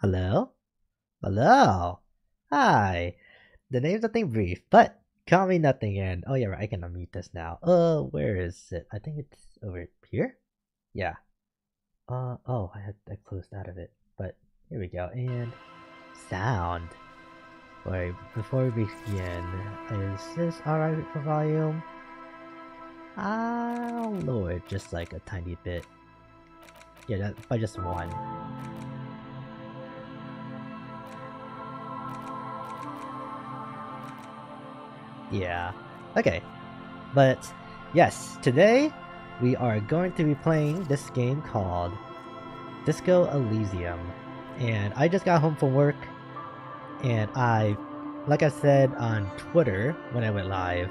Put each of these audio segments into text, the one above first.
Hello? Hello? Hi. The name's nothing brief, but call me nothing and oh yeah, right, I can unmute this now. Where is it? I think it's over here? Yeah. Oh, I closed out of it. But here we go. And sound. Wait, before we begin, is this alright for volume? I'll lower it just like a tiny bit. Yeah, by just one. Yeah. Okay. But yes, today we are going to be playing this game called Disco Elysium. And I just got home from work and like I said on Twitter when I went live,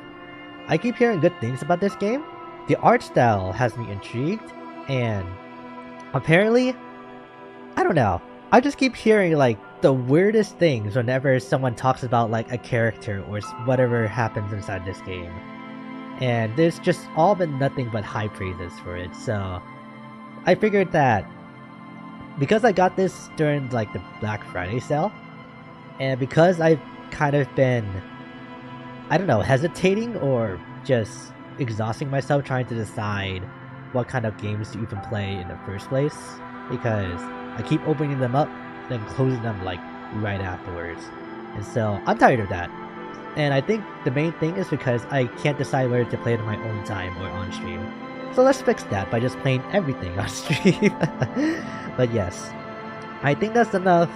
I keep hearing good things about this game. The art style has me intrigued and apparently, I don't know. I just keep hearing like the weirdest things whenever someone talks about like a character or whatever happens inside this game. And there's just all been nothing but high praises for it, so I figured that because I got this during like the Black Friday sale, and because I've kind of been, I don't know, hesitating or just exhausting myself trying to decide what kind of games to even play in the first place, because I keep opening them up, then closing them like right afterwards. And so I'm tired of that. And I think the main thing is because I can't decide whether to play it on my own time or on stream. So let's fix that by just playing everything on stream. But yes, I think that's enough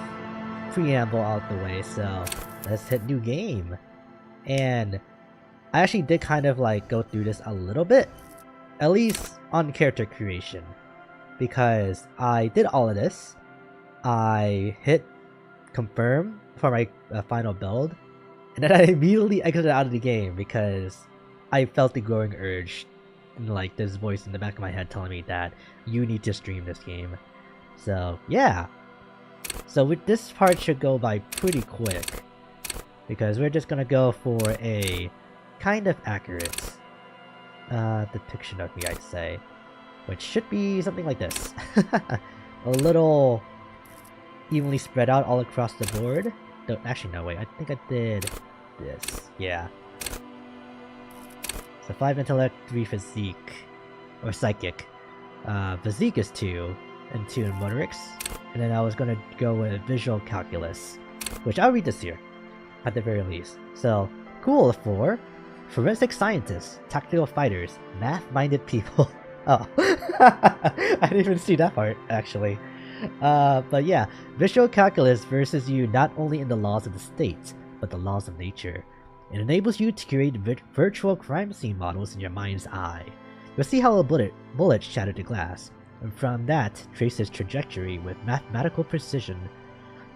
preamble out the way, so let's hit new game. And I actually did kind of like go through this a little bit, at least on character creation, because I did all of this. I hit confirm for my final build, and then I immediately exited out of the game because I felt the growing urge, and like this voice in the back of my head telling me that you need to stream this game. So yeah. So this part should go by pretty quick, because we're just gonna go for a kind of accurate depiction of me, I'd say. Which should be something like this. A little evenly spread out all across the board. Actually, no, wait, I think I did this. Yeah. So 5 intellect, 3 physique. Or psychic. Physique is 2, and 2 in motorics. And then I was gonna go with visual calculus, which I'll read this here, at the very least. So, cool 4. Forensic scientists, tactical fighters, math-minded people. Oh. I didn't even see that part, actually. But yeah, visual calculus versus you not only in the laws of the state, but the laws of nature. It enables you to create virtual crime scene models in your mind's eye. You'll see how a bullet shattered the glass, and from that, trace its trajectory with mathematical precision.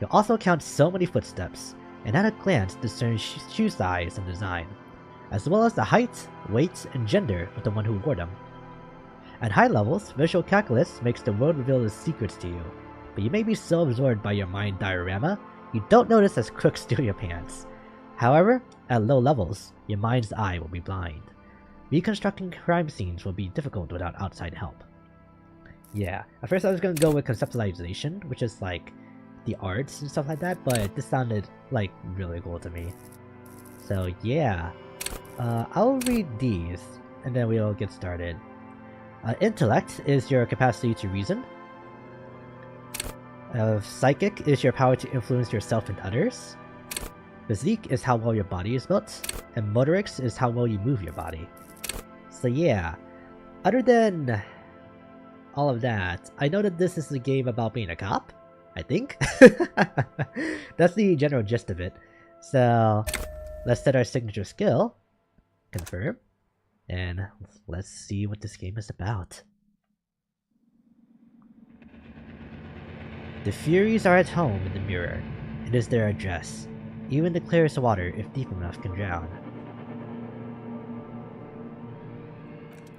You'll also count so many footsteps, and at a glance discern shoe size and design, as well as the height, weight, and gender of the one who wore them. At high levels, visual calculus makes the world reveal its secrets to you, but you may be so absorbed by your mind diorama, you don't notice as crooks steal your pants. However, at low levels, your mind's eye will be blind. Reconstructing crime scenes will be difficult without outside help. Yeah, at first I was gonna go with conceptualization, which is like the arts and stuff like that, but this sounded like really cool to me. So yeah, I'll read these, and then we'll get started. Intellect is your capacity to reason. Psychic is your power to influence yourself and others. Physique is how well your body is built. And motorics is how well you move your body. So yeah, other than all of that, I know that this is a game about being a cop, I think. That's the general gist of it. So let's set our signature skill. Confirm. And let's see what this game is about. The Furies are at home in the mirror. It is their address. Even the clearest water, if deep enough, can drown.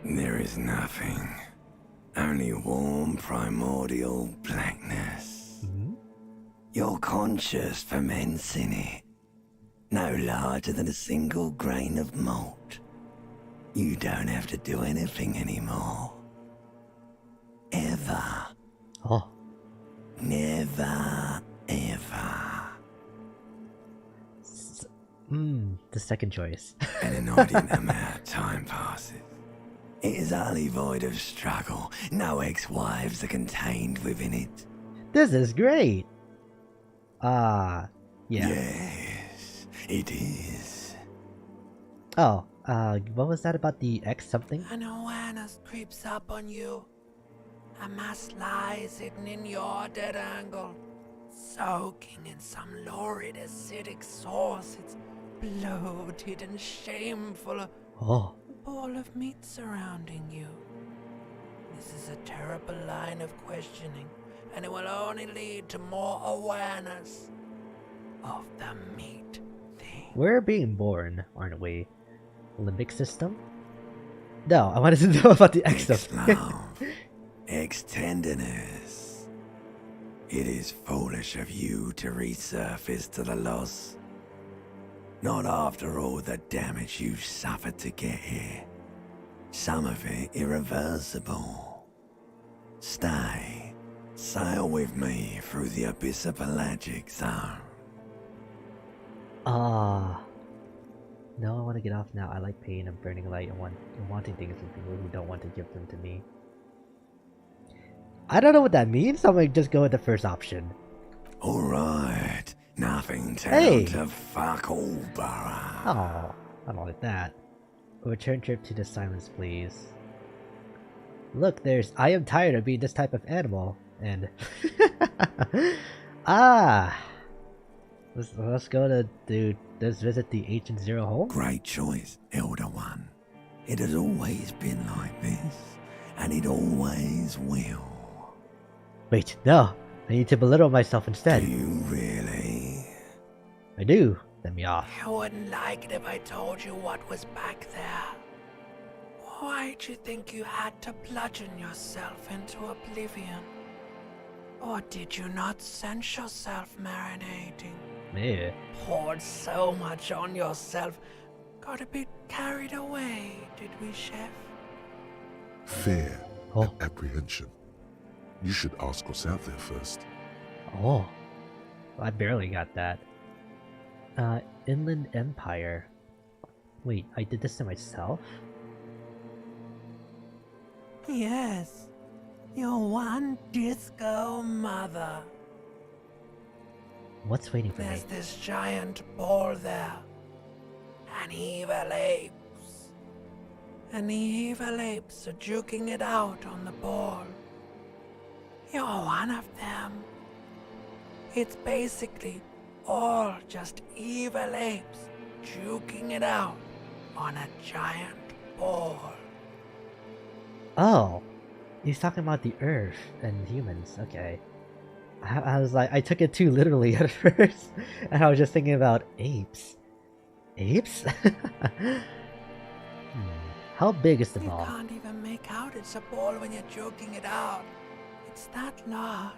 There is nothing. Only warm, primordial blackness. Your conscious ferments in it. No larger than a single grain of malt. You don't have to do anything anymore. Ever. Oh. Never. ever. The second choice. An inordinate amount of time passes. It is utterly void of struggle. No ex-wives are contained within it. This is great! Yeah. Yes, it is. Oh, what was that about the X something? An awareness creeps up on you. A mass lies hidden in your dead angle, soaking in some lurid acidic source. It's bloated and shameful. Oh. A ball of meat surrounding you. This is a terrible line of questioning, and it will only lead to more awareness of the meat thing. We're being born, aren't we? Limbic system? No, I wanted to know about the X stuff. Ex-love, ex-tenderness. It is foolish of you to resurface to the loss. Not after all the damage you've suffered to get here. Some of it irreversible. Stay. Sail with me through the abyss of pelagic zone. No, I want to get off now. I like pain and burning light and wanting things from people who don't want to give them to me. I don't know what that means, so I'm gonna just go with the first option. Alright. Nothing Hey. to fuck all, Barra. Oh, I don't like that. A return trip to the silence, please. Look, I am tired of being this type of animal. And... Let's go to let's visit the ancient Zero Hole. Great choice, Elder One. It has always been like this, and it always will. Wait, no. I need to belittle myself instead. Do you really? I do. Let me off. You wouldn't like it if I told you what was back there. Why'd you think you had to bludgeon yourself into oblivion? Or did you not sense yourself marinating? Yeah. Poured so much on yourself. Got a bit carried away, did we, Chef? Fear Oh. and apprehension. You should ask what's out there first. Oh. I barely got that. Inland Empire. Wait, I did this to myself? Yes. Your one disco mother. What's waiting for me? There's this giant ball there. And evil apes. And the evil apes are juking it out on the ball. You're one of them. It's basically all just evil apes juking it out on a giant ball. Oh. He's talking about the Earth and humans. Okay. I was like, I took it too literally at first. And I was just thinking about apes. Apes? How big is the You ball? can't even make out it's a ball when you're joking it out. It's that large.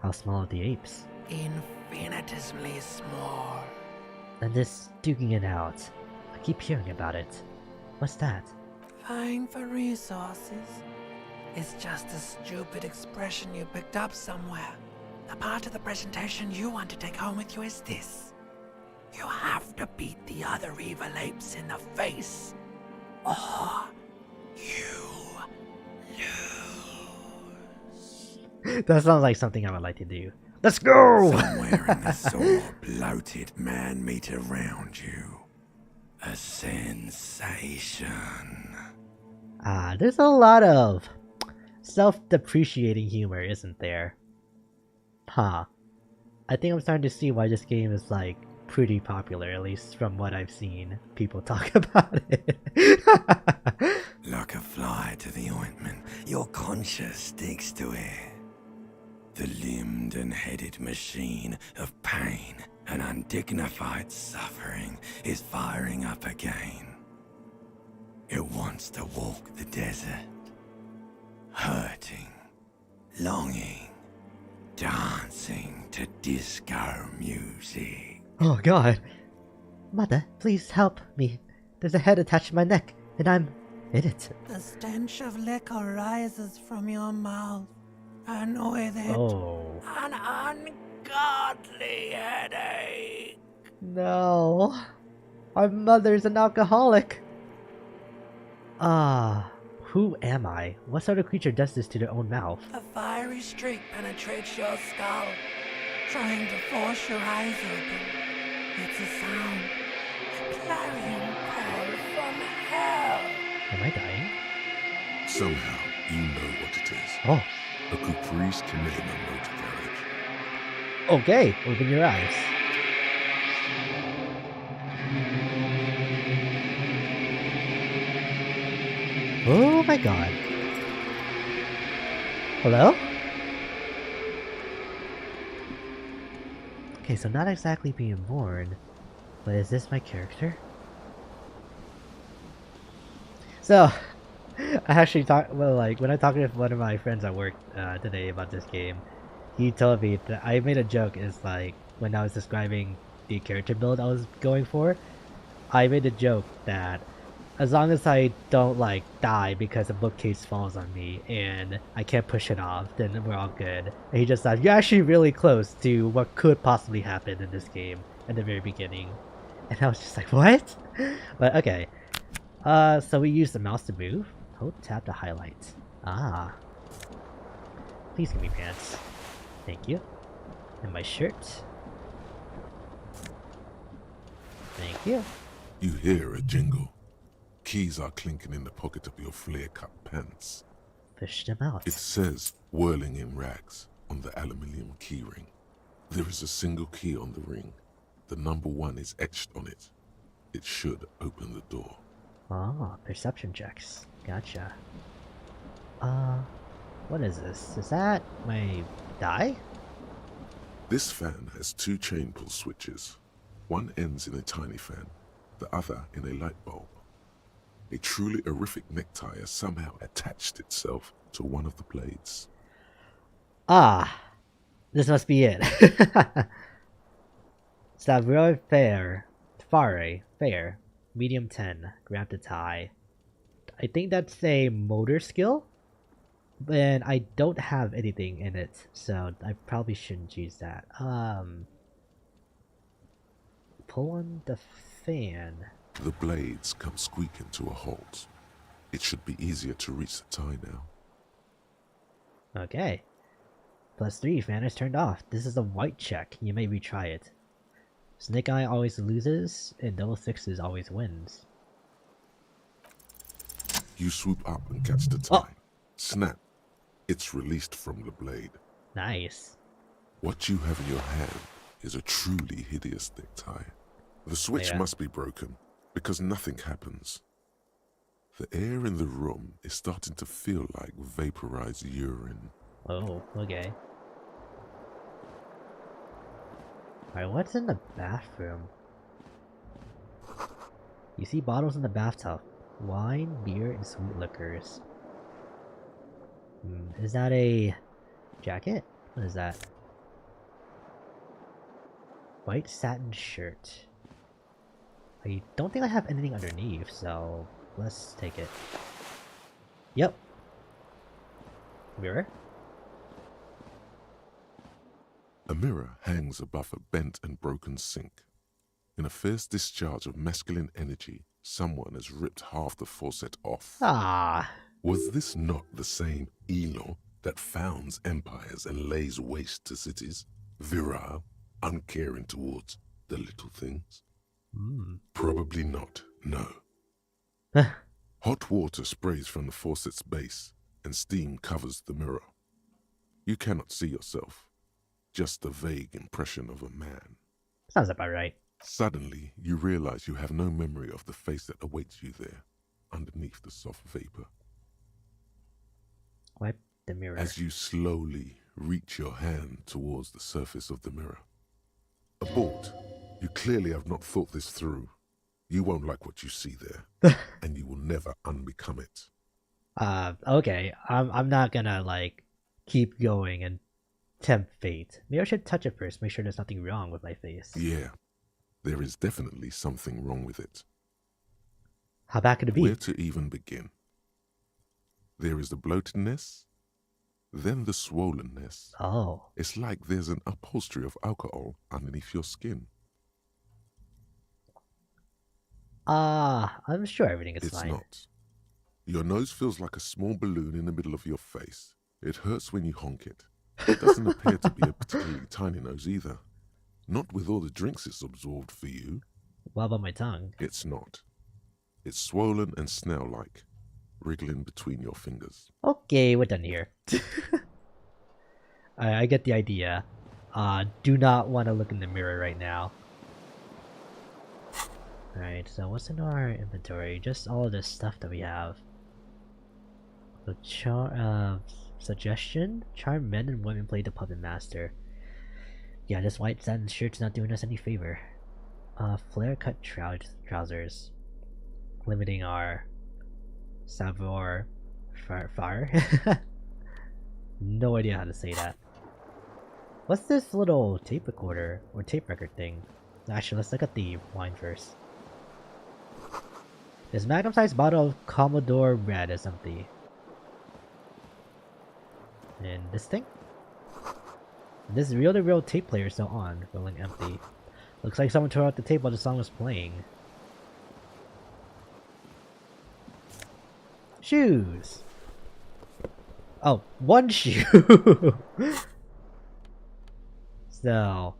How small are the apes? Infinitesimally small. And this duking it out. I keep hearing about it. What's that? Vying for resources. It's just a stupid expression you picked up somewhere. The part of the presentation you want to take home with you is this. You have to beat the other evil apes in the face. Or you lose. That sounds like something I would like to do. Let's go! Somewhere in the sore, bloated man meet around you. A sensation. There's a lot of self-depreciating humor, isn't there? Huh. I think I'm starting to see why this game is, like, pretty popular, at least from what I've seen people talk about it. Like a fly to the ointment, your conscience sticks to it. The limbed and headed machine of pain and undignified suffering is firing up again. It wants to walk the desert, hurting, longing, dancing to disco music. Oh god. Mother, please help me. There's a head attached to my neck, and I'm in it. The stench of liquor rises from your mouth, and with it, Oh. an godly headache. No. Our mother's an alcoholic. Who am I? What sort of creature does this to their own mouth? A fiery streak penetrates your skull, trying to force your eyes open. It's a sound, a clarion call from hell. Am I dying? Somehow, you know what it is. Oh. A caprice committing a motor carriage. Okay, open your eyes. Oh my god. Hello? Okay, so not exactly being born, but is this my character? So, I actually talked, well, like, when I talked with one of my friends at work today about this game, he told me that I made a joke, is like, when I was describing the character build I was going for, I made a joke that as long as I don't, like, die because a bookcase falls on me and I can't push it off, then we're all good. And he just thought, you're actually really close to what could possibly happen in this game at the very beginning. And I was just like, what? But okay. So we use the mouse to move. Hold tab to highlight. Ah. Please give me pants. Thank you. And my shirt. Thank you. You hear a jingle. Keys are clinking in the pocket of your flare-cut pants. Fish them out. It says, whirling in rags, on the aluminium keyring. There is a single key on the ring. The number 1 is etched on it. It should open the door. Ah, perception checks. Gotcha. What is this? Is that my die? This fan has 2 chain pull switches. One ends in a tiny fan, the other in a light bulb. A truly horrific necktie has somehow attached itself to one of the blades. Ah, this must be it. Savoir faire, fair, medium 10, grab the tie. I think that's a motor skill, and I don't have anything in it, so I probably shouldn't use that. Pull on the fan. The blades come squeaking to a halt. It should be easier to reach the tie now. Okay. +3, fan is turned off. This is a white check. You may retry it. Snake Eye always loses, and double sixes always wins. You swoop up and catch the tie. Snap. It's released from the blade. Nice. What you have in your hand is a truly hideous necktie. The switch must be broken, because nothing happens. The air in the room is starting to feel like vaporized urine. Oh, okay. Alright, what's in the bathroom? You see bottles in the bathtub. Wine, beer, and sweet liquors. Is that a jacket? What is that? White satin shirt. I don't think I have anything underneath, so let's take it. Yep. Mirror? A mirror hangs above a bent and broken sink. In a fierce discharge of masculine energy, someone has ripped half the faucet off. Ah. Was this not the same Elo that founds empires and lays waste to cities? Virile, uncaring towards the little things? Probably not, no. Hot water sprays from the faucet's base, and steam covers the mirror. You cannot see yourself, just a vague impression of a man. Sounds about right. Suddenly, you realize you have no memory of the face that awaits you there, underneath the soft vapor. Wipe the mirror. As you slowly reach your hand towards the surface of the mirror. Abort. You clearly have not thought this through. You won't like what you see there, and you will never unbecome it. Okay. I'm not gonna, like, keep going and tempt fate. Maybe I should touch it first, make sure there's nothing wrong with my face. Yeah, there is definitely something wrong with it. How bad could it be? Where to even begin? There is the bloatedness, then the swollenness. Oh. It's like there's an upholstery of alcohol underneath your skin. I'm sure everything is It's fine. not. Your nose feels like a small balloon in the middle of your face. It hurts when you honk it. It doesn't appear to be a particularly tiny nose either. Not with all the drinks it's absorbed for you. What about my tongue? It's not. It's swollen and snail-like, wriggling between your fingers. Okay, we're done here. I get the idea. Do not want to look in the mirror right now. Alright, so what's in our inventory? Just all of the stuff that we have. So suggestion? Charm men and women play the puppet master. Yeah, this white satin shirt's not doing us any favor. Flare cut trousers. Limiting our savoir faire. No idea how to say that. What's this little tape recorder or tape record thing? Actually, let's look at the wine first. This magnum-sized bottle of Commodore Red is empty. And this thing? This reel-to-reel tape player is still on, rolling empty. Looks like someone tore out the tape while the song was playing. Shoes! Oh, one shoe! So...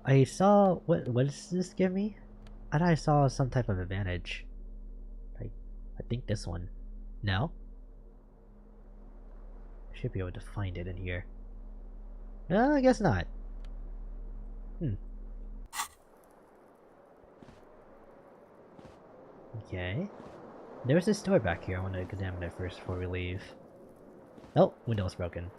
I saw... What does this give me? I thought I saw some type of advantage. I think this one. No? Should be able to find it in here. No, I guess not. Okay. There's this door back here. I want to examine it first before we leave. Oh, window's broken.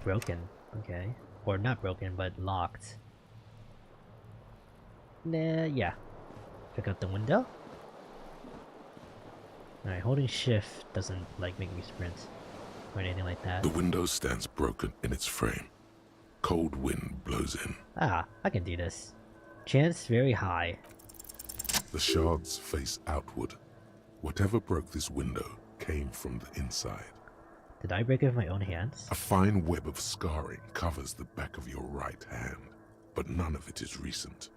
Broken. Okay. Or not broken, but locked. Nah, yeah. Check out the window. Alright, holding shift doesn't, like, make me sprint. Or anything like that. The window stands broken in its frame. Cold wind blows in. Ah, I can do this. Chance very high. The shards face outward. Whatever broke this window came from the inside. Did I break it with my own hands? A fine web of scarring covers the back of your right hand, but none of it is recent.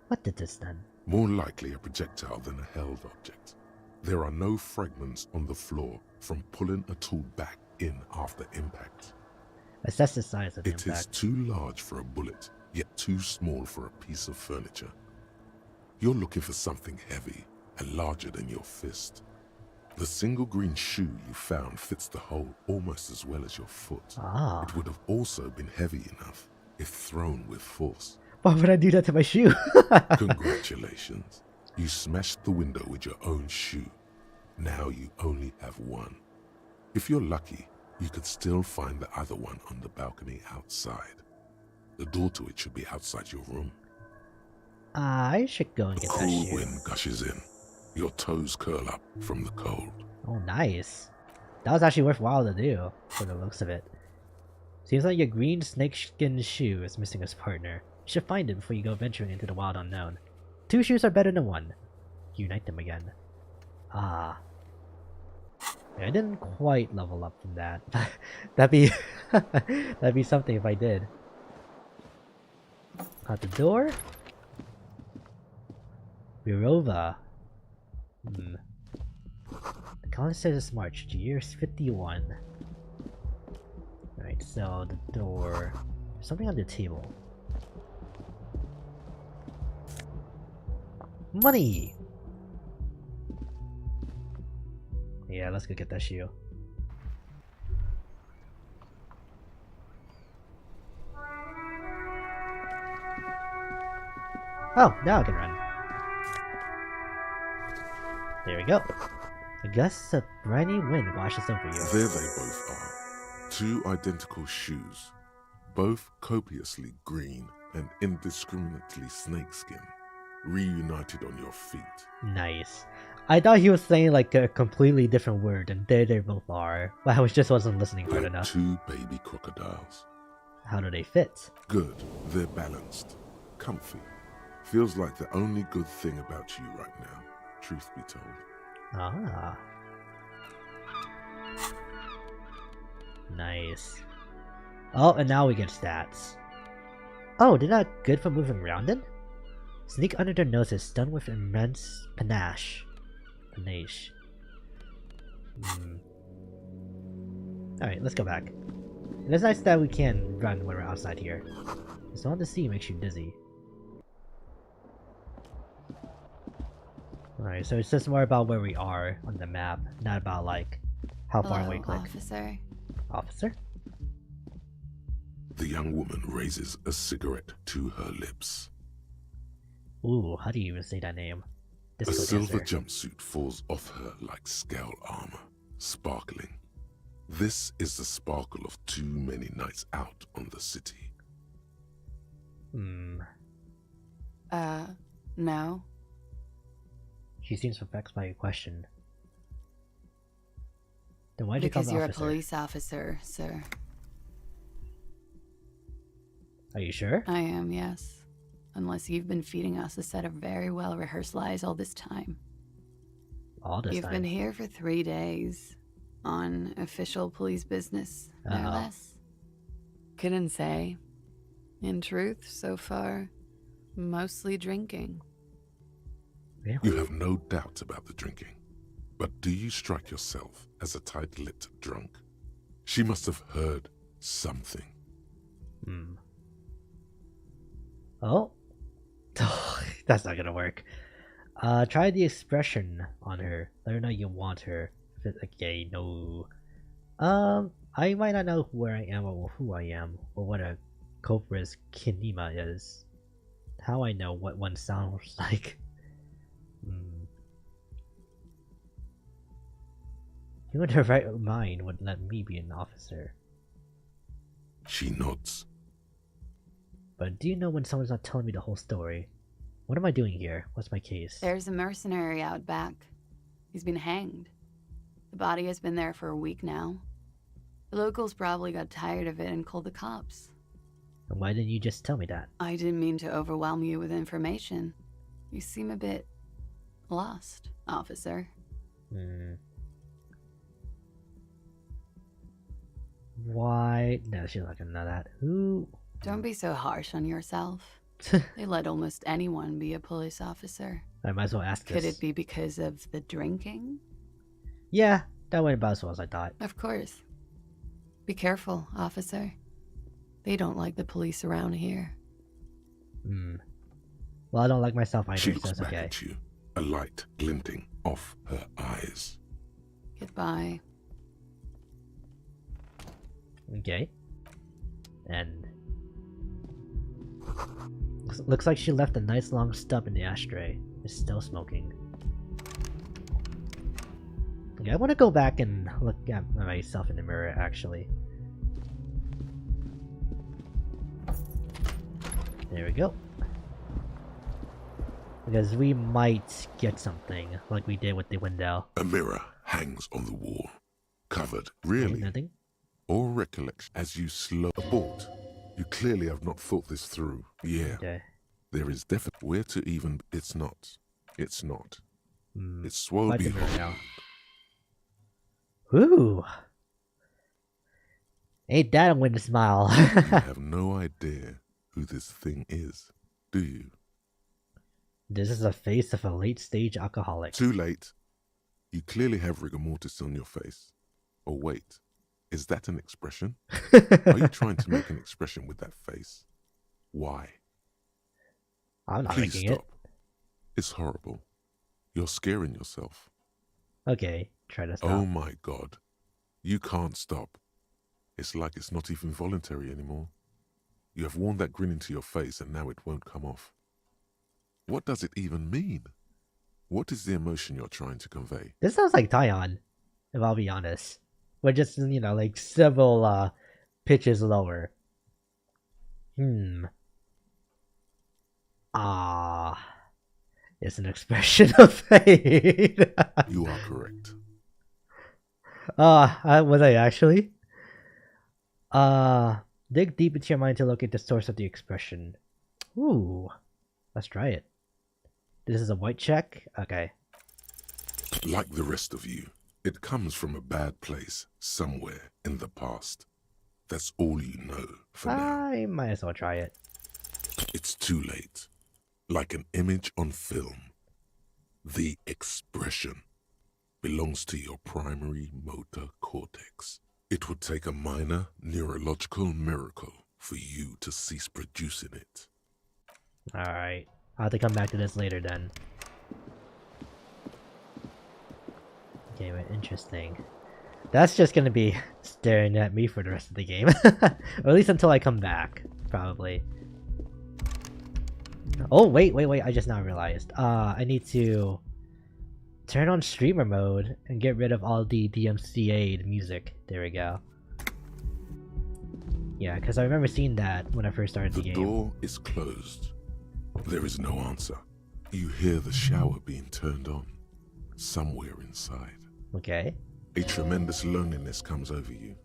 What did this then? More likely a projectile than a held object. There are no fragments on the floor from pulling a tool back in after impact. Assess the size of the It impact. is too large for a bullet, yet too small for a piece of furniture. You're looking for something heavy and larger than your fist. The single green shoe you found fits the hole almost as well as your foot. Ah. It would have also been heavy enough if thrown with force. Why would I do that to my shoe? Congratulations. You smashed the window with your own shoe. Now you only have one. If you're lucky, you could still find the other one on the balcony outside. The door to it should be outside your room. I should go and get that Cool shoe. wind gushes in. Your toes curl up from the cold. Oh, nice. That was actually worthwhile to do, for the looks of it. Seems like your green snakeskin shoe is missing its partner. You should find it before you go venturing into the wild unknown. 2 shoes are better than 1. Unite them again. Ah. Yeah, I didn't quite level up from that. that'd be that'd be something if I did. Out the door. Birova. The colony says it's March. The year is 51. Alright, so the door. There's something on the table. Money! Yeah, let's go get that shoe. Oh, now I can run. There we go. I guess a briny wind washes over you. There they both are. 2 identical shoes. Both copiously green and indiscriminately snakeskin. Reunited on your feet. Nice. I thought he was saying like a completely different word, and there they both are. But I just wasn't listening hard They're enough. 2 baby crocodiles. How do they fit? Good. They're balanced. Comfy. Feels like the only good thing about you right now, truth be told. Ah. Nice. Oh, and now we get stats. Oh, they're not good for moving around then? Sneak under their noses, done with immense panache. Panache. Alright, let's go back. And it's nice that we can run when we're outside here. Just all the sea makes you dizzy. Alright, so it's just more about where we are on the map, not about like how far away we click. Officer. Officer? The young woman raises a cigarette to her lips. Ooh, how do you even say that name? A silver jumpsuit falls off her like scale armor, sparkling. This is the sparkle of too many nights out on the city. No. She seems perplexed by your question. Then why'd you call Because the you're officer? a police officer, sir. Are you sure? I am, yes. Unless you've been feeding us a set of very well-rehearsed lies all this time. All this You've time. been here for 3 days. On official police business, no less. Couldn't say. In truth, so far, mostly drinking. Really? You have no doubt about the drinking. But do you strike yourself as a tight-lipped drunk? She must have heard something. Oh? That's not gonna work. Try the expression on her. Let her know you want her. Okay, no. I might not know where I am or who I am, or what a Cobra's kinema is. How I know what one sounds like. You in her right mind would let me be an officer. She nods. But do you know when someone's not telling me the whole story? What am I doing here? What's my case? There's a mercenary out back. He's been hanged. The body has been there for a week now. The locals probably got tired of it and called the cops. And why didn't you just tell me that? I didn't mean to overwhelm you with information. You seem a bit lost, officer. Why? No, she's not gonna know that. Who? Don't be so harsh on yourself. They let almost anyone be a police officer. I might as well ask this. Could it be because of the drinking? Yeah, that went about as well as I thought. Of course. Be careful, officer. They don't like the police around here. Well, I don't like myself either, She so looks it's back okay. at you, a light glinting off her eyes. Goodbye. Okay. And looks like she left a nice long stub in the ashtray. It's still smoking. Okay, I want to go back and look at myself in the mirror, actually. There we go. Because we might get something, like we did with the window. A mirror hangs on the wall, covered, Okay, really, nothing? or recollection as you slow abort. You clearly have not thought this through. Yeah, Okay. there is definitely where to even. It's not. It's not. It's swole Light the mirror behold. now. Ooh. Ain't that a win to smile? You have no idea who this thing is, do you? This is the face of a late-stage alcoholic. Too late. You clearly have rigor mortis on your face. Oh wait, is that an expression? Are you trying to make an expression with that face? Why? I'm not Please making stop. It's horrible. You're scaring yourself. it. Okay, try to stop. Oh my god. You can't stop. It's like it's not even voluntary anymore. You have worn that grin into your face and now it won't come off. What does it even mean? What is the emotion you're trying to convey? This sounds like Taion, if I'll be honest. We're just, you know, like several pitches lower. It's an expression of pain. You are correct. Was I actually? Dig deep into your mind to locate the source of the expression. Ooh. Let's try it. This is a white check? Okay. Like the rest of you, it comes from a bad place somewhere in the past. That's all you know for now. I might as well try it. It's too late. Like an image on film. The expression belongs to your primary motor cortex. It would take a minor neurological miracle for you to cease producing it. Alright. I'll have to come back to this later then. Okay, wait, interesting. That's just gonna be staring at me for the rest of the game. Or at least until I come back, probably. Oh, wait, I just now realized. I need to turn on streamer mode and get rid of all the DMCA'd music. There we go. Yeah, because I remember seeing that when I first started the game. The door is closed. There is no answer. You hear the shower being turned on. Somewhere inside. Okay. A tremendous loneliness comes over you.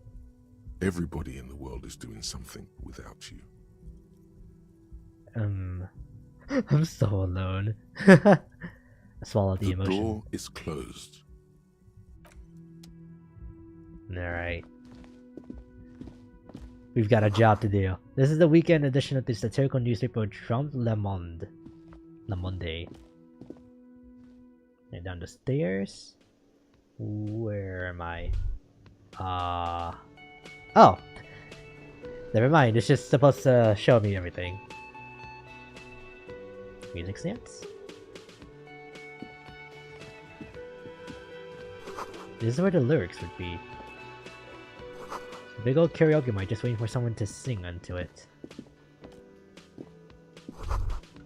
Everybody in the world is doing something without you. I'm so alone. Swallow the emotion. The door is closed. Alright. We've got a job to do. This is the weekend edition of the satirical newspaper Trump Le Monde. Le Monde. And down the stairs. Where am I? Oh! Never mind, it's just supposed to show me everything. Music stance? This is where the lyrics would be. Big old karaoke mic just waiting for someone to sing onto it.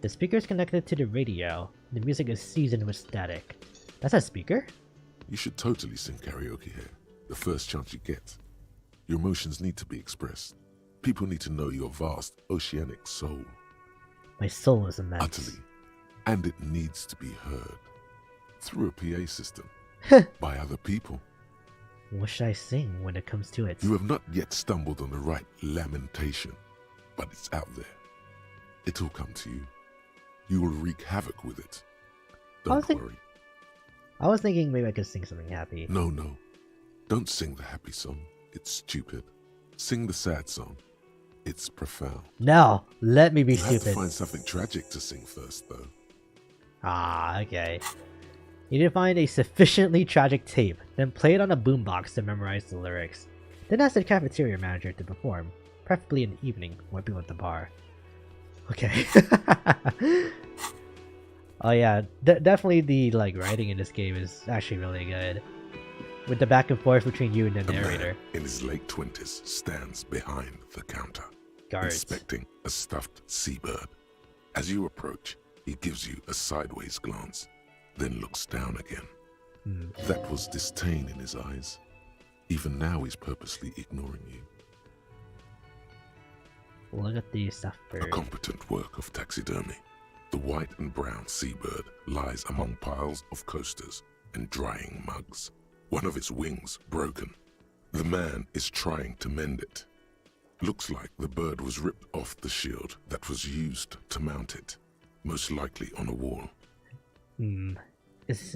The speaker is connected to the radio. The music is seasoned with static. That's a speaker? You should totally sing karaoke here. The first chance you get. Your emotions need to be expressed. People need to know your vast, oceanic soul. My soul is immense. Utterly. And it needs to be heard. Through a PA system. By other people. What should I sing when it comes to it? You have not yet stumbled on the right lamentation, but it's out there. It'll come to you. You will wreak havoc with it. Don't worry. I was thinking maybe I could sing something happy. No. Don't sing the happy song. It's stupid. Sing the sad song. It's profound. No, let me be you stupid. You have to find something tragic to sing first, though. Ah, okay. You need to find a sufficiently tragic tape, then play it on a boombox to memorize the lyrics. Then ask the cafeteria manager to perform, preferably in the evening when people at the bar. Okay. Oh yeah, definitely the writing in this game is actually really good. With the back and forth between you and the narrator. Man in his late 20s stands behind the counter, Guards. Inspecting a stuffed seabird. As you approach, he gives you a sideways glance, then looks down again. That was disdain in his eyes. Even now he's purposely ignoring you. Look at the stuffed bird. A competent work of taxidermy. The white and brown seabird lies among piles of coasters and drying mugs. One of its wings broken. The man is trying to mend it. Looks like the bird was ripped off the shield that was used to mount it, most likely on a wall.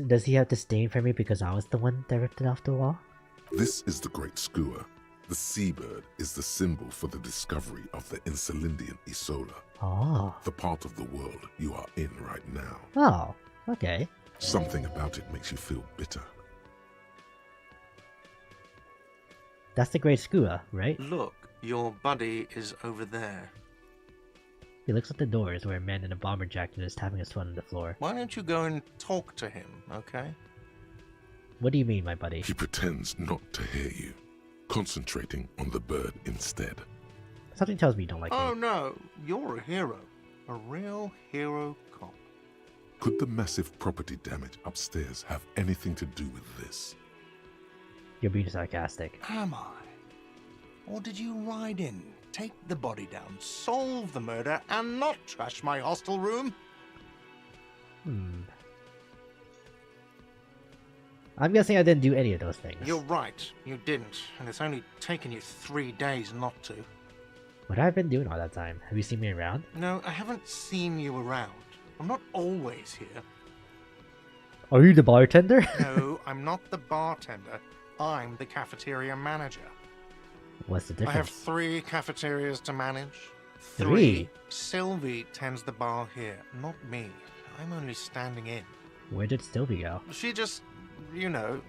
Does he have disdain for me because I was the one that ripped it off the wall? This is the great skua. The seabird is the symbol for the discovery of the Insulindian Isola. Oh. The part of the world you are in right now. Oh, okay. Something about it makes you feel bitter. That's the great skua, right? Look, your buddy is over there. He looks at the doors where a man in a bomber jacket is tapping his foot on the floor. Why don't you go and talk to him, okay? What do you mean, my buddy? He pretends not to hear you, concentrating on the bird instead. Something tells me you don't like Oh me. no, you're a hero. A real hero cop. Could the massive property damage upstairs have anything to do with this? You're being sarcastic. Am I? Or did you ride in, take the body down, solve the murder, and not trash my hostel room? I'm guessing I didn't do any of those things. You're right, you didn't, and it's only taken you 3 days not to. What have I been doing all that time? Have you seen me around? No, I haven't seen you around, I'm not always here. Are you the bartender? No, I'm not the bartender. I'm the cafeteria manager. What's the I have difference? 3 cafeterias to manage. 3? Sylvie tends the bar here, not me. I'm only standing in. Where did Sylvie go? She just, you know.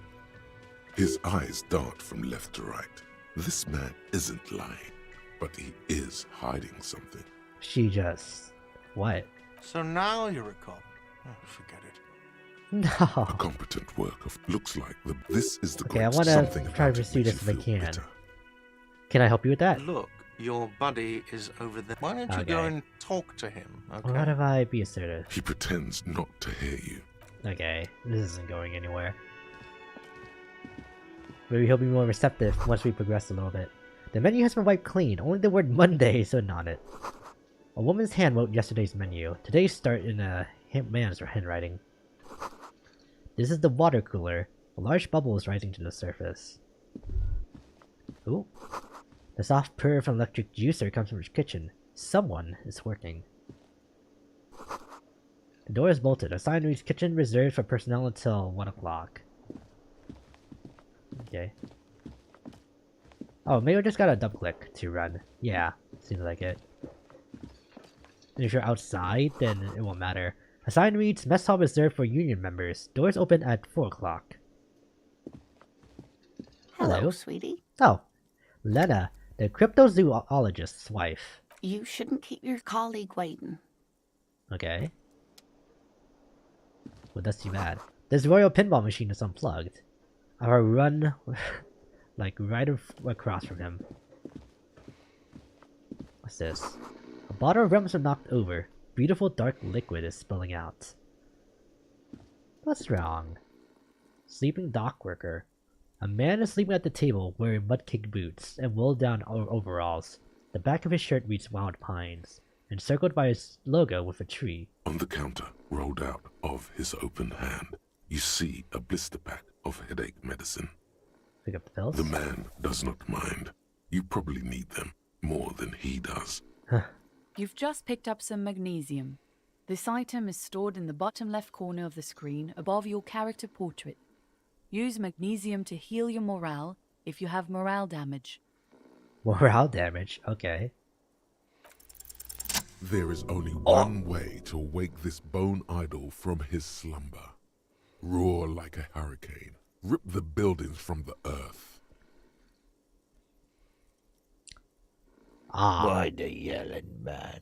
His eyes dart from left to right. This man isn't lying, but he is hiding something. She just... What? So now you're a cop. Oh, forget it. No. A competent work of looks like this is the Okay, I great want something to try to about it pursue makes this you if I feel can. bitter. Can I help you with that? Look, your buddy is over there. Why don't you go Okay. and talk to him, okay? What if I be assertive? He pretends not to hear you. Okay, this isn't going anywhere. Maybe he'll be more receptive once we progress a little bit. The menu has been wiped clean, only the word Monday is written on it. A woman's hand wrote yesterday's menu. Today's start in a man's handwriting. This is the water cooler. A large bubble is rising to the surface. Ooh. The soft purr from electric juicer comes from his kitchen. Someone is working. The door is bolted. A sign reads kitchen reserved for personnel until 1 o'clock. Okay. Oh, maybe I just gotta double click to run. Yeah, seems like it. And if you're outside, then it won't matter. A sign reads mess hall reserved for union members. Doors open at 4 o'clock. Hello, sweetie. Oh, Lena, the cryptozoologist's wife. You shouldn't keep your colleague waiting. Okay. Well, that's too bad. This royal pinball machine is unplugged. I will run, like, right across from him. What's this? A bottle of rum has been knocked over. Beautiful dark liquid is spilling out. What's wrong? Sleeping dock worker. A man is sleeping at the table wearing mudcake boots and wool-down overalls. The back of his shirt reads Wild Pines, encircled by his logo with a tree. On the counter, rolled out of his open hand, you see a blister pack of headache medicine. Pick up the pills? The man does not mind. You probably need them more than he does. You've just picked up some magnesium. This item is stored in the bottom left corner of the screen above your character portrait. Use magnesium to heal your morale if you have morale damage. Morale damage? Okay. There is only one way to wake this bone idol from his slumber. Roar like a hurricane. Rip the buildings from the earth. Ah. Why the yelling, man?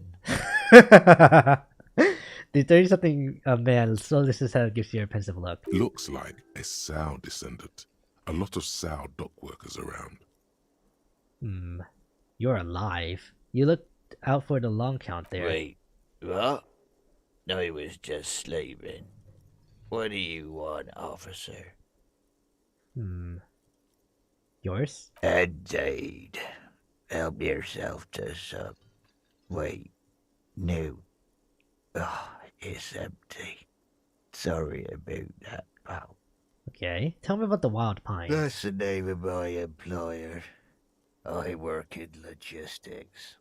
The 30-something man slowly his head gives you a pensive look. Looks like a Sow descendant. A lot of Sow dock workers around. You're alive. You looked out for the long count there. Wait, what? I was just sleeping. What do you want, officer? Yours? Indeed. Help yourself to some. Wait, no. Oh, it's empty. Sorry about that, pal. Okay. Tell me about the Wild Pines. That's the name of my employer. I work in logistics.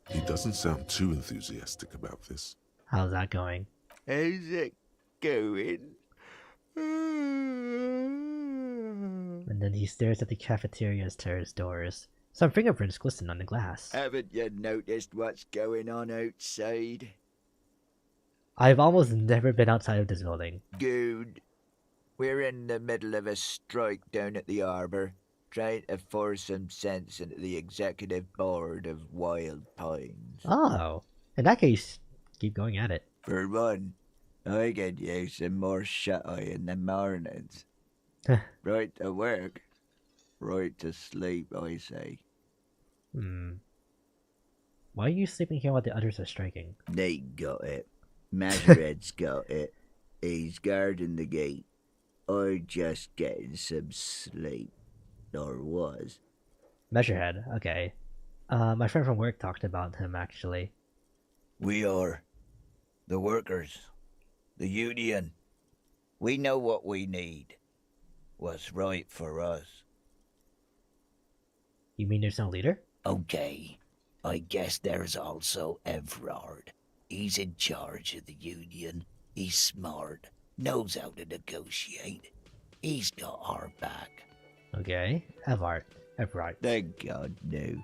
He doesn't sound too enthusiastic about this. How's that going? How's it going? And then he stares at the cafeteria's terrace doors. Some fingerprints glisten on the glass. Haven't you noticed what's going on outside? I've almost never been outside of this building. Good. We're in the middle of a strike down at the harbour, trying to force some sense into the executive board of Wild Pines. Oh. In that case, keep going at it. For one, I could use some more shut-eye in the mornings. Right to work, right to sleep, I say. Why are you sleeping here while the others are striking? Nate got it. Masherad's got it. He's guarding the gate. I'm just getting some sleep. Or was. Measurehead, okay. My friend from work talked about him, actually. We are. The workers. The union. We know what we need. What's right for us. You mean there's no leader? Okay. I guess there's also Everard. He's in charge of the union. He's smart, knows how to negotiate. He's got our back. Okay, Evart. Thank God, no.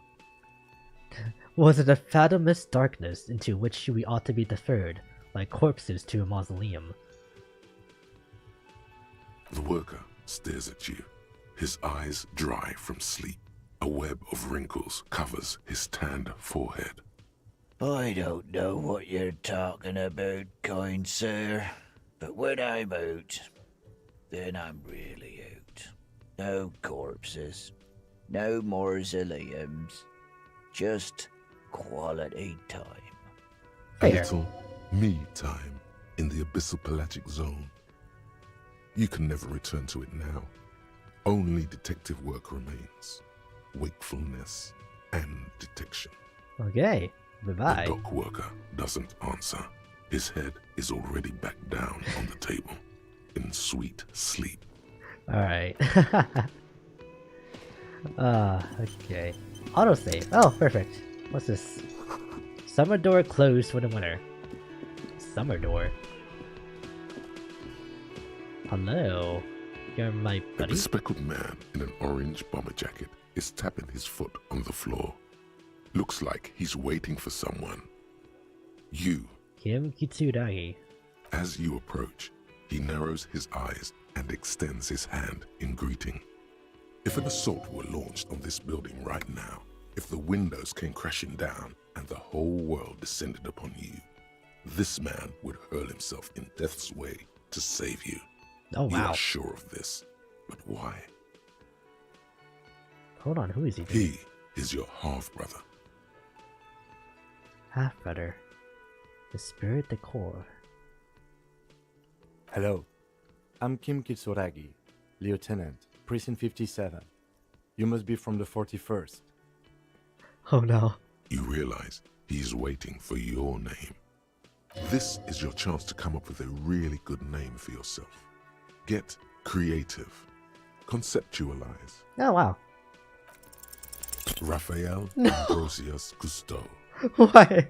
Was it a fathomless darkness into which we ought to be deferred, like corpses to a mausoleum? The worker stares at you, his eyes dry from sleep. A web of wrinkles covers his tanned forehead. I don't know what you're talking about, kind sir, but when I'm out, then I'm really out. No corpses, no mausoleums, just quality time. A little me time in the abyssal pelagic zone. You can never return to it now. Only detective work remains. Wakefulness and detection. Okay, bye-bye. The dock worker doesn't answer. His head is already back down on the table, in sweet sleep. Alright. Okay. Autosave. Oh, perfect. What's this? Summer door closed for the winter. Summer door? Hello? You're my A buddy? bespectacled man in an orange bomber jacket is tapping his foot on the floor. Looks like he's waiting for someone. You. Kim Kitsuragi. As you approach, he narrows his eyes and extends his hand in greeting. If an assault were launched on this building right now, if the windows came crashing down and the whole world descended upon you, this man would hurl himself in death's way to save you. Oh, wow. You are sure of this, but why? Hold on, who is he? He is your half-brother. Half-brother. The spirit the core. Hello. I'm Kim Kitsuragi, Lieutenant, Precinct 57. You must be from the 41st. Oh no. You realize he's waiting for your name. This is your chance to come up with a really good name for yourself. Get creative. Conceptualize. Oh wow. Raphael Ambrosius Cousteau. Why?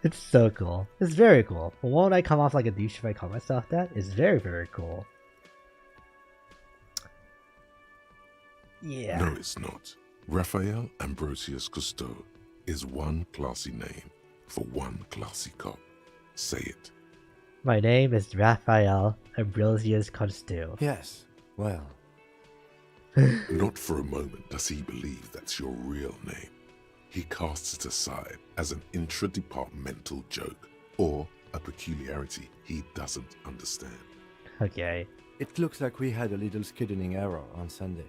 It's so cool. It's very cool. But won't I come off like a douche if I call myself that? It's very, very cool. Yeah. No, it's not. Raphael Ambrosius Cousteau is one classy name for one classy cop. Say it. My name is Raphael Ambrosius Cousteau. Yes, well. Not for a moment does he believe that's your real name. He casts it aside as an intra-departmental joke or a peculiarity he doesn't understand. Okay. It looks like we had a little scheduling error on Sunday.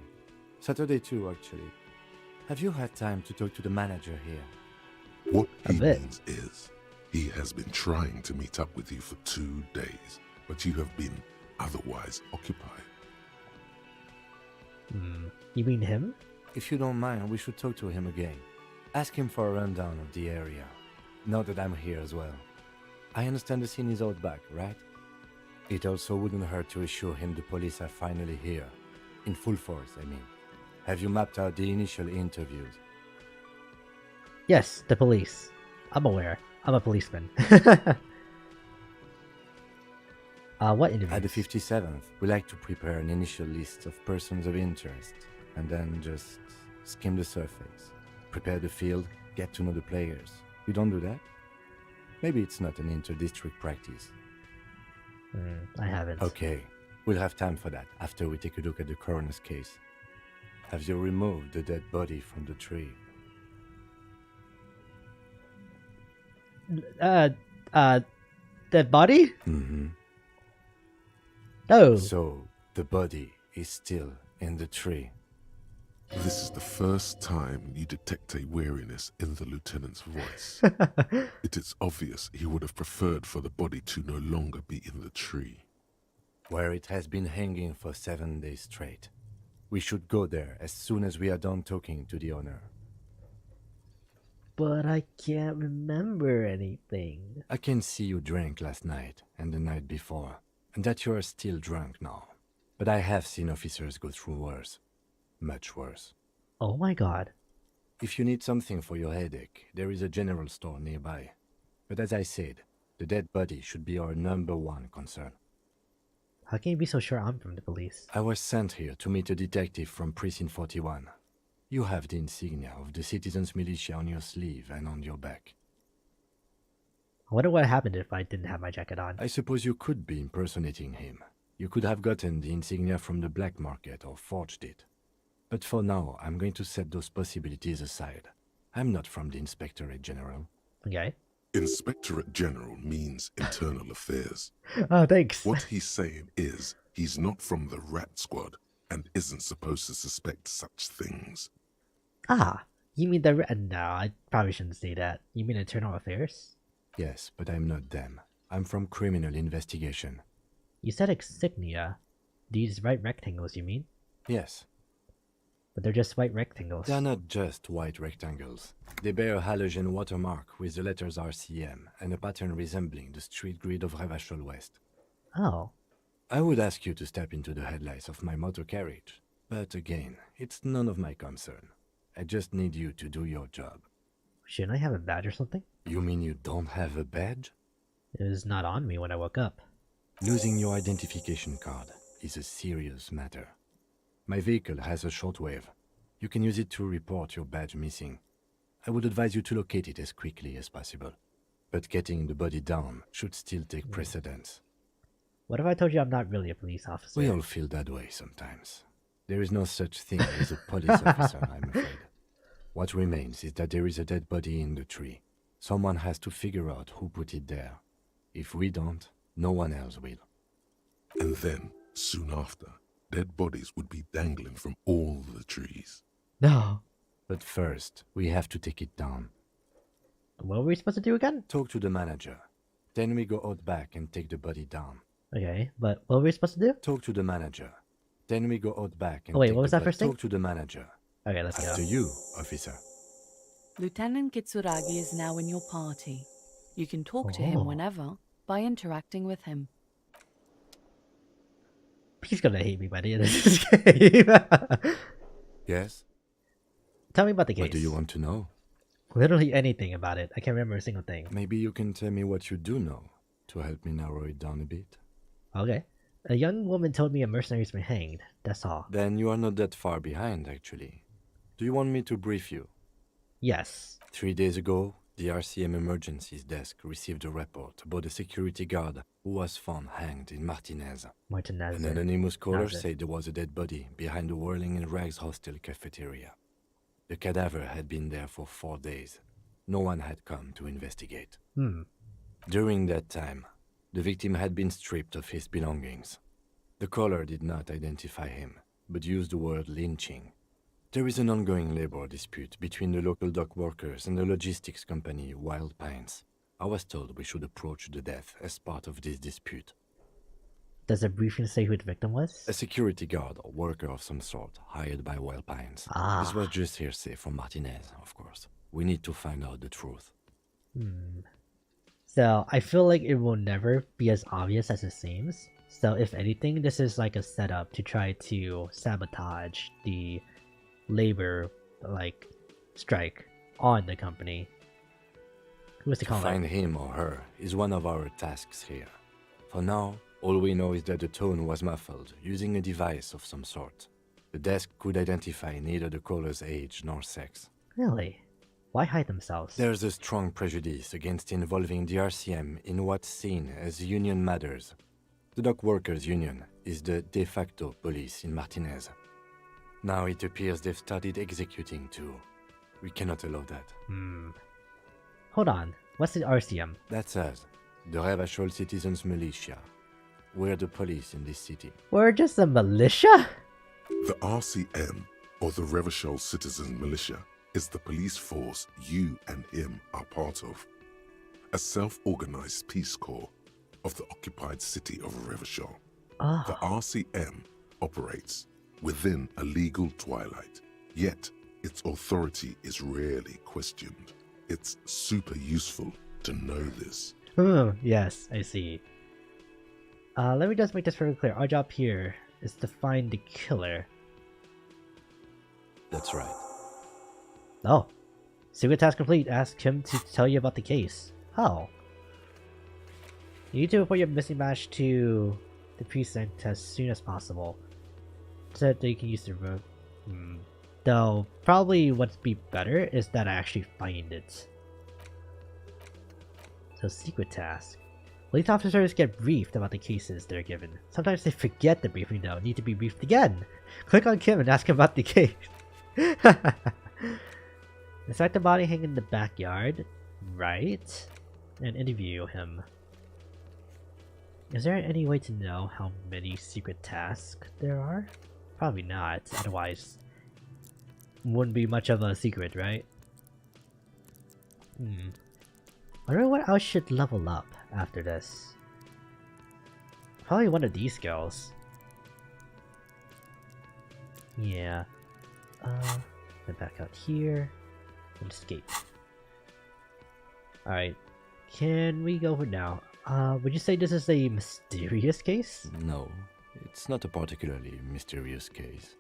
Saturday too, actually. Have you had time to talk to the manager here? What he means is, he has been trying to meet up with you for 2 days, but you have been otherwise occupied. You mean him? If you don't mind, we should talk to him again. Ask him for a rundown of the area. Now that I'm here as well. I understand the scene is out back, right? It also wouldn't hurt to assure him the police are finally here. In full force, I mean. Have you mapped out the initial interviews? Yes, the police. I'm aware. I'm a policeman. What interview? At the 57th, we like to prepare an initial list of persons of interest, and then just skim the surface. Prepare the field, get to know the players. You don't do that? Maybe it's not an inter-district practice. I haven't. Okay, we'll have time for that after we take a look at the coroner's case. Have you removed the dead body from the tree? Dead body? Mm-hmm. No. So, the body is still in the tree. This is the first time you detect a weariness in the lieutenant's voice. It is obvious he would have preferred for the body to no longer be in the tree. Where it has been hanging for 7 days straight. We should go there as soon as we are done talking to the owner. But I can't remember anything. I can see you drank last night and the night before, and that you are still drunk now. But I have seen officers go through worse. Much worse. Oh my god. If you need something for your headache, there is a general store nearby. But as I said, the dead body should be our #1 concern. How can you be so sure I'm from the police? I was sent here to meet a detective from Precinct 41. You have the insignia of the Citizens Militia on your sleeve and on your back. I wonder what happened if I didn't have my jacket on. I suppose you could be impersonating him. You could have gotten the insignia from the black market or forged it. But for now, I'm going to set those possibilities aside. I'm not from the Inspectorate General. Okay. Inspectorate General means Internal Affairs. Oh, thanks. What he's saying is he's not from the Rat Squad and isn't supposed to suspect such things. Ah, you mean the... No, I probably shouldn't say that. You mean Internal Affairs? Yes, but I'm not them. I'm from Criminal Investigation. You said insignia. These white rectangles, you mean? Yes. But they're just white rectangles. They're not just white rectangles. They bear a halogen watermark with the letters RCM and a pattern resembling the street grid of Revachol West. Oh. I would ask you to step into the headlights of my motor carriage, but again, it's none of my concern. I just need you to do your job. Shouldn't I have a badge or something? You mean you don't have a badge? It was not on me when I woke up. Losing your identification card is a serious matter. My vehicle has a shortwave. You can use it to report your badge missing. I would advise you to locate it as quickly as possible. But getting the body down should still take precedence. What if I told you I'm not really a police officer? We all feel that way sometimes. There is no such thing as a police officer, I'm afraid. What remains is that there is a dead body in the tree. Someone has to figure out who put it there. If we don't, no one else will. And then, soon after, dead bodies would be dangling from all the trees. No. But first, we have to take it down. What were we supposed to do again? Talk to the manager. Then we go out back and take the body down. Okay, but what were we supposed to do? Talk to the manager. Then we go out back and Oh wait, take what was the that first thing? Talk to the manager. Okay, let's After go. you, officer. Lieutenant Kitsuragi is now in your party. You can talk to him whenever by interacting with him. He's gonna hate me by the end of this game. Yes? Tell me about the case. What do you want to know? Literally anything about it. I can't remember a single thing. Maybe you can tell me what you do know to help me narrow it down a bit. Okay. A young woman told me a mercenary's been hanged. That's all. Then you are not that far behind, actually. Do you want me to brief you? Yes. 3 days ago, the RCM Emergencies Desk received a report about a security guard who was found hanged in Martinez. Martinez. An anonymous caller said there was a dead body behind the Whirling in Rags hostel cafeteria. The cadaver had been there for 4 days. No one had come to investigate. During that time, the victim had been stripped of his belongings. The caller did not identify him, but used the word lynching. There is an ongoing labor dispute between the local dock workers and the logistics company Wild Pines. I was told we should approach the death as part of this dispute. Does the briefing say who the victim was? A security guard or worker of some sort, hired by Wild Pines. This was just hearsay from Martinez, of course. We need to find out the truth. So, I feel like it will never be as obvious as it seems. So, if anything, this is like a setup to try to sabotage the labor, strike on the company. Who was to To call find it? him or her is one of our tasks here. For now, all we know is that the tone was muffled, using a device of some sort. The desk could identify neither the caller's age nor sex. Really? Why hide themselves? There's a strong prejudice against involving the RCM in what's seen as union matters. The dock workers' union is the de facto police in Martinez. Now it appears they've started executing too. We cannot allow that. Hold on. What's the RCM? That's us, the Revachol Citizens Militia. We're the police in this city. We're just a militia? The RCM, or the Revachol Citizen Militia, is the police force you and him are part of. A self-organized peace corps of the occupied city of Revachol. The RCM operates within a legal twilight, yet its authority is rarely questioned. It's super useful to know this. Yes, I see. Let me just make this very clear. Our job here is to find the killer. That's right. Oh. Secret task complete. Ask him to tell you about the case. Oh. You need to report your missing match to the precinct as soon as possible, so that they can use the room. Though, probably what's be better is that I actually find it. So, secret task. Police officers get briefed about the cases they're given. Sometimes they forget the briefing though, need to be briefed again. Click on Kim and ask him about the case. Inspect the body hanging in the backyard. Right. And interview him. Is there any way to know how many secret tasks there are? Probably not, otherwise wouldn't be much of a secret, right? I wonder what else should level up after this. Probably one of these skills. Yeah. Then back out here. And escape. Alright. Can we go for now? Would you say this is a mysterious case? No, it's not a particularly mysterious case.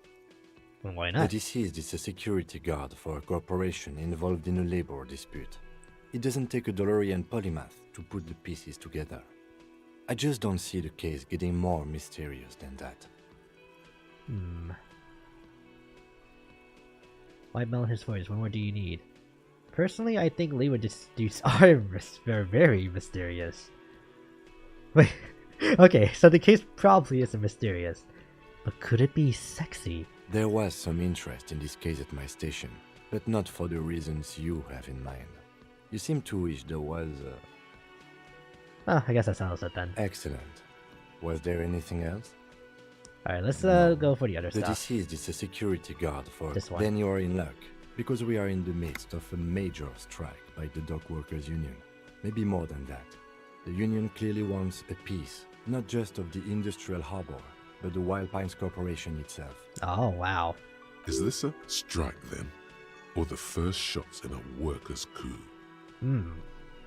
Well, why not? The deceased is a security guard for a corporation involved in a labor dispute. It doesn't take a DeLorean polymath to put the pieces together. I just don't see the case getting more mysterious than that. White melon his voice. What more do you need? Personally, I think labor disputes are very mysterious. Wait, okay, so the case probably isn't mysterious, but could it be sexy? There was some interest in this case at my station, but not for the reasons you have in mind. You seem to wish there was Oh, I guess that settles it then. Excellent. Was there anything else? Alright, let's go for the other The stuff. deceased is a security guard for... This one. Then you are in luck, because we are in the midst of a major strike by the dock workers union. Maybe more than that. The union clearly wants a piece, not just of the industrial harbor, but the Wild Pines Corporation itself. Oh, wow. Is this a strike then? Or the first shots in a workers' coup?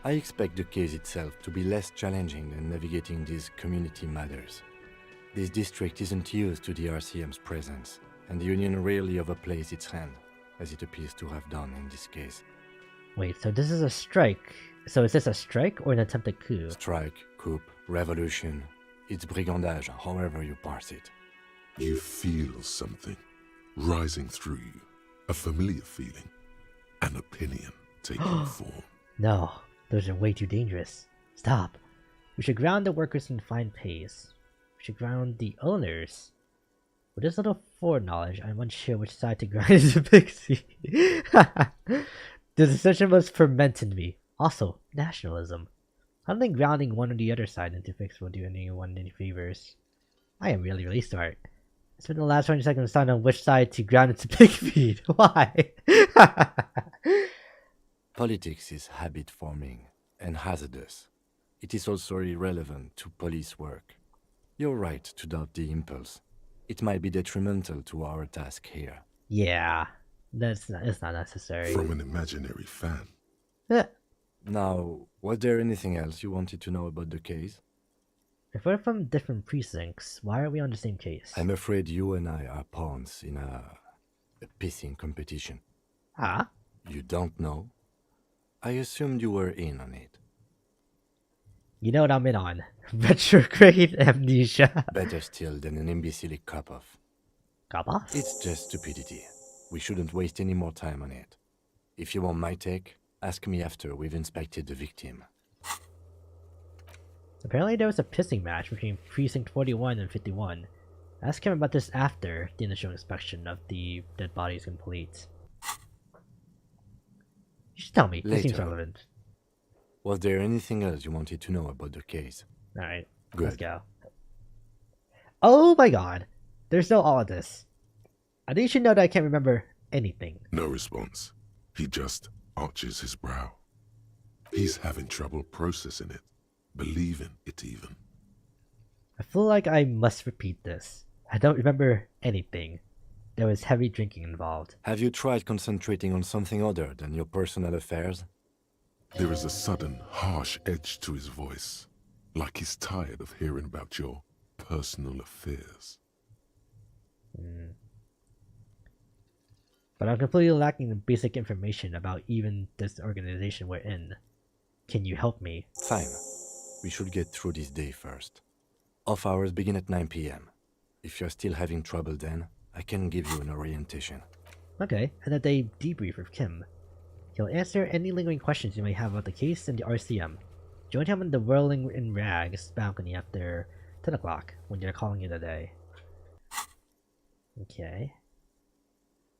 I expect the case itself to be less challenging than navigating these community matters. This district isn't used to the RCM's presence, and the union rarely overplays its hand, as it appears to have done in this case. Wait, so this is a strike. So is this a strike or an attempted coup? Strike, coup, revolution. It's brigandage, however you parse it. You feel something rising through you, a familiar feeling, an opinion taking form. No, those are way too dangerous. Stop. We should ground the workers and find pays. We should ground the owners. With this little foreknowledge, I'm unsure which side to ground is a pixie. The decision was fermented in me. Also, nationalism. I don't think grounding one or the other side into fix will do anyone any favors. I am really smart. I spent the last 20 seconds deciding on which side to ground into pig feed. Why? Politics is habit-forming and hazardous. It is also irrelevant to police work. You're right to doubt the impulse. It might be detrimental to our task here. Yeah, it's not necessary. From an imaginary fan. Now, was there anything else you wanted to know about the case? If we're from different precincts, why are we on the same case? I'm afraid you and I are pawns in a pissing competition. Ah? You don't know? I assumed you were in on it. You know what I'm in on. Retrograde amnesia. Better still than an imbecilic cop-off. Cop-off? It's just stupidity. We shouldn't waste any more time on it. If you want my take, ask me after we've inspected the victim. Apparently there was a pissing match between Precinct 41 and 51. Ask him about this after the initial inspection of the dead body is complete. You should tell me. This seems relevant. Was there anything else you wanted to know about the case? Alright, Good. let's go. Oh my god. There's no all of this. I think you should know that I can't remember anything. No response. He just arches his brow. He's having trouble processing it, believing it even. I feel like I must repeat this. I don't remember anything. There was heavy drinking involved. Have you tried concentrating on something other than your personal affairs? There is a sudden, harsh edge to his voice, like he's tired of hearing about your personal affairs. But I'm completely lacking the basic information about even this organization we're in. Can you help me? Fine. We should get through this day first. Off hours begin at 9 p.m. If you're still having trouble then, I can give you an orientation. Okay, and then they debrief with Kim. He'll answer any lingering questions you may have about the case and the RCM. Join him on the Whirling in Rags balcony after 10 o'clock when you're calling it a day. Okay.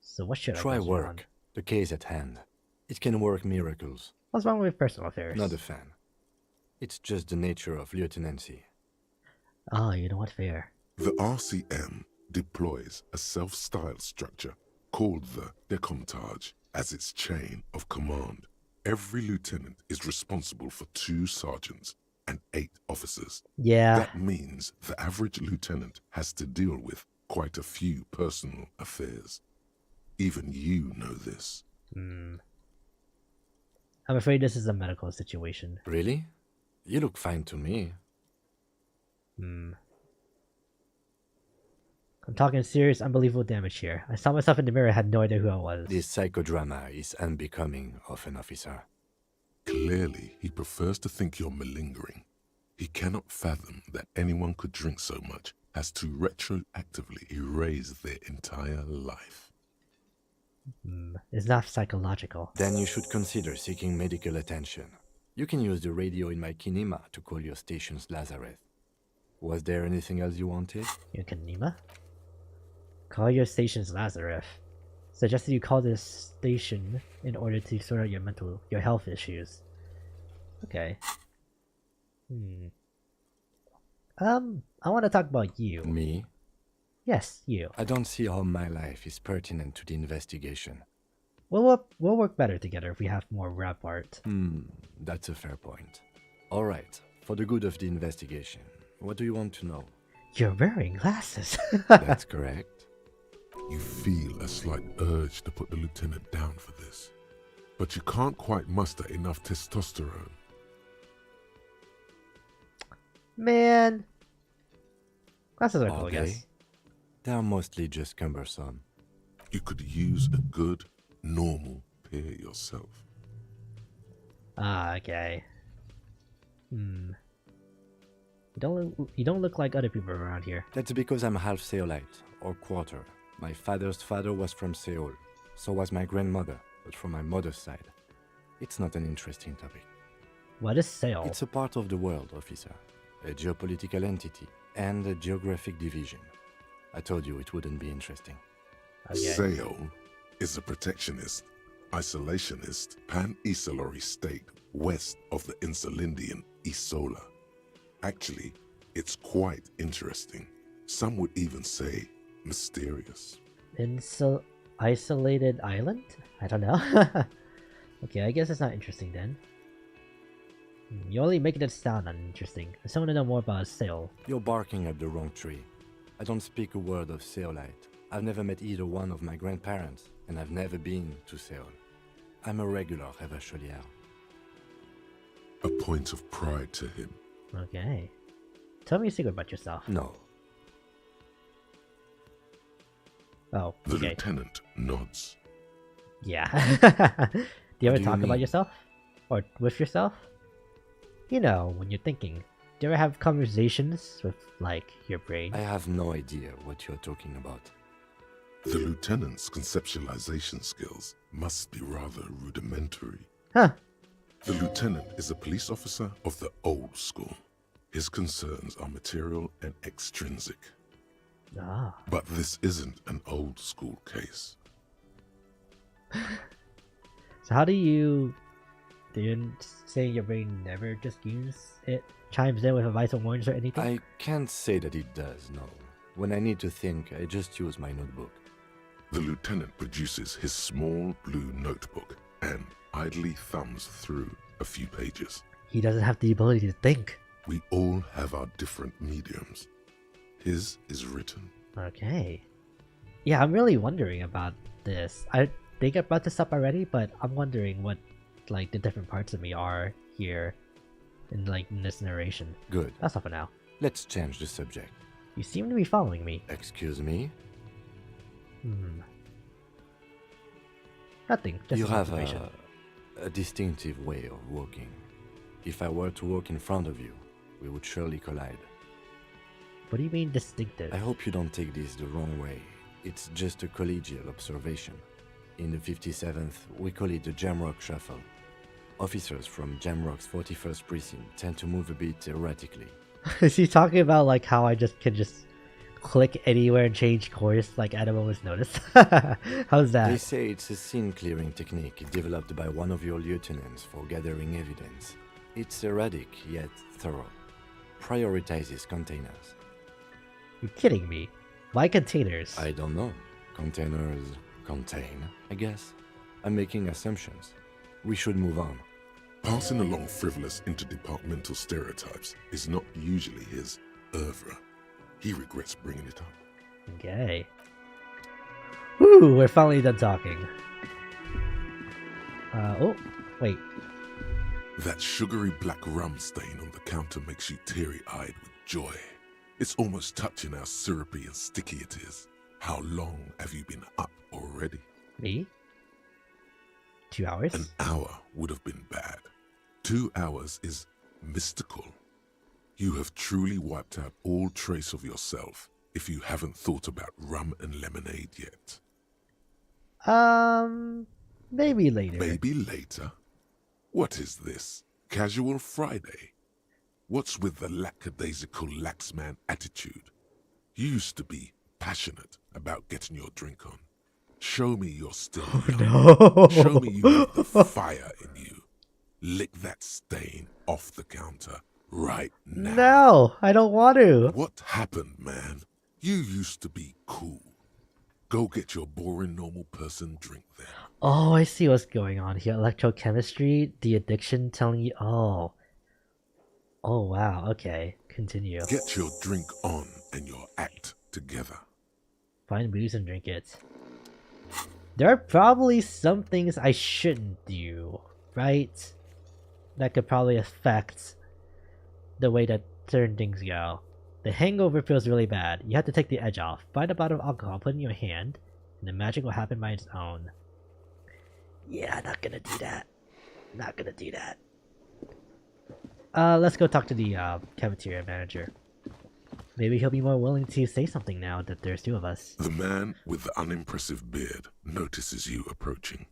So what should I Try focus work. on? The case at hand. It can work miracles. What's wrong with personal affairs? Not a fan. It's just the nature of lieutenancy. Oh, you know what? Fair. The RCM deploys a self-styled structure called the Decomptage as its chain of command. Every lieutenant is responsible for 2 sergeants and 8 officers. Yeah. That means the average lieutenant has to deal with quite a few personal affairs. Even you know this. I'm afraid this is a medical situation. Really? You look fine to me. I'm talking serious, unbelievable damage here. I saw myself in the mirror and had no idea who I was. This psychodrama is unbecoming of an officer. Clearly, he prefers to think you're malingering. He cannot fathom that anyone could drink so much as to retroactively erase their entire life. It's not psychological. Then you should consider seeking medical attention. You can use the radio in my kinema to call your station's Lazareth. Was there anything else you wanted? Your Kanema? Call your station's Lazarus. Suggested you call this station in order to sort out your health issues. Okay. I want to talk about you. Me? Yes, you. I don't see how my life is pertinent to the investigation. We'll work better together if we have more rap art. That's a fair point. Alright, for the good of the investigation, what do you want to know? You're wearing glasses. That's correct. You feel a slight urge to put the lieutenant down for this, but you can't quite muster enough testosterone. Man. Glasses are cool, I guess. They're mostly just cumbersome. You could use a good, normal pair yourself. Ah, okay. You don't look like other people around here. That's because I'm half Seolite, or quarter. My father's father was from Seoul. So was my grandmother, but from my mother's side. It's not an interesting topic. What is Seoul? It's a part of the world, officer. A geopolitical entity, and a geographic division. I told you it wouldn't be interesting. Okay. Seoul is a protectionist, isolationist, pan-Isolari state west of the Insulindian Isola. Actually, it's quite interesting. Some would even say mysterious. Isolated island? I don't know. Okay, I guess it's not interesting then. You're only making it sound uninteresting. I just want to know more about Seoul. You're barking at the wrong tree. I don't speak a word of Seolite. I've never met either one of my grandparents, and I've never been to Seoul. I'm a regular Revacholier. A point of pride to him. Okay. Tell me a secret about yourself. No. Oh, The okay. lieutenant nods. Yeah. Do you ever talk about yourself? Or with yourself? You know, when you're thinking. Do you ever have conversations with, like, your brain? I have no idea what you're talking about. The lieutenant's conceptualization skills must be rather rudimentary. Huh. The lieutenant is a police officer of the old school. His concerns are material and extrinsic. Ah. But this isn't an old school case. So how do you say your brain never just chimes in with a vital warnings or anything? I can't say that it does, no. When I need to think, I just use my notebook. The lieutenant produces his small blue notebook and idly thumbs through a few pages. He doesn't have the ability to think. We all have our different mediums. His is written. Okay. Yeah, I'm really wondering about this. I think I brought this up already, but I'm wondering what, like, the different parts of me are here in this narration. Good. That's all for now. Let's change the subject. You seem to be following me. Excuse me? Nothing. Just You some have information. a distinctive way of walking. If I were to walk in front of you, we would surely collide. What do you mean distinctive? I hope you don't take this the wrong way. It's just a collegial observation. In the 57th, we call it the Jamrock Shuffle. Officers from Jamrock's 41st Precinct tend to move a bit erratically. Is he talking about like how I can just click anywhere and change course like at a moment's notice? How's that? They say it's a scene-clearing technique developed by one of your lieutenants for gathering evidence. It's erratic, yet thorough. Prioritizes containers. You're kidding me. Why containers? I don't know. Containers contain, I guess. I'm making assumptions. We should move on. Passing along frivolous interdepartmental stereotypes is not usually his oeuvre. He regrets bringing it up. Okay. Woo, we're finally done talking. Oh, wait. That sugary black rum stain on the counter makes you teary-eyed with joy. It's almost touching how syrupy and sticky it is. How long have you been up already? Me? 2 hours? An hour would have been bad. 2 hours is mystical. You have truly wiped out all trace of yourself if you haven't thought about rum and lemonade yet. Maybe later. Maybe later? What is this? Casual Friday? What's with the lackadaisical laxman attitude? You used to be passionate about getting your drink on. Show me you're still young. No. Show me you have the fire in you. Lick that stain off the counter right now. No, I don't want to. What happened, man? You used to be cool. Go get your boring normal person drink then. Oh, I see what's going on here. Electrochemistry, the addiction telling you... Oh, wow. Okay, continue. Get your drink on and your act together. Find booze and drink it. There are probably some things I shouldn't do, right? That could probably affect the way that certain things go. The hangover feels really bad. You have to take the edge off. Find a bottle of alcohol, put it in your hand, and the magic will happen by its own. Yeah, not gonna do that. Not gonna do that. Let's go talk to the cafeteria manager. Maybe he'll be more willing to say something now that there's two of us. The man with the unimpressive beard notices you approaching.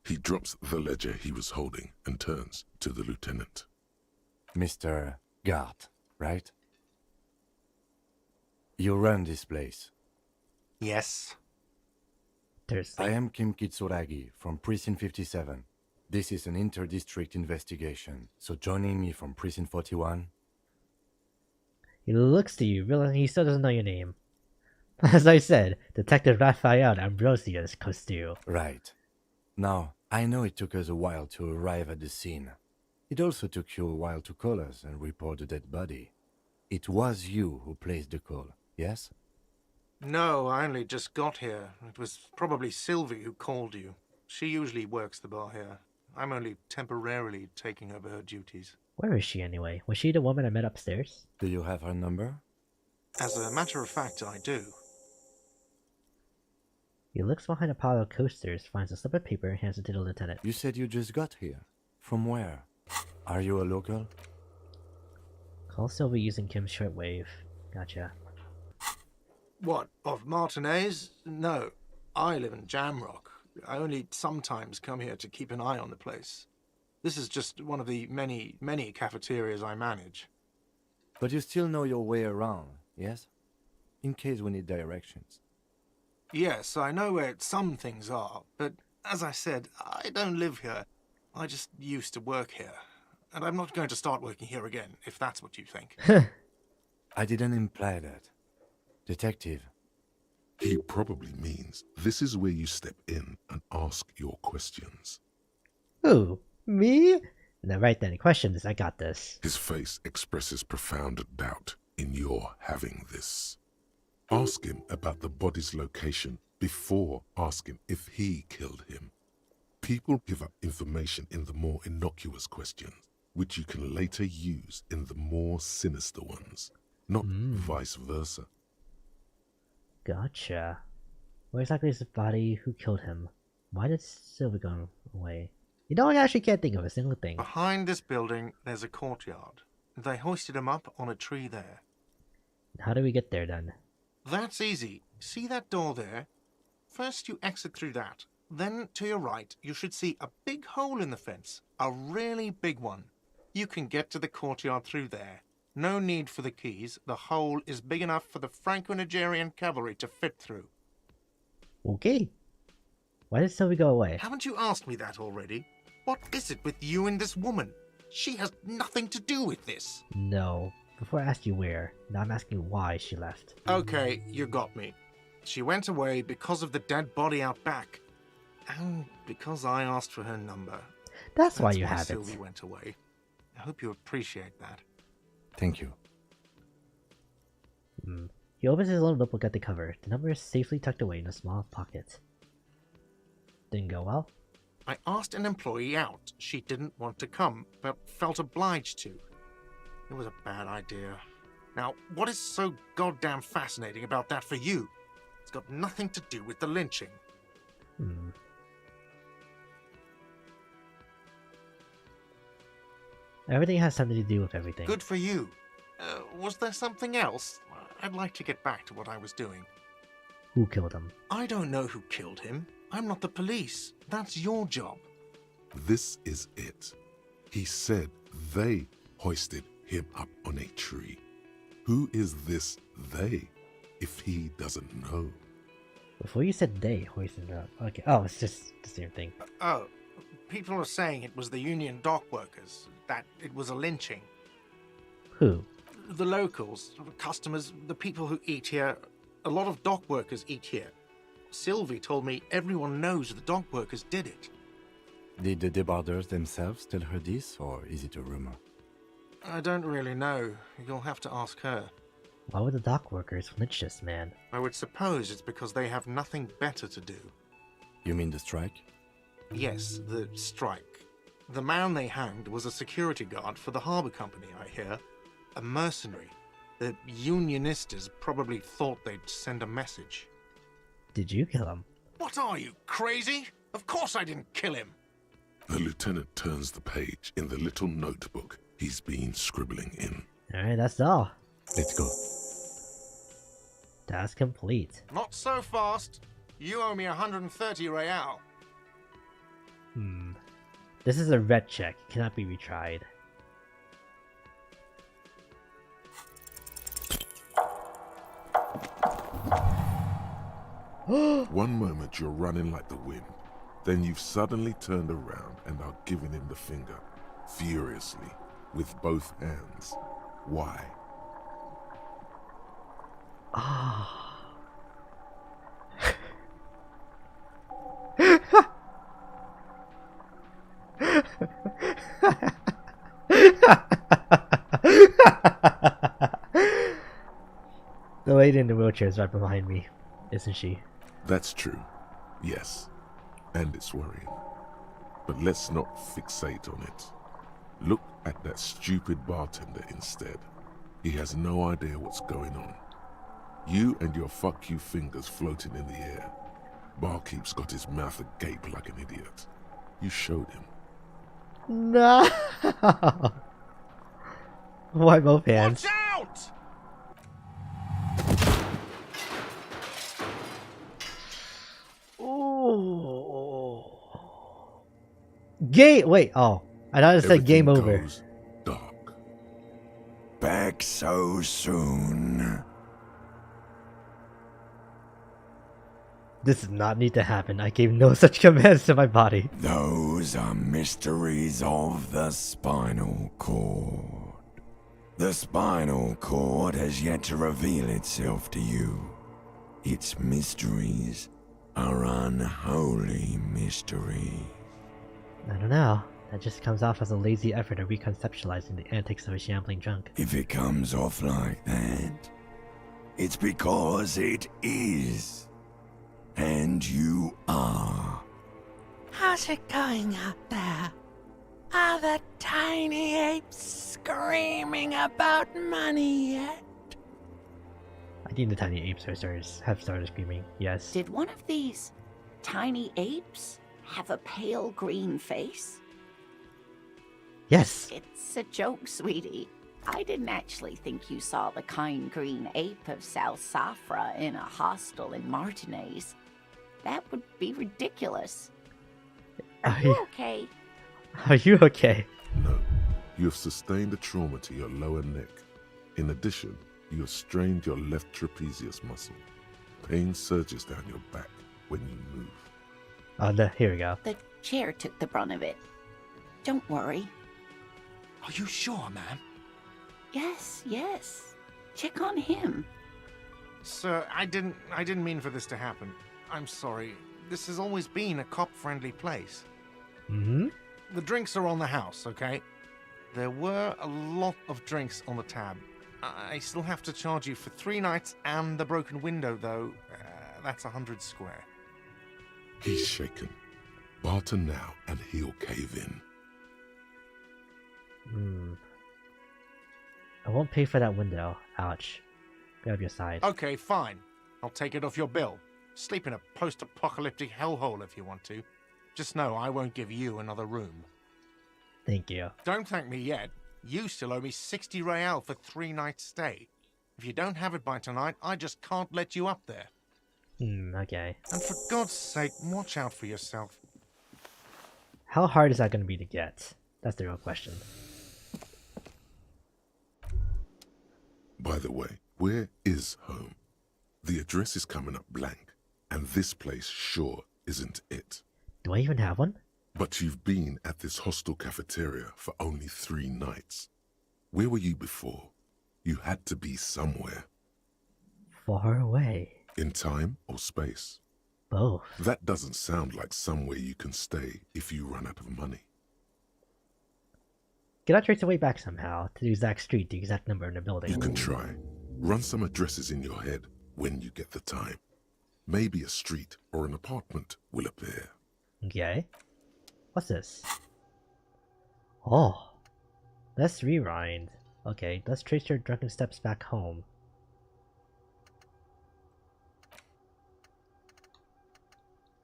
He drops the ledger he was holding and turns to the lieutenant. Mr. Gart, right? You run this place. Yes. I am Kim Kitsuragi from Precinct 57. This is an inter-district investigation, so joining me from Precinct 41... He looks to you, really, he still doesn't know your name. As I said, Detective Raphael Ambrosius Costu. Right. Now, I know it took us a while to arrive at the scene. It also took you a while to call us and report the dead body. It was you who placed the call, yes? No, I only just got here. It was probably Sylvie who called you. She usually works the bar here. I'm only temporarily taking over her duties. Where is she anyway? Was she the woman I met upstairs? Do you have her number? As a matter of fact, I do. He looks behind a pile of coasters, finds a slip of paper, and hands it to the lieutenant. You said you just got here. From where? Are you a local? Call Sylvie using Kim's shortwave. Gotcha. What, of Martinez? No, I live in Jamrock. I only sometimes come here to keep an eye on the place. This is just one of the many, many cafeterias I manage. But you still know your way around, yes? In case we need directions. Yes, I know where some things are, but as I said, I don't live here. I just used to work here. And I'm not going to start working here again, if that's what you think. I didn't imply that. Detective. He probably means this is where you step in and ask your questions. Who? Me? No, right then, questions, I got this. His face expresses profound doubt in your having this. Ask him about the body's location before asking if he killed him. People give up information in the more innocuous questions, which you can later use in the more sinister ones, not vice versa. Gotcha. Where exactly is the body? Who killed him? Why did Sylvie go away? You know, I actually can't think of a single thing. Behind this building, there's a courtyard. They hoisted him up on a tree there. How do we get there then? That's easy. See that door there? First you exit through that. Then to your right, you should see a big hole in the fence. A really big one. You can get to the courtyard through there. No need for the keys. The hole is big enough for the Franco-Nigerian cavalry to fit through. Okay. Why did Sylvie go away? Haven't you asked me that already? What is it with you and this woman? She has nothing to do with this. No. Before I asked you where, now I'm asking why she left. Okay, you got me. She went away because of the dead body out back. And because I asked for her number. That's why you have Sylvie it. went away. I hope you appreciate that. Thank you. He opens his little notebook at the cover. The number is safely tucked away in a small pocket. Didn't go well? I asked an employee out. She didn't want to come, but felt obliged to. It was a bad idea. Now, what is so goddamn fascinating about that for you? It's got nothing to do with the lynching. Everything has something to do with everything. Good for you. Was there something else? I'd like to get back to what I was doing. Who killed him? I don't know who killed him. I'm not the police. That's your job. This is it. He said they hoisted him up on a tree. Who is this they, if he doesn't know? Before you said they hoisted it up. Okay. Oh, it's just the same thing. Oh, people are saying it was the union dock workers, that it was a lynching. Who? The locals, customers, the people who eat here. A lot of dock workers eat here. Sylvie told me everyone knows the dock workers did it. Did the debarders themselves tell her this, or is it a rumor? I don't really know. You'll have to ask her. Why would the dock workers lynch this man? I would suppose it's because they have nothing better to do. You mean the strike? Yes, the strike. The man they hanged was a security guard for the harbour company, I hear. A mercenary. The unionistas probably thought they'd send a message. Did you kill him? What are you, crazy? Of course I didn't kill him. The lieutenant turns the page in the little notebook he's been scribbling in. Alright, that's all. Let's go. Task complete. Not so fast. You owe me 130 real. This is a ret check. It cannot be retried. One moment you're running like the wind. Then you've suddenly turned around and are giving him the finger, furiously, with both hands. Why? The lady in the wheelchair is right behind me, isn't she? That's true. Yes. And it's worrying. But let's not fixate on it. Look at that stupid bartender instead. He has no idea what's going on. You and your fuck you fingers floating in the air. Barkeep's got his mouth agape like an idiot. You showed him. No. Why both hands? Watch out! Ooh. Wait, oh. I thought it said game Everything over. goes dark. Back so soon. This does not need to happen. I gave no such commands to my body. Those are mysteries of the spinal cord. The spinal cord has yet to reveal itself to you. Its mysteries are unholy mysteries. I don't know. That just comes off as a lazy effort of reconceptualizing the antics of a shambling drunk. If it comes off like that, it's because it is. And you are. How's it going out there? Are the tiny apes screaming about money yet? I think the tiny apes have started screaming. Yes. Did one of these tiny apes have a pale green face? Yes. It's a joke, sweetie. I didn't actually think you saw the kind green ape of South Safra in a hostel in Martinez. That would be ridiculous. Are you okay? Are you okay? No, you have sustained a trauma to your lower neck. In addition, you have strained your left trapezius muscle. Pain surges down your back when you move. Oh, no, here we go. The chair took the brunt of it. Don't worry. Are you sure, ma'am? Yes. Check on him. Sir, I didn't mean for this to happen. I'm sorry. This has always been a cop-friendly place. Mm-hmm. The drinks are on the house, okay? There were a lot of drinks on the tab. I still have to charge you for 3 nights and the broken window, though. That's 100 square. He's shaken. Barter now and he'll cave in. I won't pay for that window. Ouch. Grab your side. Okay, fine. I'll take it off your bill. Sleep in a post-apocalyptic hellhole if you want to. Just know I won't give you another room. Thank you. Don't thank me yet. You still owe me 60 real for 3 nights stay. If you don't have it by tonight, I just can't let you up there. Okay. And for God's sake, watch out for yourself. How hard is that going to be to get? That's the real question. By the way, where is home? The address is coming up blank, and this place sure isn't it. Do I even have one? But you've been at this hostel cafeteria for only 3 nights. Where were you before? You had to be somewhere. Far away. In time or space? Both. That doesn't sound like somewhere you can stay if you run out of money. Can I trace the way back somehow to the exact street, the exact number in the building? You can try. Run some addresses in your head when you get the time. Maybe a street or an apartment will appear. Okay. What's this? Oh. Let's rewind. Okay, let's trace your drunken steps back home.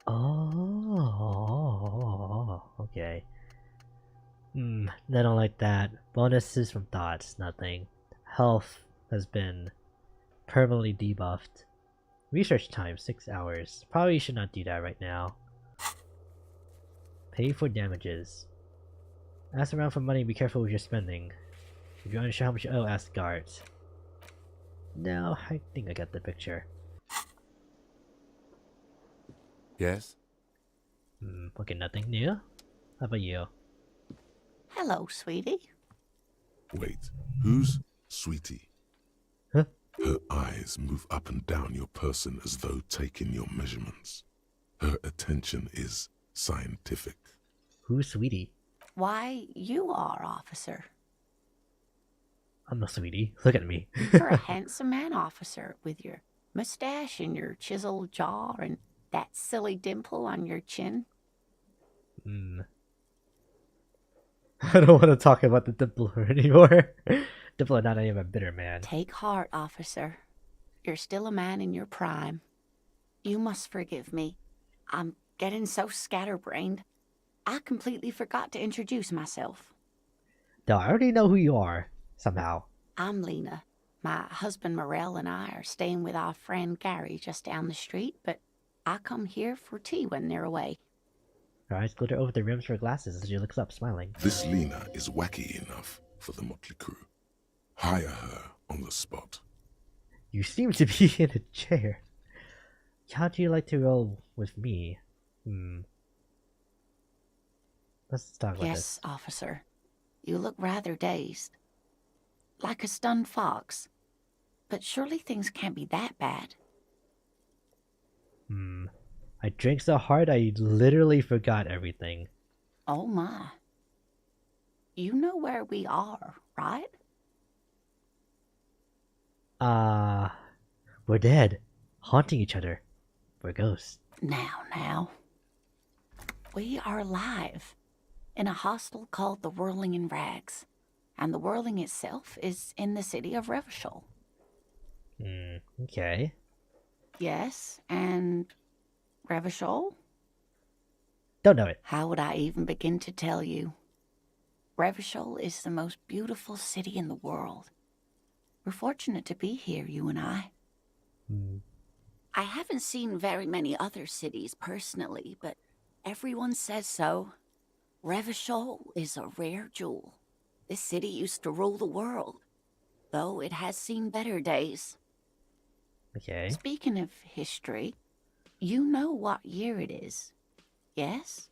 Oh, okay. I don't like that. Bonuses from thoughts, nothing. Health has been permanently debuffed. Research time, 6 hours. Probably should not do that right now. Pay for damages. Ask around for money, be careful with your spending. If you're unsure how much you owe, ask guards. No, I think I got the picture. Yes? Okay, nothing new. How about you? Hello, sweetie. Wait, who's Sweetie? Huh? Her eyes move up and down your person as though taking your measurements. Her attention is scientific. Who's Sweetie? Why, you are, officer. I'm no Sweetie. Look at me. You're a handsome man, officer, with your mustache and your chiseled jaw and that silly dimple on your chin. I don't want to talk about the Dippler anymore. Dippler not even a bitter man. Take heart, officer. You're still a man in your prime. You must forgive me. I'm getting so scatterbrained. I completely forgot to introduce myself. No, I already know who you are, somehow. I'm Lena. My husband Morel and I are staying with our friend Gary just down the street, but I come here for tea when they're away. Alright, glitter over the rims for glasses as she looks up, smiling. This Lena is wacky enough for the motley crew. Hire her on the spot. You seem to be in a chair. How'd you like to roll with me? Let's talk about Yes, this. officer. You look rather dazed. Like a stunned fox. But surely things can't be that bad. I drank so hard I literally forgot everything. Oh my. You know where we are, right? We're dead. Haunting each other. We're ghosts. Now. We are alive. In a hostel called the Whirling in Rags. And the Whirling itself is in the city of Revachol. Okay. Yes, and Revachol? Don't know it. How would I even begin to tell you? Revachol is the most beautiful city in the world. We're fortunate to be here, you and I. I haven't seen very many other cities personally, but everyone says so. Revachol is a rare jewel. This city used to rule the world, though it has seen better days. Okay. Speaking of history, you know what year it is, yes?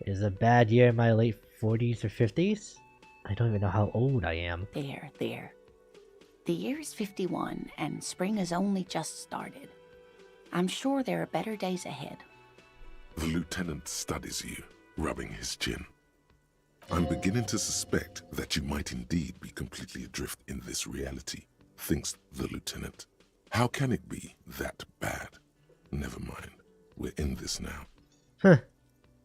It is a bad year in my late 40s or 50s? I don't even know how old I am. There. The year is 51, and spring has only just started. I'm sure there are better days ahead. The lieutenant studies you, rubbing his chin. I'm beginning to suspect that you might indeed be completely adrift in this reality, thinks the lieutenant. How can it be that bad? Never mind. We're in this now. Huh.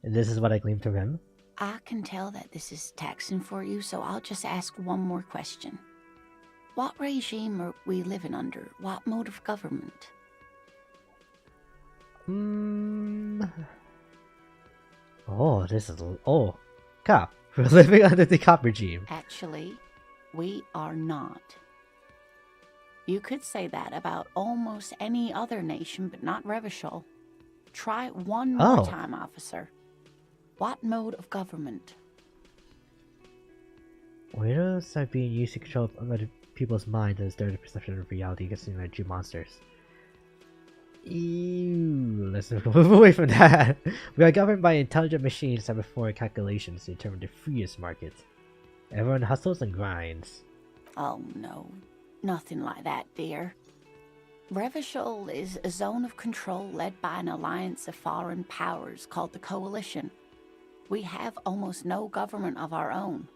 And this is what I gleaned from him? I can tell that this is taxing for you, so I'll just ask one more question. What regime are we living under? What mode of government? Oh, this is... Oh, cop. We're living under the cop regime. Actually, we are not. You could say that about almost any other nation, but not Revachol. Try one more time, officer. What mode of government? Weirdos are being used to control other people's minds and stir the perception of reality against true monsters. Ew, let's move away from that. We are governed by intelligent machines that perform calculations to determine the freest market. Everyone hustles and grinds. Oh no, nothing like that, dear. Revachol is a zone of control led by an alliance of foreign powers called the Coalition. We have almost no government of our own.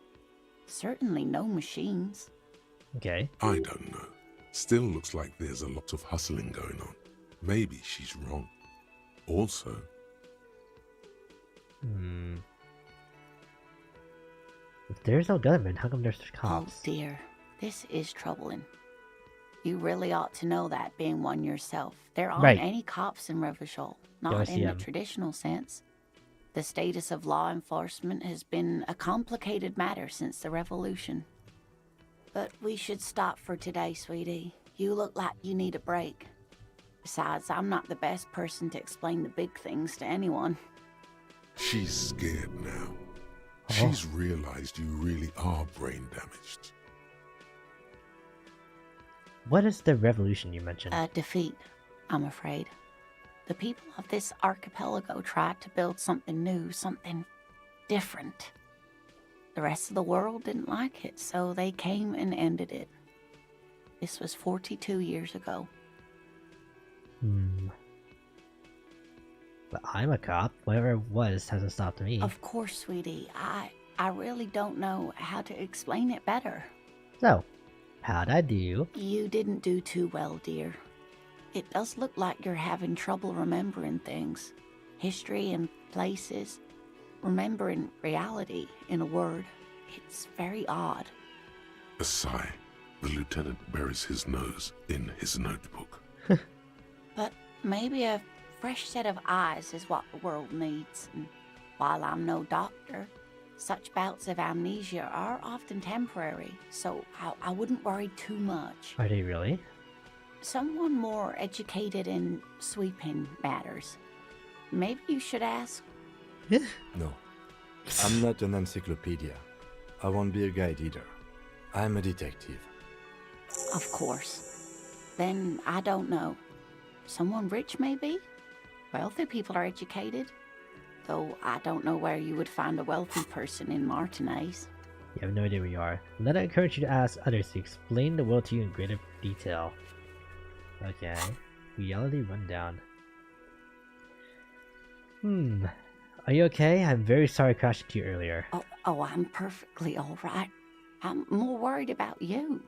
Certainly no machines. Okay. I don't know. Still looks like there's a lot of hustling going on. Maybe she's wrong. Also... If there's no government, how come there's cops? Oh dear, this is troubling. You really ought to know that, being one yourself. There aren't any cops in Revachol, not in the traditional sense. The status of law enforcement has been a complicated matter since the revolution. But we should stop for today, sweetie. You look like you need a break. Besides, I'm not the best person to explain the big things to anyone. She's scared now. She's realized you really are brain damaged. What is the revolution you mentioned? A defeat, I'm afraid. The people of this archipelago tried to build something new, something different. The rest of the world didn't like it, so they came and ended it. This was 42 years ago. But I'm a cop. Whatever it was hasn't stopped me. Of course, sweetie. I really don't know how to explain it better. So, how'd I do? You didn't do too well, dear. It does look like you're having trouble remembering things. History and places. Remembering reality, in a word. It's very odd. A sigh. The lieutenant buries his nose in his notebook. But maybe a fresh set of eyes is what the world needs. And while I'm no doctor, such bouts of amnesia are often temporary, so I wouldn't worry too much. Are they really? Someone more educated in sweeping matters. Maybe you should ask. No, I'm not an encyclopedia. I won't be a guide either. I'm a detective. Of course. Then I don't know. Someone rich, maybe? Wealthy people are educated. Though I don't know where you would find a wealthy person in Martinez. You have no idea where you are. Then I encourage you to ask others to explain the world to you in greater detail. Okay. Reality rundown. Are you okay? I'm very sorry I crashed into you earlier. Oh, I'm perfectly alright. I'm more worried about you.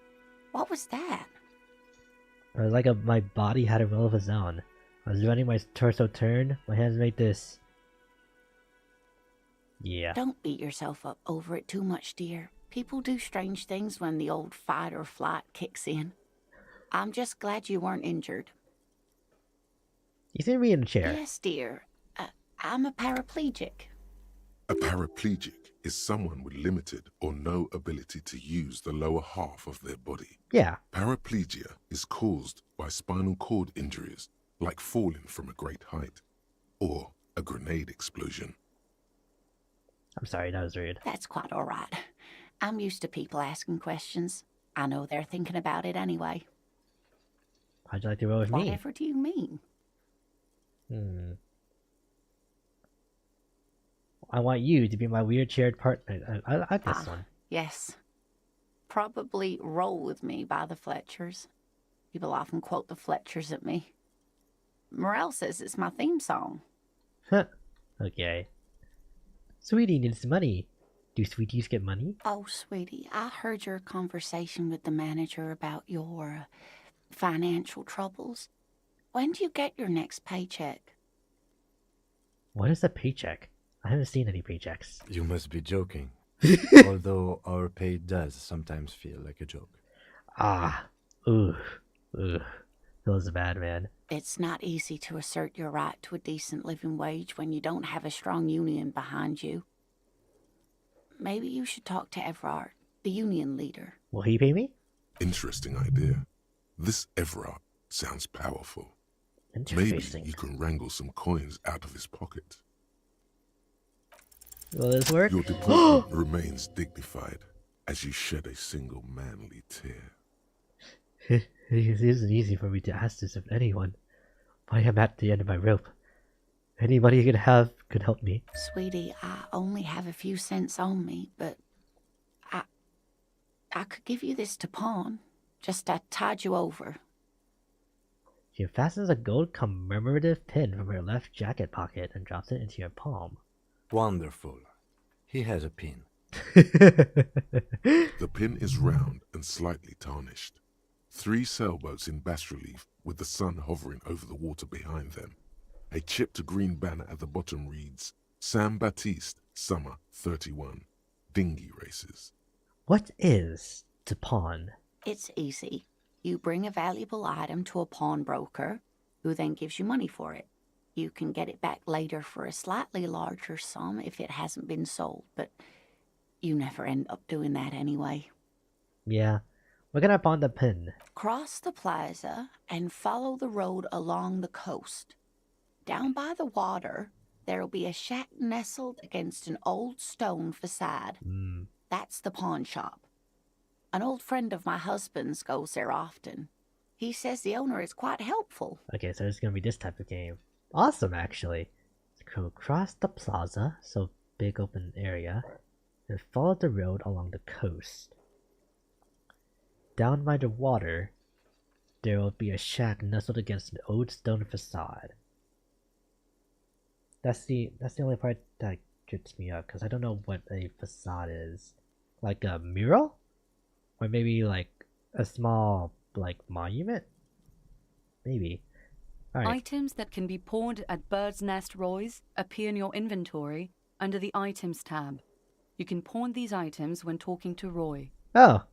What was that? It was like my body had a will of its own. I was running my torso turn, my hands made this. Yeah. Don't beat yourself up over it too much, dear. People do strange things when the old fight or flight kicks in. I'm just glad you weren't injured. You threw me in a chair. Yes, dear. I'm a paraplegic. A paraplegic is someone with limited or no ability to use the lower half of their body. Yeah. Paraplegia is caused by spinal cord injuries, like falling from a great height, or a grenade explosion. I'm sorry, that was rude. That's quite all right. I'm used to people asking questions. I know they're thinking about it anyway. How'd you like to roll with me? Whatever do you mean? I want you to be my wheelchaired partner. I like this one. Yes. Probably Roll With Me by the Fletchers. People often quote the Fletchers at me. Morel says it's my theme song. Huh. Okay. Sweetie needs money. Do sweeties get money? Oh, sweetie, I heard your conversation with the manager about your financial troubles. When do you get your next paycheck? What is a paycheck? I haven't seen any paychecks. You must be joking. Although our pay does sometimes feel like a joke. Ah. Ooh. Feels bad, man. It's not easy to assert your right to a decent living wage when you don't have a strong union behind you. Maybe you should talk to Everard, the union leader. Will he pay me? Interesting idea. This Everard sounds powerful. Maybe you can wrangle some coins out of his pocket. Will this work? Your deportment remains dignified as you shed a single manly tear. It isn't easy for me to ask this of anyone, but I am at the end of my rope. Any money you can have could help me. Sweetie, I only have a few cents on me, but I could give you this to pawn. Just to tide you over. She fastens a gold commemorative pin from her left jacket pocket and drops it into your palm. Wonderful. He has a pin. The pin is round and slightly tarnished. 3 sailboats in bas-relief with the sun hovering over the water behind them. A chipped green banner at the bottom reads, Sam Baptiste, Summer 31, Dinghy Races. What is to pawn? It's easy. You bring a valuable item to a pawnbroker, who then gives you money for it. You can get it back later for a slightly larger sum if it hasn't been sold, but you never end up doing that anyway. Yeah. We're gonna pawn the pin. Cross the plaza and follow the road along the coast. Down by the water, there'll be a shack nestled against an old stone facade. That's the pawn shop. An old friend of my husband's goes there often. He says the owner is quite helpful. Okay, so it's gonna be this type of game. Awesome, actually. So cross the plaza, so big open area, and follow the road along the coast. Down by the water, there will be a shack nestled against an old stone facade. That's the only part that trips me up, because I don't know what a facade is. Like a mural? Or maybe like a small, like, monument? Maybe. Alright. Items that can be pawned at Bird's Nest Roy's appear in your inventory under the Items tab. You can pawn these items when talking to Roy. Oh.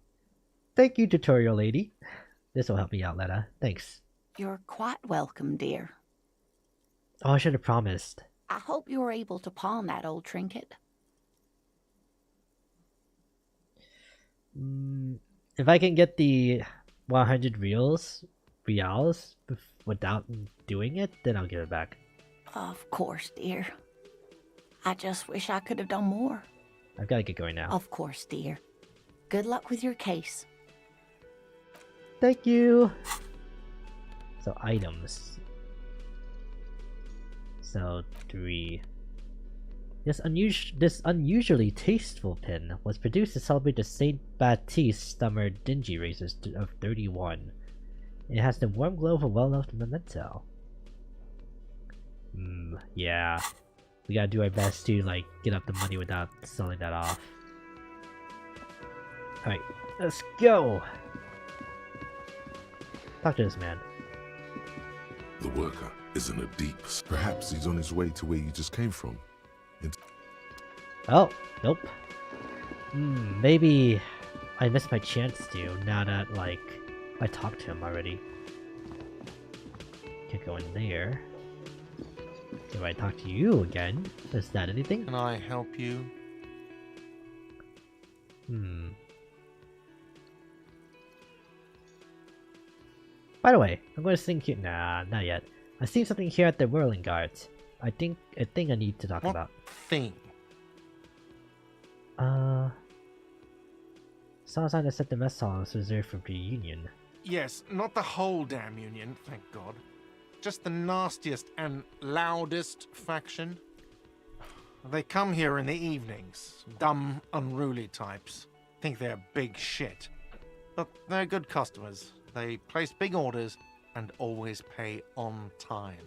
Thank you, tutorial lady. This will help me out, Letta. Thanks. You're quite welcome, dear. Oh, I should have promised. I hope you're able to pawn that old trinket. If I can get the 100 reals without doing it, then I'll give it back. Of course, dear. I just wish I could have done more. I've got to get going now. Of course, dear. Good luck with your case. Thank you. So items. So 3. This unusually tasteful pin was produced to celebrate the St. Baptiste Summer Dingy Races of 31. It has the warm glow of a well-loved memento. Yeah. We gotta do our best to, like, get up the money without selling that off. Alright, let's go! Talk to this man. The worker is in a deep... Perhaps he's on his way to where you just came from. Oh, nope. Maybe I missed my chance to, now that, like, I talked to him already. Can't go in there. Go do I talk to you again? Is that anything? Can I help you? By the way, I'm going to sing here. Nah, not yet. I seen something here at the Whirling Guards. I think I need to talk about. Thing? Saw a sign that said the mess hall was reserved for the Union. Yes, not the whole damn Union, thank God. Just the nastiest and loudest faction. They come here in the evenings. Dumb, unruly types. Think they're big shit. But they're good customers. They place big orders and always pay on time.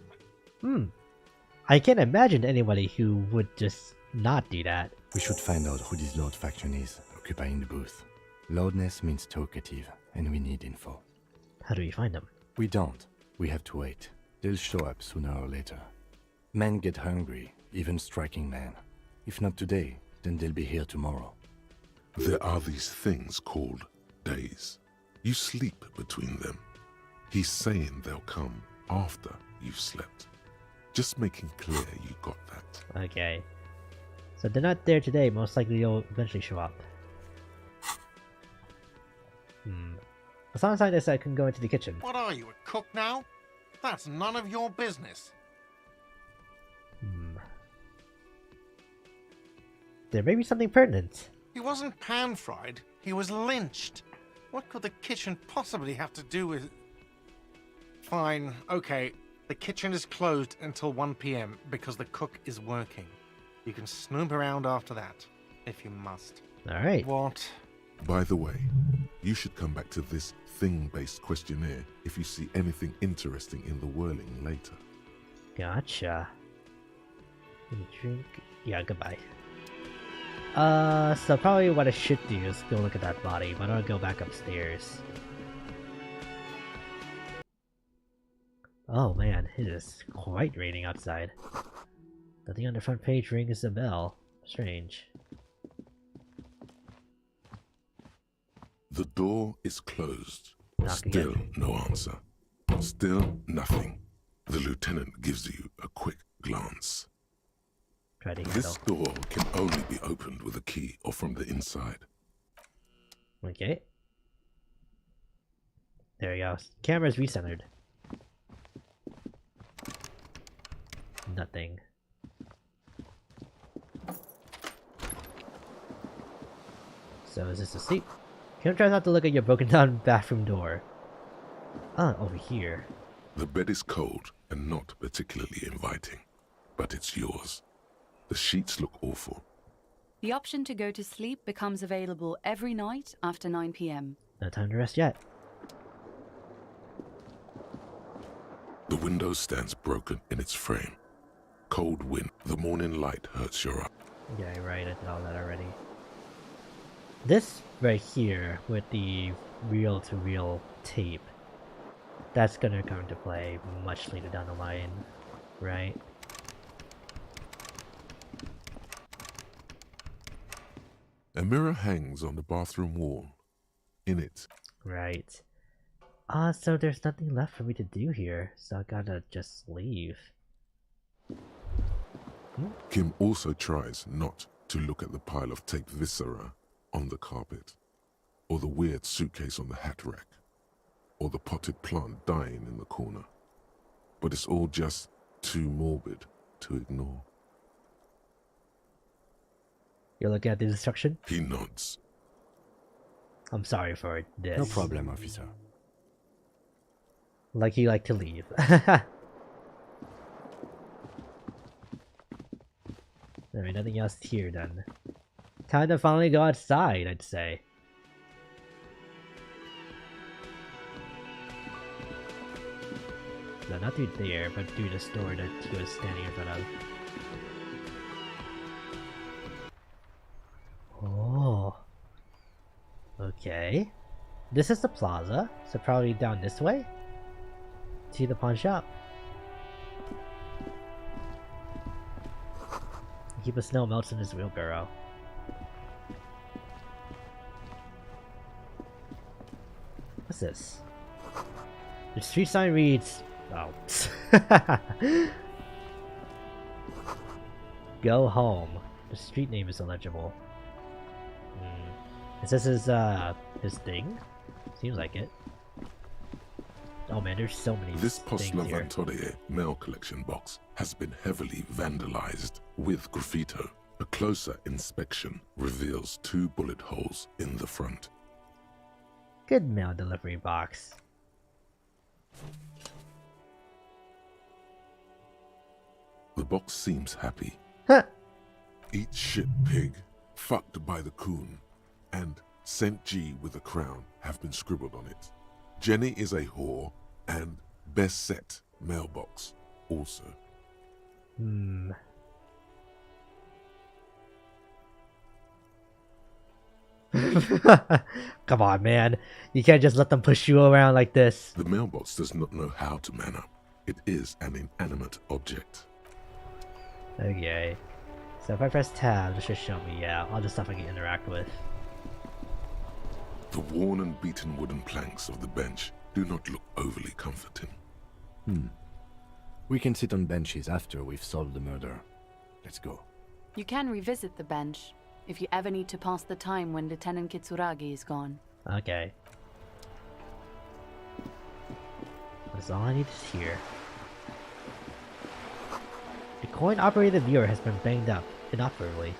I can't imagine anybody who would just not do that. We should find out who this Lord faction is, occupying the booth. Loudness means talkative, and we need info. How do we find them? We don't. We have to wait. They'll show up sooner or later. Men get hungry, even striking men. If not today, then they'll be here tomorrow. There are these things called days. You sleep between them. He's saying they'll come after you've slept. Just making clear you got that. Okay. So they're not there today, most likely they'll eventually show up. I saw a sign that said I couldn't go into the kitchen. What are you, a cook now? That's none of your business. There may be something pertinent. He wasn't pan-fried, he was lynched. What could the kitchen possibly have to do with... Fine, okay. The kitchen is closed until 1 PM because the cook is working. You can snoop around after that, if you must. Alright. What? By the way, you should come back to this thing-based questionnaire if you see anything interesting in the whirling later. Gotcha. Drink. Yeah, goodbye. So probably what I should do is go look at that body, but I'll go back upstairs. Oh man, it is quite raining outside. Nothing on the front page rings a bell. Strange. The door is closed. Knock Still again. no answer. Still nothing. The lieutenant gives you a quick glance. Try to This handle. door can only be opened with a key or from the inside. Okay. There you go. Camera's recentered. Nothing. So is this a sleep? Kim tries not to look at your broken down bathroom door. Ah, over here. The bed is cold and not particularly inviting, but it's yours. The sheets look awful. The option to go to sleep becomes available every night after 9 PM. No time to rest yet. The window stands broken in its frame. Cold wind, the morning light hurts your eye. Yeah, right, I did all that already. This right here, with the reel-to-reel tape, that's gonna come into play much later down the line, right? A mirror hangs on the bathroom wall. In it, Right. So there's nothing left for me to do here, so I gotta just leave. Kim also tries not to look at the pile of taped viscera on the carpet, or the weird suitcase on the hat rack, or the potted plant dying in the corner. But it's all just too morbid to ignore. You're looking at the instruction? He nods. I'm sorry for this. No problem, officer. Like you like to leave. There ain't nothing else here then. Time to finally go outside, I'd say. No, not through there, but through the store that he was standing in front of. Oh. Okay. This is the plaza, so probably down this way? To the pawn shop. Keep a snow melts in his wheelbarrow. What's this? The street sign reads... Oh. Go home. The street name is illegible. Is this his thing? Seems like it. Oh man, there's so many This things here. Postlavantorie mail collection box has been heavily vandalized with graffito. A closer inspection reveals 2 bullet holes in the front. Good mail delivery box. The box seems happy. Huh. Eat shit, pig. Fucked by the coon. And St. G with a crown have been scribbled on it. Jenny is a whore. And best set mailbox also. Come on, man. You can't just let them push you around like this. The mailbox does not know how to man up. It is an inanimate object. Okay. So if I press tab, this should show me, yeah, all the stuff I can interact with. The worn and beaten wooden planks of the bench do not look overly comforting. We can sit on benches after we've solved the murder. Let's go. You can revisit the bench if you ever need to pass the time when Lieutenant Kitsuragi is gone. Okay. That's all I need is here. The coin-operated viewer has been banged up inoperably.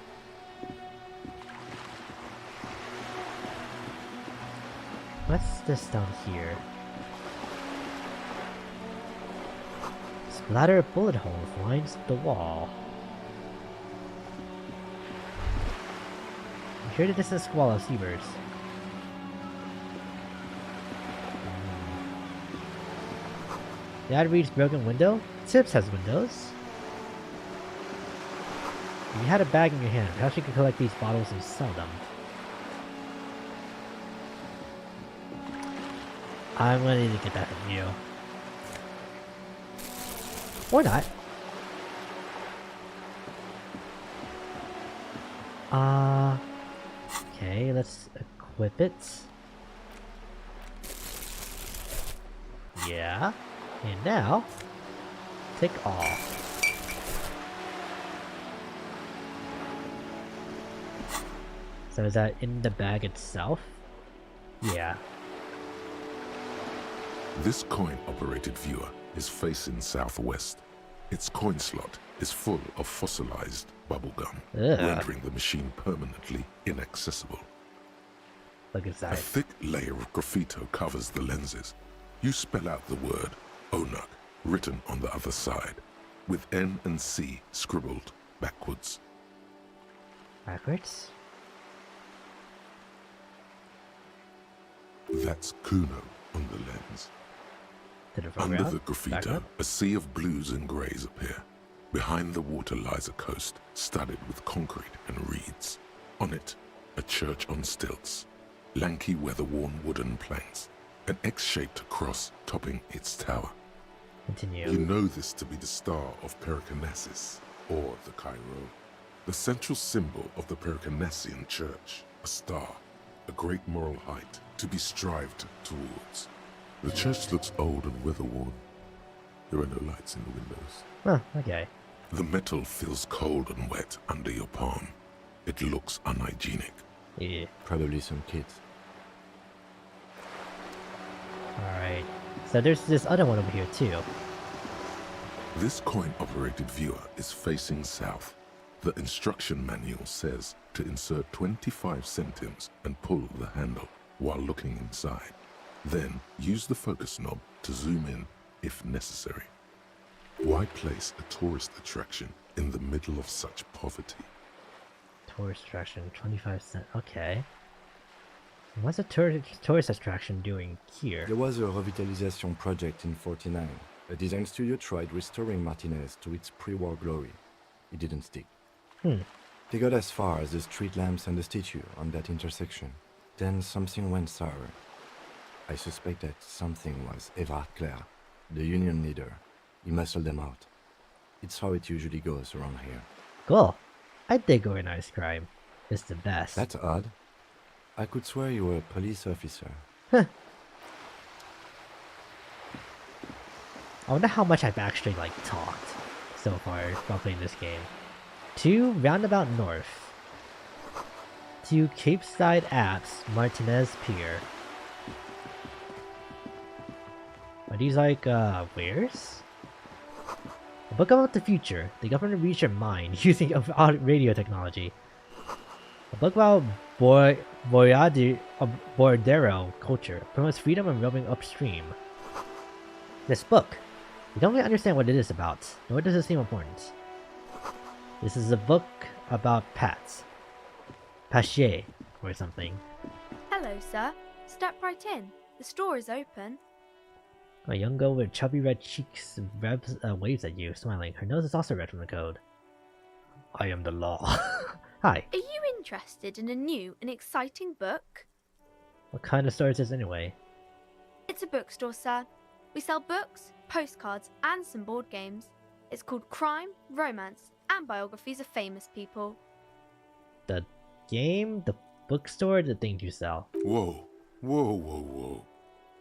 What's this down here? Splatter of bullet holes lines the wall. I hear the distant squall of seabirds. Dad reads broken window? Tips has windows. If you had a bag in your hand, perhaps you could collect these bottles and sell them. I'm gonna need to get that from you. Or not. Okay, let's equip it. Yeah. And now, take all. So is that in the bag itself? Yeah. This coin-operated viewer is facing southwest. Its coin slot is full of fossilized bubblegum, rendering the machine permanently inaccessible. Look at that. A thick layer of graffito covers the lenses. You spell out the word Onuk written on the other side, with N and C scribbled backwards. Backwards? That's Kuno on the lens. Under the graffito, a sea of blues and greys appear. Behind the water lies a coast studded with concrete and reeds. On it, a church on stilts, lanky weather-worn wooden planks, an X-shaped cross topping its tower. Continue. You know this to be the star of Periconesus, or the Cairo, the central symbol of the Periconesian church, a star, a great moral height to be strived towards. The church looks old and weather-worn. There are no lights in the windows. Oh, okay. The metal feels cold and wet under your palm. It looks unhygienic. Yeah. Probably some kids. Alright. So there's this other one over here too. This coin-operated viewer is facing south. The instruction manual says to insert 25 centimes and pull the handle while looking inside. Then use the focus knob to zoom in if necessary. Why place a tourist attraction in the middle of such poverty? Tourist attraction, 25 cents. Okay. What's a tourist attraction doing here? There was a revitalization project in 49. A design studio tried restoring Martinez to its pre-war glory. It didn't stick. They got as far as the street lamps and the statue on that intersection. Then something went sour. I suspect that something was Everard Clare, the union leader. He muscled them out. It's how it usually goes around here. Cool. I dig organized crime. It's the best. That's odd. I could swear you were a police officer. I wonder how much I've actually, like, talked so far while playing this game. 2 Roundabout North. 2 Capeside Apps, Martinez Pier. Are these like, wares? A book about the future. The government reached your mind using radio technology. A book about Bordero culture. Promotes freedom and roving upstream. This book. We don't really understand what it is about, nor does it seem important. This is a book about Pache, or something. Hello, sir. Step right in. The store is open. A young girl with chubby red cheeks waves at you, smiling. Her nose is also red from the code. I am the law. Hi. Are you interested in a new and exciting book? What kind of store is this anyway? It's a bookstore, sir. We sell books, postcards, and some board games. It's called Crime, Romance, and Biographies of Famous People. The game, the bookstore, the things you sell. Whoa, whoa, whoa, whoa.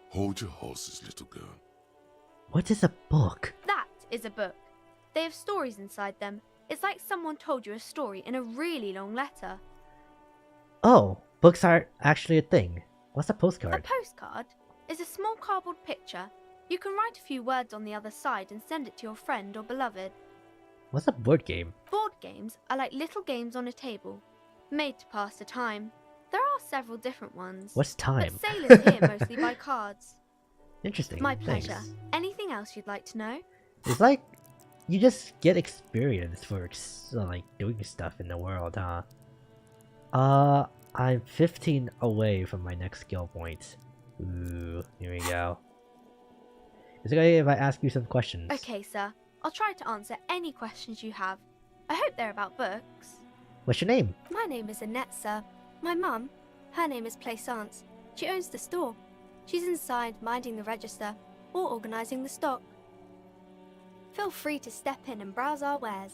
Hold your horses, little girl. What is a book? That is a book. They have stories inside them. It's like someone told you a story in a really long letter. Oh, books are actually a thing. What's a postcard? A postcard is a small cardboard picture. You can write a few words on the other side and send it to your friend or beloved. What's a board game? Board games are like little games on a table, made to pass the time. There are several different ones. What's time? But sailors here mostly buy cards. Interesting. My pleasure. Thanks. Anything else you'd like to know? It's like you just get experience for like doing stuff in the world, huh? I'm 15 away from my next skill point. Ooh, here we go. Is it okay if I ask you some questions? Okay, sir. I'll try to answer any questions you have. I hope they're about books. What's your name? My name is Annette, sir. My mum, her name is Plaisance. She owns the store. She's inside minding the register or organising the stock. Feel free to step in and browse our wares.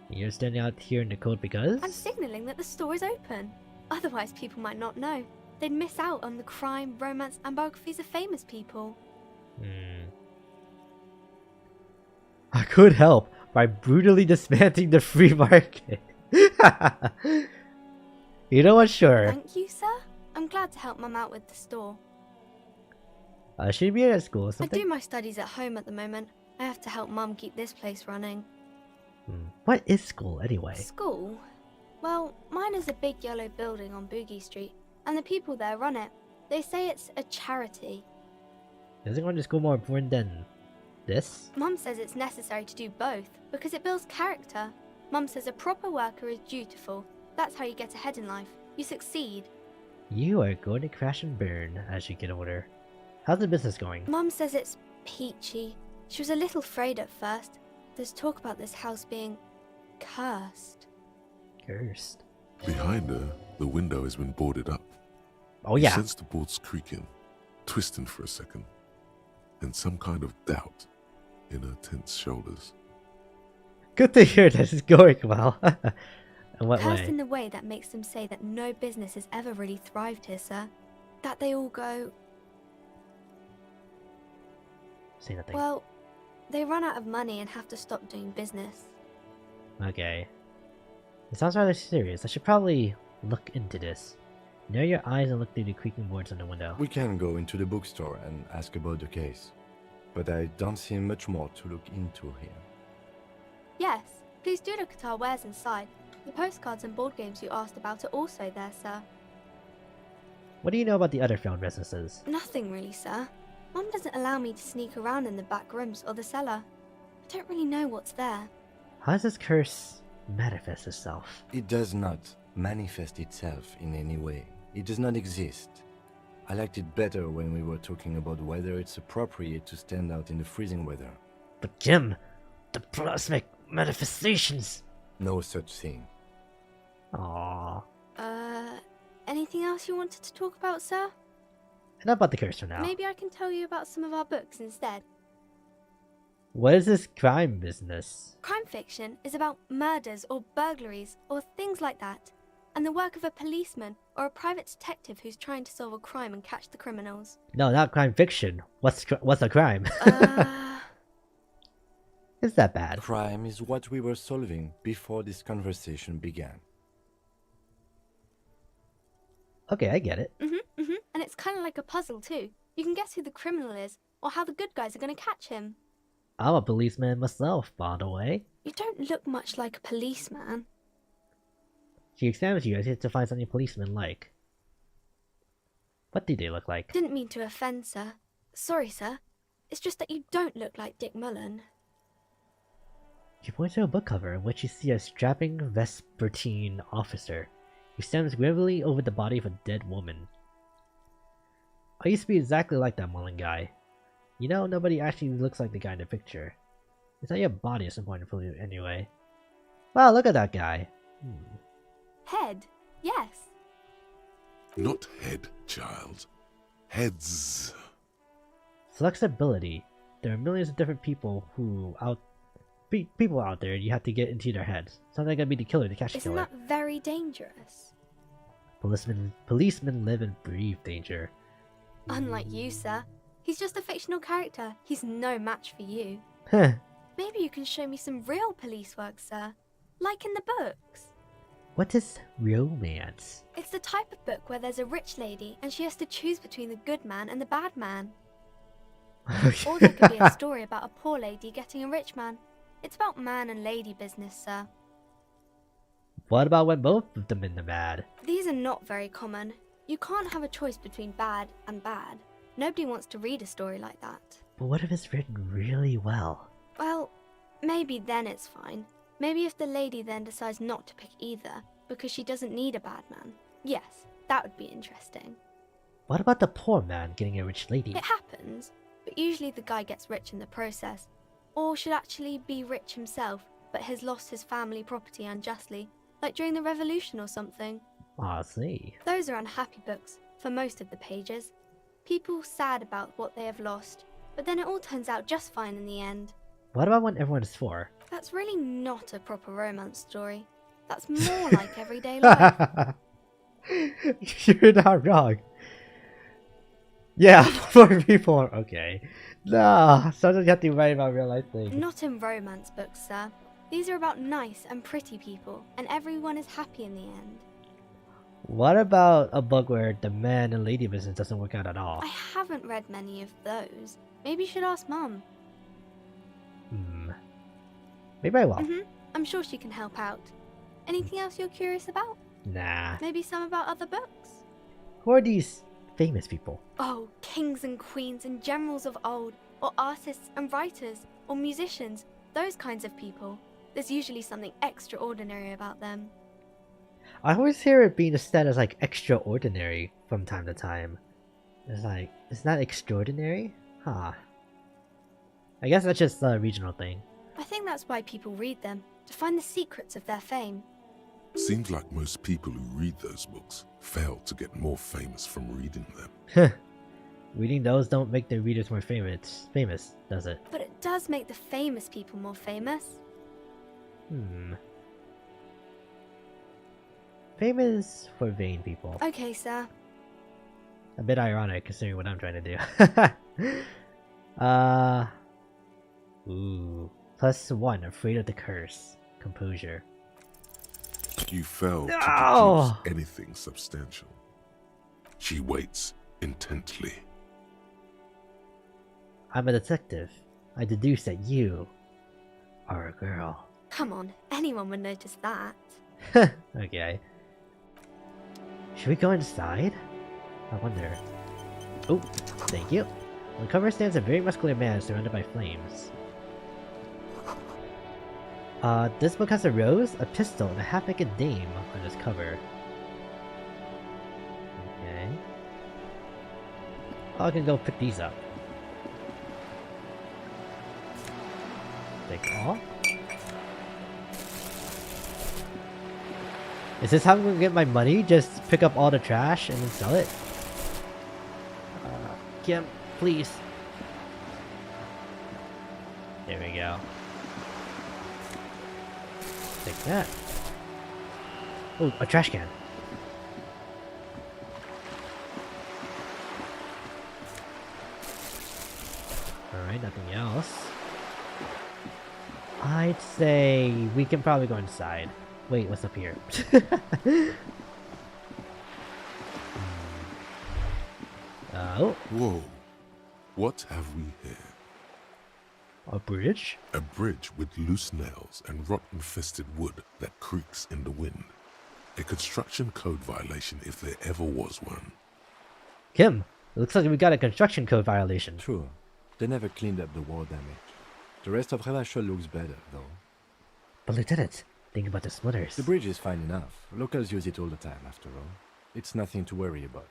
You're standing out here in the cold because? I'm signalling that the store is open. Otherwise people might not know. They'd miss out on the crime, romance and biographies of famous people. I could help by brutally dismantling the free market. You know what, sure. Thank you, sir. I'm glad to help Mum out with the store. Should you be at school or I something? do my studies at home at the moment. I have to help Mum keep this place running. What is school anyway? School? Well, mine is a big yellow building on Boogie Street, and the people there run it. They say it's a charity. Isn't going to school more important than this? Mum says it's necessary to do both, because it builds character. Mum says a proper worker is dutiful. That's how you get ahead in life. You succeed. You are going to crash and burn as you get older. How's the business going? Mum says it's peachy. She was a little afraid at first. There's talk about this house being cursed. Cursed? Behind her, the window has been boarded up. Oh yeah. You sense the boards creaking, twisting for a second, and some kind of doubt in her tense shoulders. Good to hear this is going well. In what Cursed way? in the way that makes them say that no business has ever really thrived here, sir. That they all go, Say nothing. well, they run out of money and have to stop doing business. Okay. It sounds rather serious. I should probably look into this. Narrow your eyes and look through the creaking boards on the window. We can go into the bookstore and ask about the case, but I don't see much more to look into here. Yes, please do look at our wares inside. The postcards and board games you asked about are also there, sir. What do you know about the other found businesses? Nothing really, sir. Mum doesn't allow me to sneak around in the back rooms or the cellar. I don't really know what's there. How does this curse manifest itself? It does not manifest itself in any way. It does not exist. I liked it better when we were talking about whether it's appropriate to stand out in the freezing weather. But Jim, the plasmic manifestations! No such thing. Aww. Anything else you wanted to talk about, sir? Enough about the curse for now. Maybe I can tell you about some of our books instead. What is this crime business? Crime fiction is about murders or burglaries or things like that, and the work of a policeman or a private detective who's trying to solve a crime and catch the criminals. No, not crime fiction. What's a crime? It's is that bad? Crime is what we were solving before this conversation began. Okay, I get it. And it's kind of like a puzzle too. You can guess who the criminal is, or how the good guys are going to catch him. I'm a policeman myself, by the way. You don't look much like a policeman. She examines you as if to find something policemen like. What do they look like? Didn't mean to offend, sir. Sorry, sir. It's just that you don't look like Dick Mullen. She points to a book cover in which you see a strapping Vespertine officer who stands gravely over the body of a dead woman. I used to be exactly like that Mullen guy. You know, nobody actually looks like the guy in the picture. It's not your body at some point anyway. Wow, look at that guy. Head? Yes. Not head, child. Heads. Flexibility. There are millions of different people out there. You have to get into their heads. Sometimes gotta be the killer to catch the Isn't killer. that very dangerous? Policemen live and breathe danger. Unlike you, sir. He's just a fictional character. He's no match for you. Huh. Maybe you can show me some real police work, sir. Like in the books. What is romance? It's the type of book where there's a rich lady and she has to choose between the good man and the bad man. Or there could be a story about a poor lady getting a rich man. It's about man and lady business, sir. What about when both of them in the bad? These are not very common. You can't have a choice between bad and bad. Nobody wants to read a story like that. But what if it's written really well? Well, maybe then it's fine. Maybe if the lady then decides not to pick either, because she doesn't need a bad man. Yes, that would be interesting. What about the poor man getting a rich lady? It happens, but usually the guy gets rich in the process. Or should actually be rich himself, but has lost his family property unjustly, like during the revolution or something. I see. Those are unhappy books, for most of the pages. People sad about what they have lost, but then it all turns out just fine in the end. What about when everyone is for? That's really not a proper romance story. That's more like everyday life. You're not wrong. Yeah, for people. Okay. No, sometimes you have to write about real life things. Not in romance books, sir. These are about nice and pretty people, and everyone is happy in the end. What about a book where the man and lady business doesn't work out at all? I haven't read many of those. Maybe you should ask Mum. Maybe I will. I'm sure she can help out. Anything else you're curious about? Nah. Maybe some about other books? Who are these famous people? Oh, kings and queens and generals of old, or artists and writers, or musicians, those kinds of people. There's usually something extraordinary about them. I always hear it being said as like extraordinary from time to time. It's like, it's not extraordinary? Huh. I guess that's just a regional thing. I think that's why people read them, to find the secrets of their fame. Seems like most people who read those books fail to get more famous from reading them. Reading those don't make the readers more famous, does it? But it does make the famous people more famous. Famous for vain people. Okay, sir. A bit ironic considering what I'm trying to do. Ooh. +1, afraid of the curse. Composure. You failed to produce anything substantial. She waits intently. I'm a detective. I deduce that you are a girl. Come on, anyone would notice that. Okay. Should we go inside? I wonder. Oh, thank you. On the cover stands a very muscular man surrounded by flames. This book has a rose, a pistol, and a half-naked dame on this cover. Okay. Oh, I can go pick these up. Take all. Is this how I'm gonna get my money? Just pick up all the trash and then sell it? Kim, please. There we go. Take that. Oh, a trash can. Alright, nothing else. I'd say we can probably go inside. Wait, what's up here? Oh. Whoa. What have we here? A bridge? A bridge with loose nails and rot-infested wood that creaks in the wind. A construction code violation if there ever was one. Kim, it looks like we got a construction code violation. True. They never cleaned up the war damage. The rest of Revachol looks better, though. But Lieutenant, think about the splitters. The bridge is fine enough. Locals use it all the time, after all. It's nothing to worry about.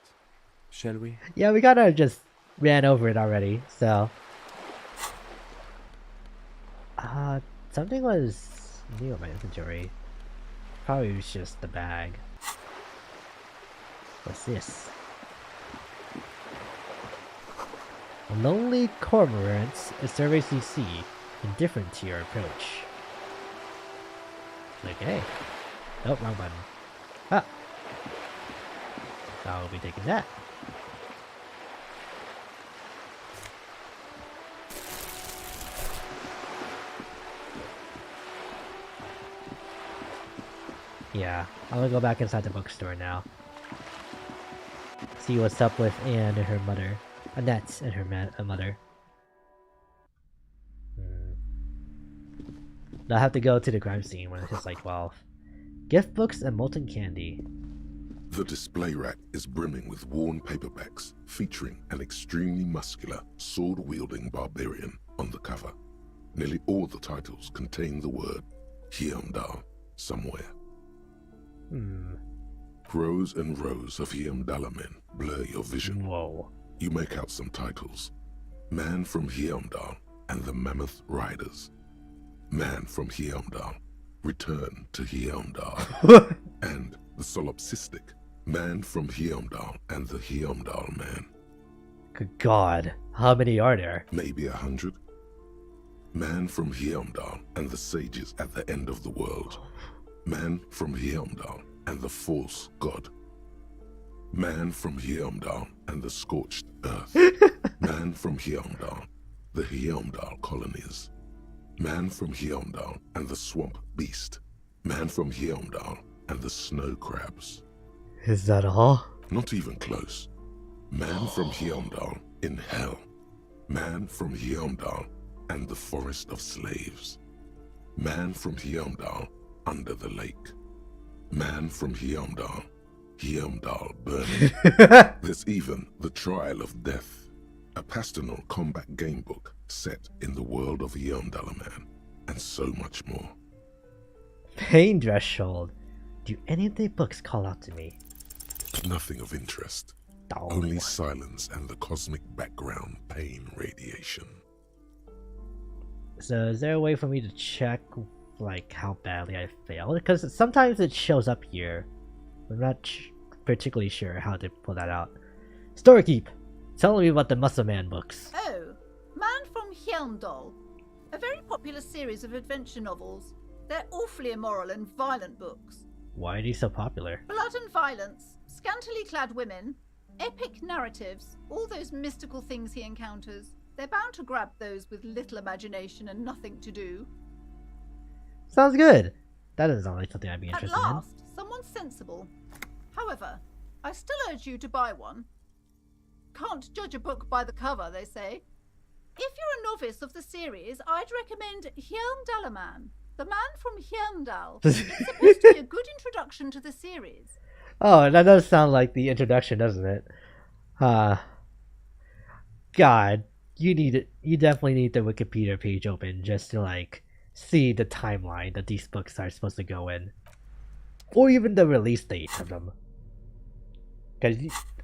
Shall we? Yeah, we kinda just ran over it already, so... something was new in my inventory. Probably was just the bag. What's this? Lonely cormorants, a survey CC, indifferent to your approach. Okay. Oh, wrong button. Ah! I'll be taking that. Yeah, I'm gonna go back inside the bookstore now. See what's up with Anne and her mother. Annette and her mother. I'll have to go to the crime scene when it's like 12. Gift books and molten candy. The display rack is brimming with worn paperbacks featuring an extremely muscular, sword-wielding barbarian on the cover. Nearly all the titles contain the word Hyamdal somewhere. Rows and rows of Hyamdala men blur your vision. Whoa. You make out some titles. Man from Hyamdal and the Mammoth Riders. Man from Hyamdal, Return to Hyamdal. And the solipsistic Man from Hyamdal and the Hyamdal Man. Good God, how many are there? Maybe 100. Man from Hyamdal and the sages at the end of the world. Man from Hyamdal and the false god. Man from Hyamdal and the scorched earth. Man from Hyamdal, the Hyamdal colonies. Man from Hyamdal and the swamp beast. Man from Hyamdal and the snow crabs. Is that all? Not even close. Man from Hyamdal in hell. Man from Hyamdal and the forest of slaves. Man from Hyamdal under the lake. Man from Hyamdal, Hyamdal burning. There's even The Trial of Death, a pastoral combat game book set in the world of Hyamdala Man, and so much more. Pain threshold. Do any of the books call out to me? Nothing of interest. Oh. Only silence and the cosmic background pain radiation. So is there a way for me to check like how badly I failed? Because sometimes it shows up here. I'm not particularly sure how to pull that out. Storekeep, tell me about the Muscle Man books. Oh, Man from Hyamdal. A very popular series of adventure novels. They're awfully immoral and violent books. Why are these so popular? Blood and violence, scantily clad women, epic narratives, all those mystical things he encounters. They're bound to grab those with little imagination and nothing to do. Sounds good. That doesn't sound like something I'd be At interested last, someone sensible. However, I still urge you to buy one. Can't judge a book by the cover, they say. If you're a novice of the series, I'd recommend Hyamdala Man, the man from Hyamdal. It's supposed to be a good introduction to the series. Oh, that does sound like the introduction, doesn't it? God, you definitely need the Wikipedia page open just to like see the timeline that these books are supposed to go in, or even the release date of them. Because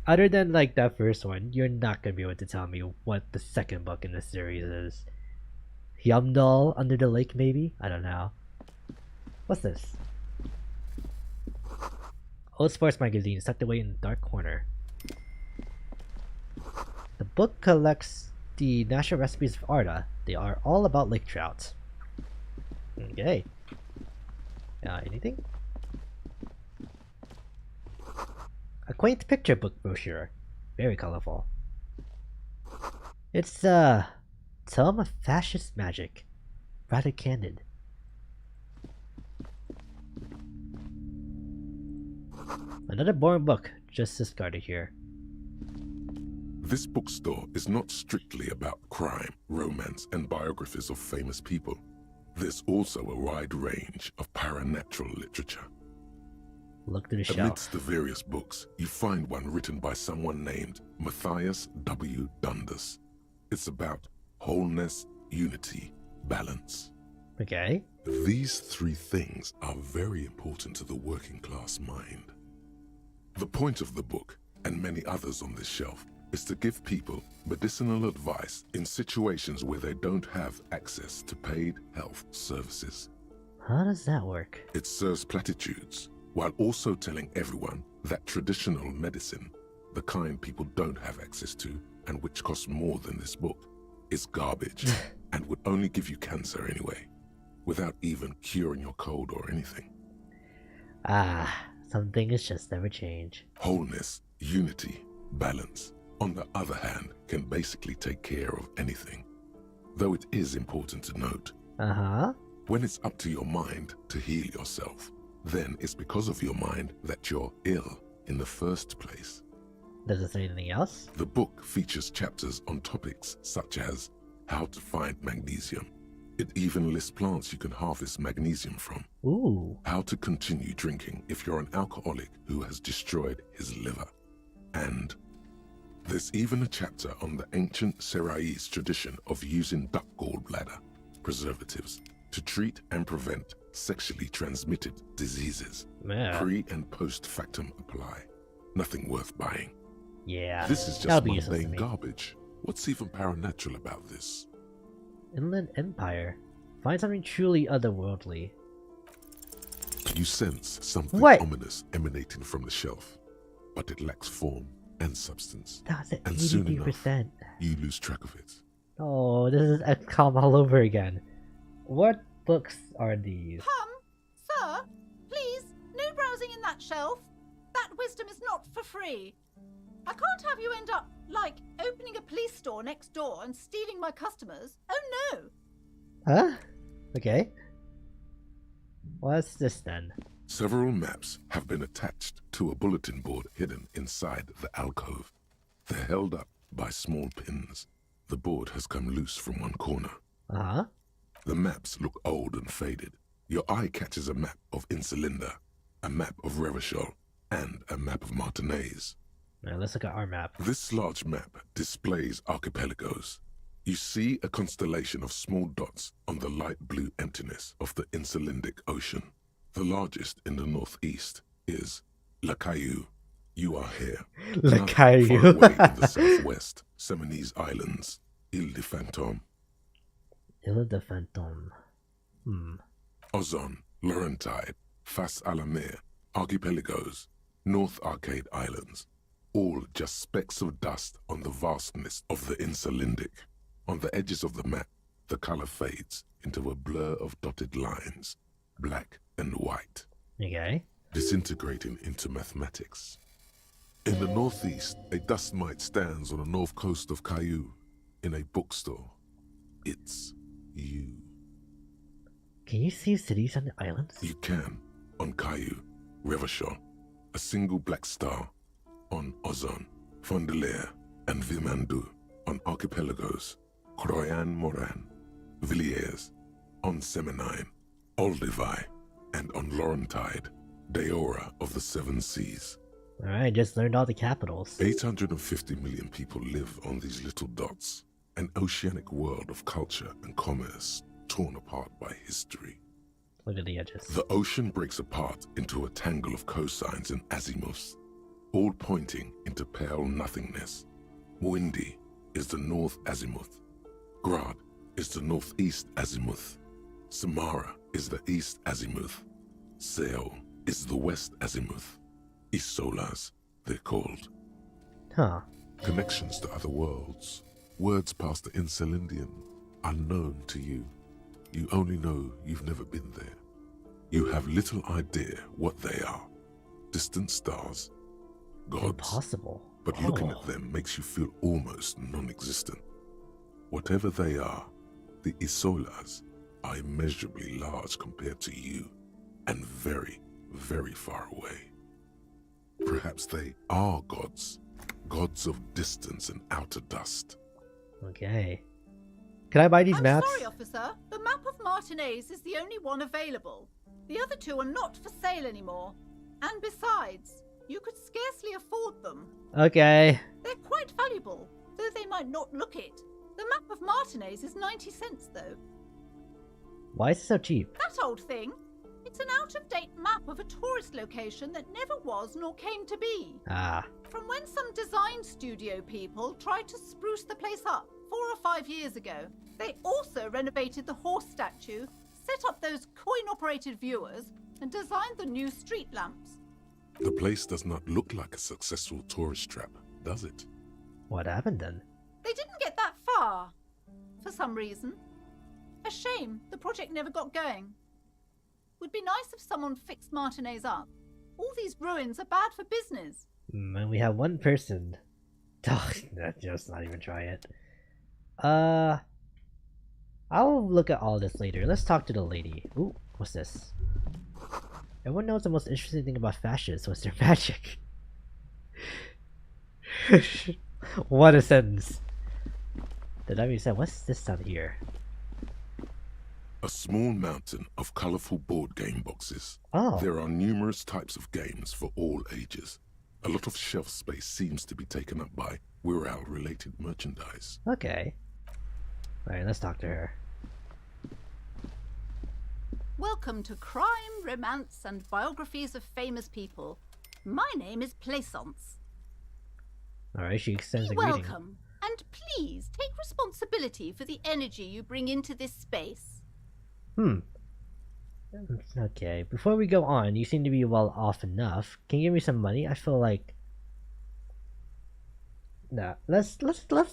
other than like that first one, you're not gonna be able to tell me what the second book in the series is. Hyamdal Under the Lake, maybe? I don't know. What's this? Old sports magazine tucked away in the dark corner. The book collects the national recipes of Arda. They are all about lake trout. Okay. Anything? A quaint picture book brochure. Very colorful. It's Tome of Fascist Magic. Rather candid. Another boring book, just discarded here. This bookstore is not strictly about crime, romance, and biographies of famous people. There's also a wide range of paranatural literature. Look through the shelf. Amidst the various books, you find one written by someone named Matthias W. Dundas. It's about wholeness, unity, balance. Okay. These three things are very important to the working class mind. The point of the book, and many others on this shelf, is to give people medicinal advice in situations where they don't have access to paid health services. How does that work? It serves platitudes, while also telling everyone that traditional medicine, the kind people don't have access to, and which costs more than this book, is garbage, and would only give you cancer anyway, without even curing your cold or anything. Some things just never change. Wholeness, unity, balance, on the other hand, can basically take care of anything. Though it is important to note, when it's up to your mind to heal yourself, then it's because of your mind that you're ill in the first place. Does it say anything else? The book features chapters on topics such as how to find magnesium. It even lists plants you can harvest magnesium from. Ooh. How to continue drinking if you're an alcoholic who has destroyed his liver. And there's even a chapter on the ancient Seraïs tradition of using duck gallbladder preservatives to treat and prevent sexually transmitted diseases. Yeah. Pre and post factum apply. Nothing worth buying. Yeah. This is just mundane garbage. What's even paranatural about this? Inland Empire. Find something truly otherworldly. You sense something ominous emanating from the shelf, but it lacks form and substance. That's at 83%. You lose track of it. Oh, this is XCOM all over again. What books are these? Sir, please, no browsing in that shelf. That wisdom is not for free. I can't have you end up, like, opening a police store next door and stealing my customers. Oh no! Huh? Okay. What's this then? Several maps have been attached to a bulletin board hidden inside the alcove. They're held up by small pins. The board has come loose from one corner. The maps look old and faded. Your eye catches a map of Insulinda, a map of Revachol, and a map of Martinaise. Now let's look at our map. This large map displays archipelagos. You see a constellation of small dots on the light blue emptiness of the Insulindic Ocean. The largest in the northeast is La Caillou. You are here. La Caillou. Far away in the southwest, Seminese Islands, Ile de Fantôme. Ile de Fantôme. Ozon, Laurentide, Face à la Mer, Archipelagos, North Arcade Islands. All just specks of dust on the vastness of the Insulindic. On the edges of the map, the color fades into a blur of dotted lines, black and white. Okay. Disintegrating into mathematics. In the northeast, a dust mite stands on the north coast of Caillou in a bookstore. It's you. Can you see cities on the islands? You can. On Caillou, Revachol, a single black star. On Ozon, Fondelier, and Vilmandu. On archipelagos, Croyan Moran, Villiers. On Seminine, Olduvai, and on Laurentide, Deora of the Seven Seas. Alright, just learned all the capitals. 850 million people live on these little dots. An oceanic world of culture and commerce torn apart by history. Look at the edges. The ocean breaks apart into a tangle of cosines and azimuths, all pointing into pale nothingness. Windy is the north azimuth. Grad is the northeast azimuth. Samara is the east azimuth. Seo is the west azimuth. Isolas, they're called. Connections to other worlds. Words past the Insulindian, unknown to you. You only know you've never been there. You have little idea what they are. Distant stars. Gods. Impossible. But looking at them makes you feel almost non-existent. Whatever they are, the Isolas are immeasurably large compared to you, and very, very far away. Perhaps they are gods. Gods of distance and outer dust. Okay. Can I buy these I'm maps? sorry, officer. The map of Martinez is the only one available. The other two are not for sale anymore. And besides, you could scarcely afford them. Okay. They're quite valuable, though they might not look it. The map of Martinez is 90 cents, though. Why is it so cheap? That old thing. It's an out-of-date map of a tourist location that never was nor came to be. Ah. From when some design studio people tried to spruce the place up 4 or 5 years ago. They also renovated the horse statue, set up those coin-operated viewers, and designed the new street lamps. The place does not look like a successful tourist trap, does it? What happened then? They didn't get that far, for some reason. A shame the project never got going. Would be nice if someone fixed Martinez up. All these ruins are bad for business. And we have one person. Just not even try it. I'll look at all this later. Let's talk to the lady. Ooh, what's this? Everyone knows the most interesting thing about fashion, so it's their magic. What a sentence. That being said, what's this down here? A small mountain of colorful board game boxes. Oh. There are numerous types of games for all ages. A lot of shelf space seems to be taken up by Wirral-related merchandise. Okay. Alright, let's talk to her. Welcome to Crime, Romance, and Biographies of Famous People. My name is Plaisance. Alright, she extends a Be greeting. welcome, and please take responsibility for the energy you bring into this space. Okay, before we go on, you seem to be well off enough. Can you give me some money? I feel like... Nah, let's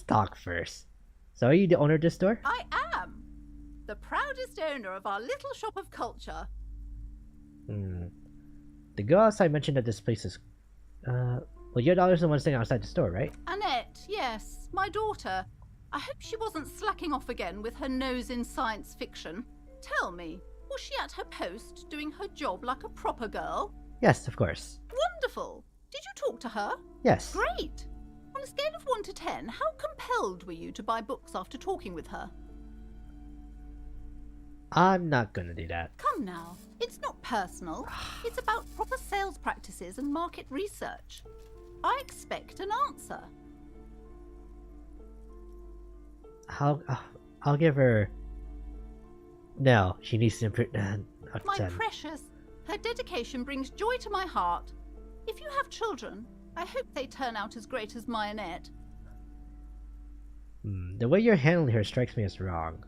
talk first. So are you the owner of this store? I am the proudest owner of our little shop of culture. The girl outside mentioned that this place is... well, your daughter's the one staying outside the store, right? Annette, yes, my daughter. I hope she wasn't slacking off again with her nose in science fiction. Tell me, was she at her post doing her job like a proper girl? Yes, of course. Wonderful. Did you talk to her? Yes. Great. On a scale of 1 to 10, how compelled were you to buy books after talking with her? I'm not gonna do that. Come now, it's not personal. It's about proper sales practices and market research. I expect an answer. I'll give her... No, she needs to improve... My precious, her dedication brings joy to my heart. If you have children, I hope they turn out as great as my Annette. The way you're handling her strikes me as wrong.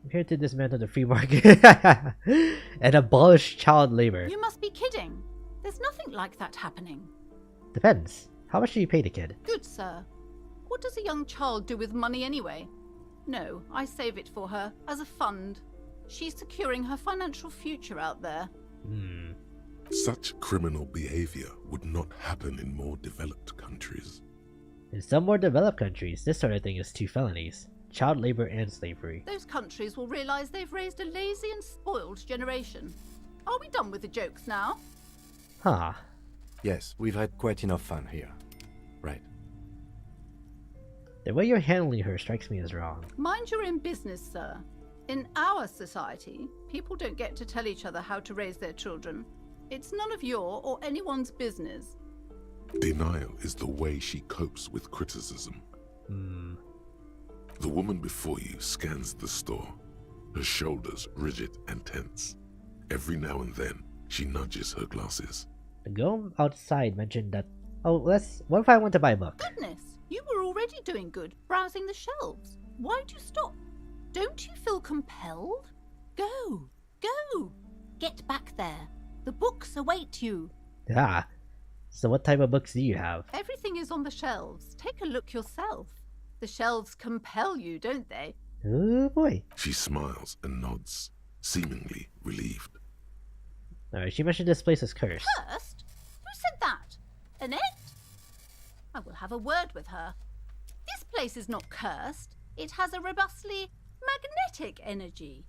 I'm here to dismantle the free market and abolish child labor. You must be kidding. There's nothing like that happening. Depends. How much do you pay the kid? Good sir. What does a young child do with money anyway? No, I save it for her, as a fund. She's securing her financial future out there. Such criminal behavior would not happen in more developed countries. In some more developed countries, this sort of thing is 2 felonies. Child labor and slavery. Those countries will realize they've raised a lazy and spoiled generation. Are we done with the jokes now? Huh. Yes, we've had quite enough fun here. Right. The way you're handling her strikes me as wrong. Mind your own business, sir. In our society, people don't get to tell each other how to raise their children. It's none of your or anyone's business. Denial is the way she copes with criticism. The woman before you scans the store, her shoulders rigid and tense. Every now and then, she nudges her glasses. The girl outside mentioned that... Oh, what if I want to buy a book? Goodness, you were already doing good, browsing the shelves. Why'd you stop? Don't you feel compelled? Go, go! Get back there. The books await you. Ah. So what type of books do you have? Everything is on the shelves. Take a look yourself. The shelves compel you, don't they? Oh boy. She smiles and nods, seemingly relieved. Alright, she mentioned this place is cursed. Cursed? Who said that? Annette? I will have a word with her. This place is not cursed. It has a robustly magnetic energy.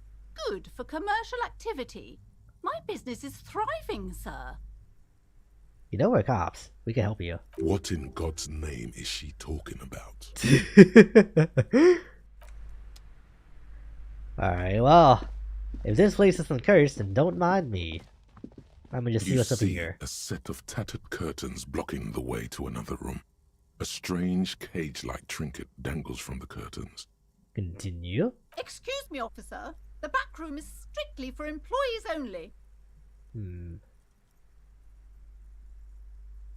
Good for commercial activity. My business is thriving, sir. You know we're cops. We can help you. What in God's name is she talking about? Alright, well, if this place isn't cursed, then don't mind me. I'm gonna just see what's up in here. A set of tattered curtains blocking the way to another room. A strange cage-like trinket dangles from the curtains. Continue? Excuse me, officer. The back room is strictly for employees only.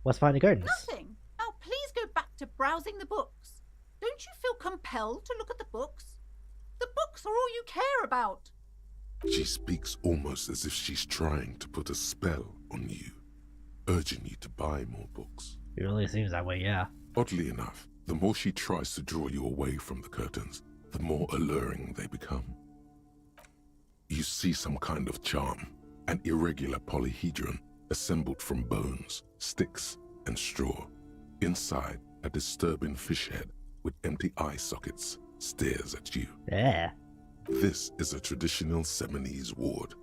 What's behind the curtains? Nothing. Now please go back to browsing the books. Don't you feel compelled to look at the books? The books are all you care about. She speaks almost as if she's trying to put a spell on you, urging you to buy more books. It really seems that way, yeah. Oddly enough, the more she tries to draw you away from the curtains, the more alluring they become. You see some kind of charm, an irregular polyhedron assembled from bones, sticks, and straw. Inside, a disturbing fish head with empty eye sockets stares at you. Yeah. This is a traditional Seminese ward,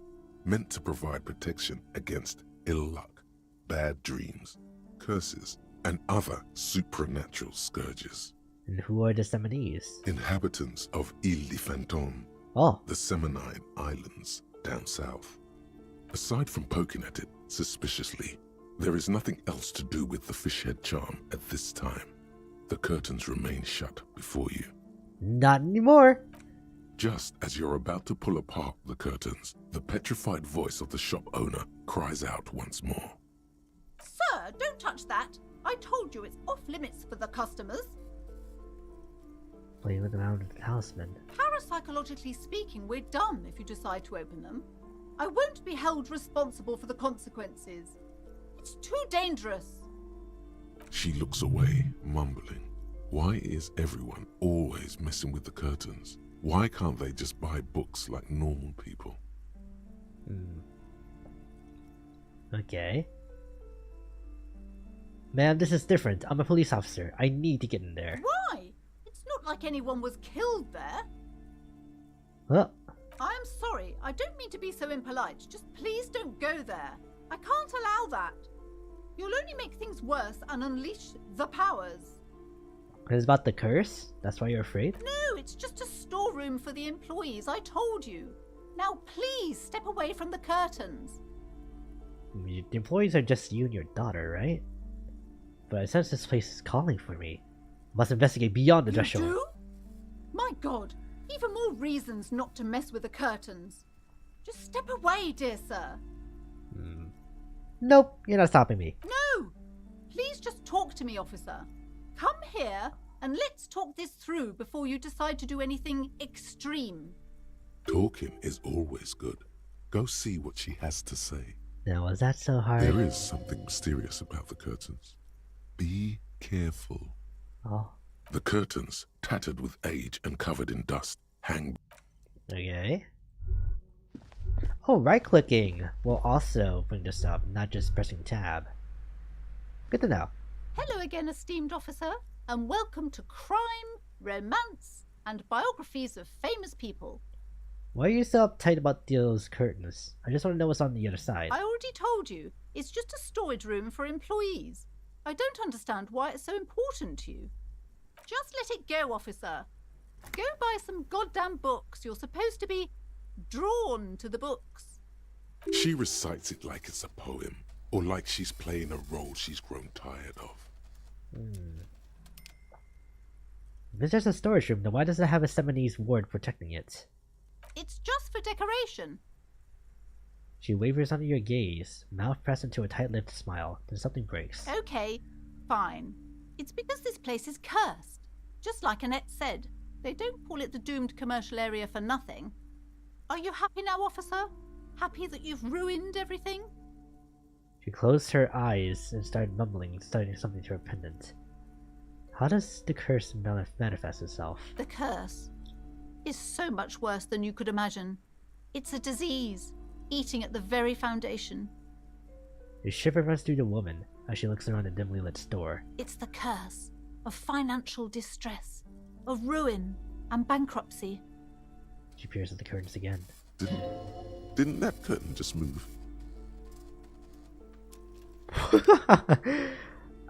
meant to provide protection against ill luck, bad dreams, curses, and other supernatural scourges. And who are the Seminese? Inhabitants of Ile de Fantôme, the Seminide Islands down south. Aside from poking at it suspiciously, there is nothing else to do with the fishhead charm at this time. The curtains remain shut before you. Not anymore. Just as you're about to pull apart the curtains, the petrified voice of the shop owner cries out once more. Sir, don't touch that. I told you it's off limits for the customers. Play with the mounted talisman. Parapsychologically speaking, we're done if you decide to open them. I won't be held responsible for the consequences. It's too dangerous. She looks away, mumbling. Why is everyone always messing with the curtains? Why can't they just buy books like normal people? Okay. Ma'am, this is different. I'm a police officer. I need to get in there. Why? It's not like anyone was killed there. Huh? I'm sorry. I don't mean to be so impolite. Just please don't go there. I can't allow that. You'll only make things worse and unleash the powers. It's about the curse? That's why you're afraid? No, it's just a storeroom for the employees, I told you. Now please step away from the curtains. The employees are just you and your daughter, right? But I sense this place is calling for me. Must investigate beyond the threshold. You do? My God, even more reasons not to mess with the curtains. Just step away, dear sir. Nope, you're not stopping me. No! Please just talk to me, officer. Come here and let's talk this through before you decide to do anything extreme. Talking is always good. Go see what she has to say. Now, was that so hard? There is something mysterious about the curtains. Be careful. Oh. The curtains, tattered with age and covered in dust, hang. Okay. Oh, right-clicking will also bring this up, not just pressing tab. Good to know. Hello again, esteemed officer, and welcome to Crime, Romance, and Biographies of Famous People. Why are you so uptight about those curtains? I just want to know what's on the other side. I already told you, it's just a storage room for employees. I don't understand why it's so important to you. Just let it go, officer. Go buy some goddamn books. You're supposed to be drawn to the books. She recites it like it's a poem, or like she's playing a role she's grown tired of. If it's just a storage room, then why does it have a Seminese ward protecting it? It's just for decoration. She wavers under your gaze, mouth pressed into a tight-lipped smile. Then something breaks. Okay, fine. It's because this place is cursed. Just like Annette said, they don't call it the doomed commercial area for nothing. Are you happy now, officer? Happy that you've ruined everything? She closed her eyes and started mumbling, studying something to her pendant. How does the curse manifest itself? The curse is so much worse than you could imagine. It's a disease, eating at the very foundation. A shiver runs through the woman as she looks around the dimly lit store. It's the curse of financial distress, of ruin and bankruptcy. She peers at the curtains again. Didn't that curtain just move?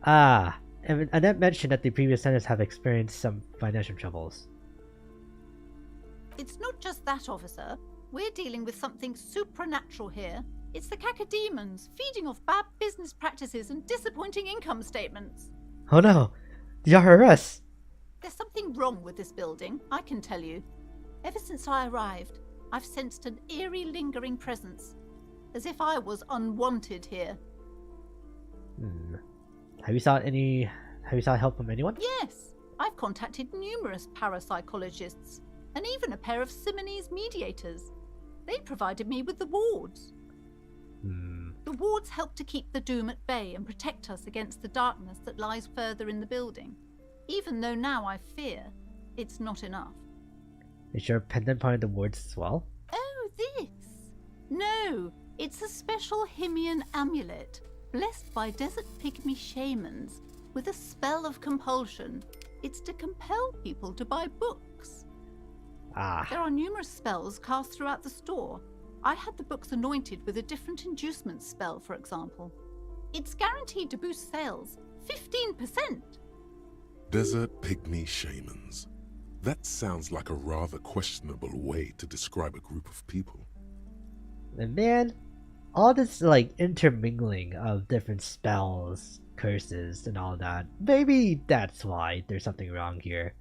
And Annette mentioned that the previous tenants have experienced some financial troubles. It's not just that, officer. We're dealing with something supernatural here. It's the cacodemons, feeding off bad business practices and disappointing income statements. Oh no, the IRS! There's something wrong with this building, I can tell you. Ever since I arrived, I've sensed an eerie, lingering presence, as if I was unwanted here. Have you sought help from anyone? Yes, I've contacted numerous parapsychologists, and even a pair of Simonese mediators. They provided me with the wards. The wards help to keep the doom at bay and protect us against the darkness that lies further in the building, even though now I fear it's not enough. Is your pendant part of the wards as well? Oh, this? No, it's a special Himian amulet, blessed by desert pygmy shamans, with a spell of compulsion. It's to compel people to buy books. There are numerous spells cast throughout the store. I had the books anointed with a different inducement spell, for example. It's guaranteed to boost sales 15%. Desert pygmy shamans. That sounds like a rather questionable way to describe a group of people. And man, all this like intermingling of different spells, curses, and all that, maybe that's why there's something wrong here.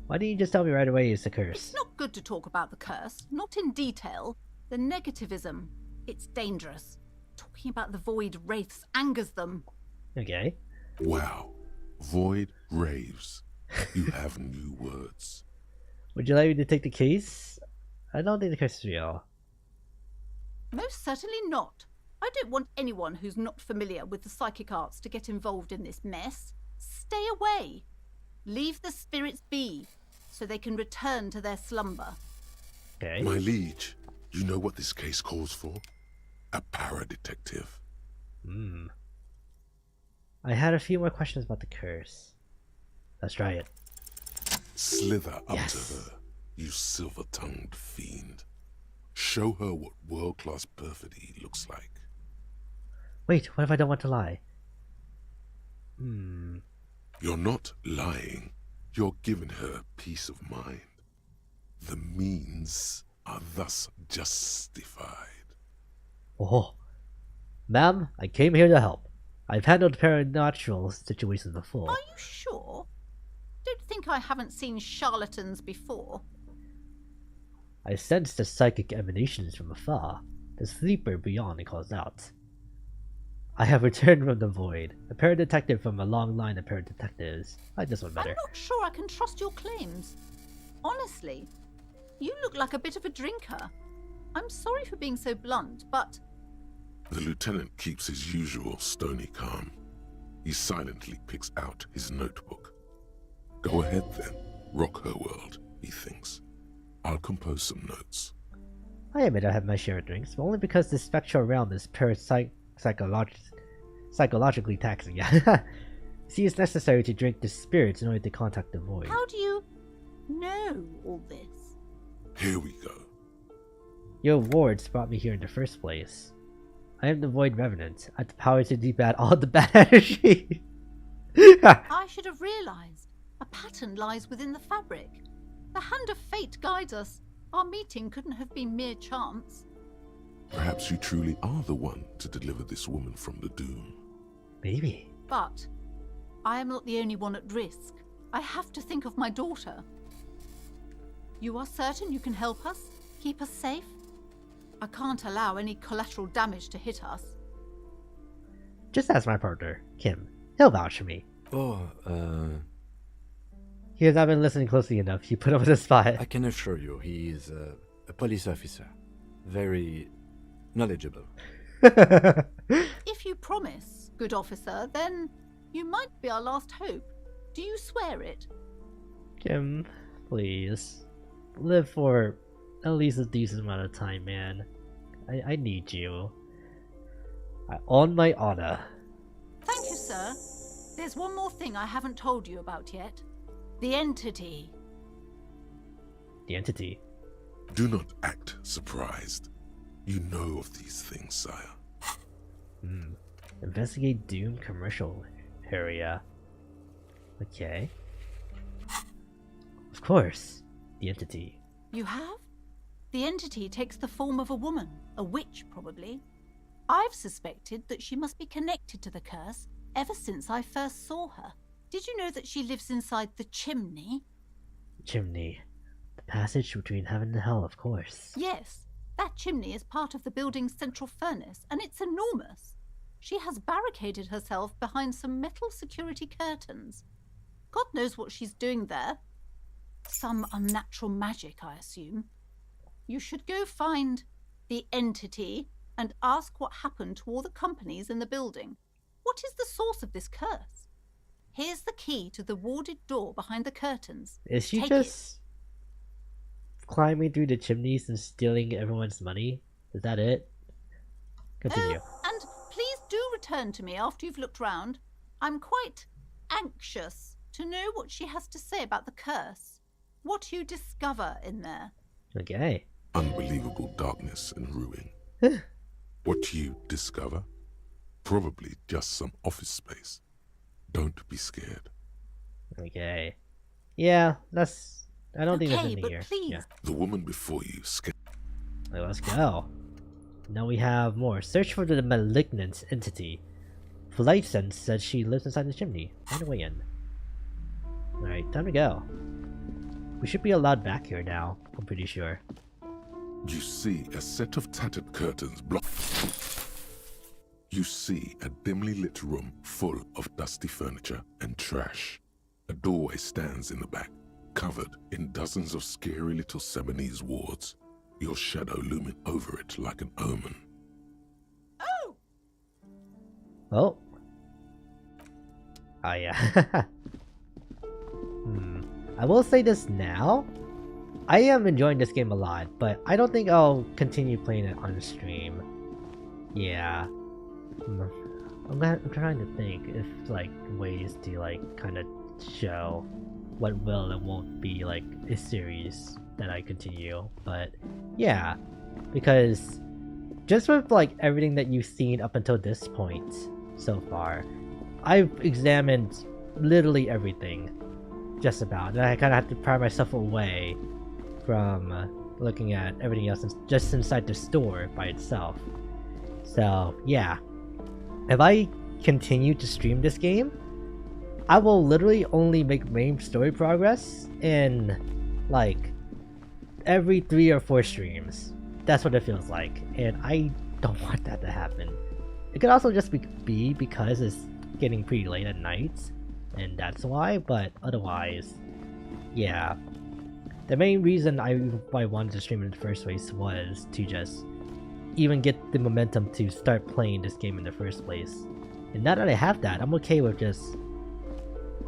Why didn't you just tell me right away it's a curse? It's not good to talk about the curse, not in detail. The negativism, it's dangerous. Talking about the void wraiths angers them. Okay. Wow. Void raves. You have new words. Would you like me to take the case? I don't think the curse is real. Most certainly not. I don't want anyone who's not familiar with the psychic arts to get involved in this mess. Stay away. Leave the spirits be, so they can return to their slumber. Okay. My liege, you know what this case calls for? A para-detective. I had a few more questions about the curse. Let's try it. Slither up to her, you silver-tongued fiend. Show her what world-class perfidy looks like. Wait, what if I don't want to lie? You're not lying. You're giving her peace of mind. The means are thus justified. Oh. Ma'am, I came here to help. I've handled paranormal situations before. Are you sure? Don't think I haven't seen charlatans before. I sensed the psychic emanations from afar. The sleeper beyond calls out. I have returned from the void, a paradetective from a long line of paradetectives. I like this one better. I'm not sure I can trust your claims. Honestly, you look like a bit of a drinker. I'm sorry for being so blunt, but... The lieutenant keeps his usual stony calm. He silently picks out his notebook. Go ahead then, rock her world, he thinks. I'll compose some notes. I admit I have my share of drinks, but only because this spectral realm is psychologically taxing. See, it's necessary to drink the spirits in order to contact the void. How do you know all this? Here we go. Your wards brought me here in the first place. I am the Void Revenant. I have the power to debat all the bad energy. I should have realized. A pattern lies within the fabric. The hand of fate guides us. Our meeting couldn't have been mere chance. Perhaps you truly are the one to deliver this woman from the doom. Maybe. But I am not the only one at risk. I have to think of my daughter. You are certain you can help us? Keep us safe? I can't allow any collateral damage to hit us. Just ask my partner, Kim. He'll vouch for me. He has not been listening closely enough. You put him on the spot. I can assure you, he is a police officer. Very knowledgeable. If you promise, good officer, then you might be our last hope. Do you swear it? Kim, please. Live for at least a decent amount of time, man. I need you. On my honor. Thank you, sir. There's one more thing I haven't told you about yet. The entity. The entity? Do not act surprised. You know of these things, sire. Investigate Doom commercial area. Okay. Of course. The entity. You have? The entity takes the form of a woman, a witch probably. I've suspected that she must be connected to the curse ever since I first saw her. Did you know that she lives inside the chimney? Chimney. The passage between heaven and hell, of course. Yes. That chimney is part of the building's central furnace, and it's enormous. She has barricaded herself behind some metal security curtains. God knows what she's doing there. Some unnatural magic, I assume. You should go find the entity and ask what happened to all the companies in the building. What is the source of this curse? Here's the key to the warded door behind the curtains. Is she Take just climbing through the chimneys and stealing everyone's money? Is that it? Continue. And please do return to me after you've looked round. I'm quite anxious to know what she has to say about the curse. What you discover in there. Okay. Unbelievable darkness and ruin. What you discover? Probably just some office space. Don't be scared. Okay. Yeah, that's... I don't think there's anything here. Please. Yeah. The woman before you scared. Let's go. Now we have more. Search for the malignant entity. Flight sense says she lives inside the chimney. Find a way in. Alright, time to go. We should be allowed back here now, I'm pretty sure. You see a set of tattered curtains block. You see a dimly lit room full of dusty furniture and trash. A doorway stands in the back, covered in dozens of scary little Seminese wards, your shadow looming over it like an omen. Oh! Oh. Oh yeah. I will say this now. I am enjoying this game a lot, but I don't think I'll continue playing it on stream. Yeah. I'm trying to think if like ways to like kind of show what will and won't be like a series that I continue. But yeah, because just with like everything that you've seen up until this point so far, I've examined literally everything. Just about, and I kind of have to pry myself away from looking at everything else just inside the store by itself. So yeah, if I continue to stream this game, I will literally only make main story progress in like every 3 or 4 streams. That's what it feels like, and I don't want that to happen. It could also just be because it's getting pretty late at night, and that's why, but otherwise, yeah. The main reason I wanted to stream in the first place was to just even get the momentum to start playing this game in the first place. And now that I have that, I'm okay with just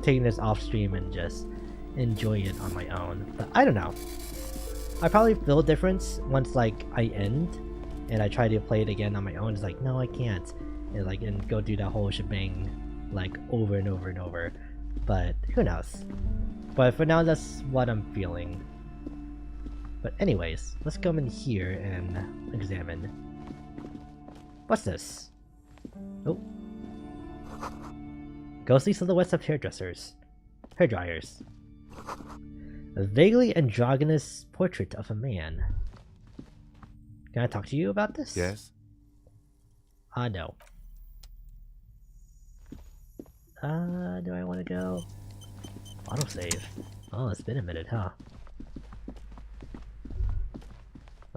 taking this off stream and just enjoy it on my own. But I don't know. I probably feel a difference once like I end and I try to play it again on my own. It's like, no, I can't. And go do that whole shebang like over and over and over, but who knows. But for now, that's what I'm feeling. But anyways, let's come in here and examine. What's this? Oh, ghostly silhouettes of hairdryers. A vaguely androgynous portrait of a man. Can I talk to you about this? Yes. No. Do I want to go? Autosave. Oh, it's been a minute, huh?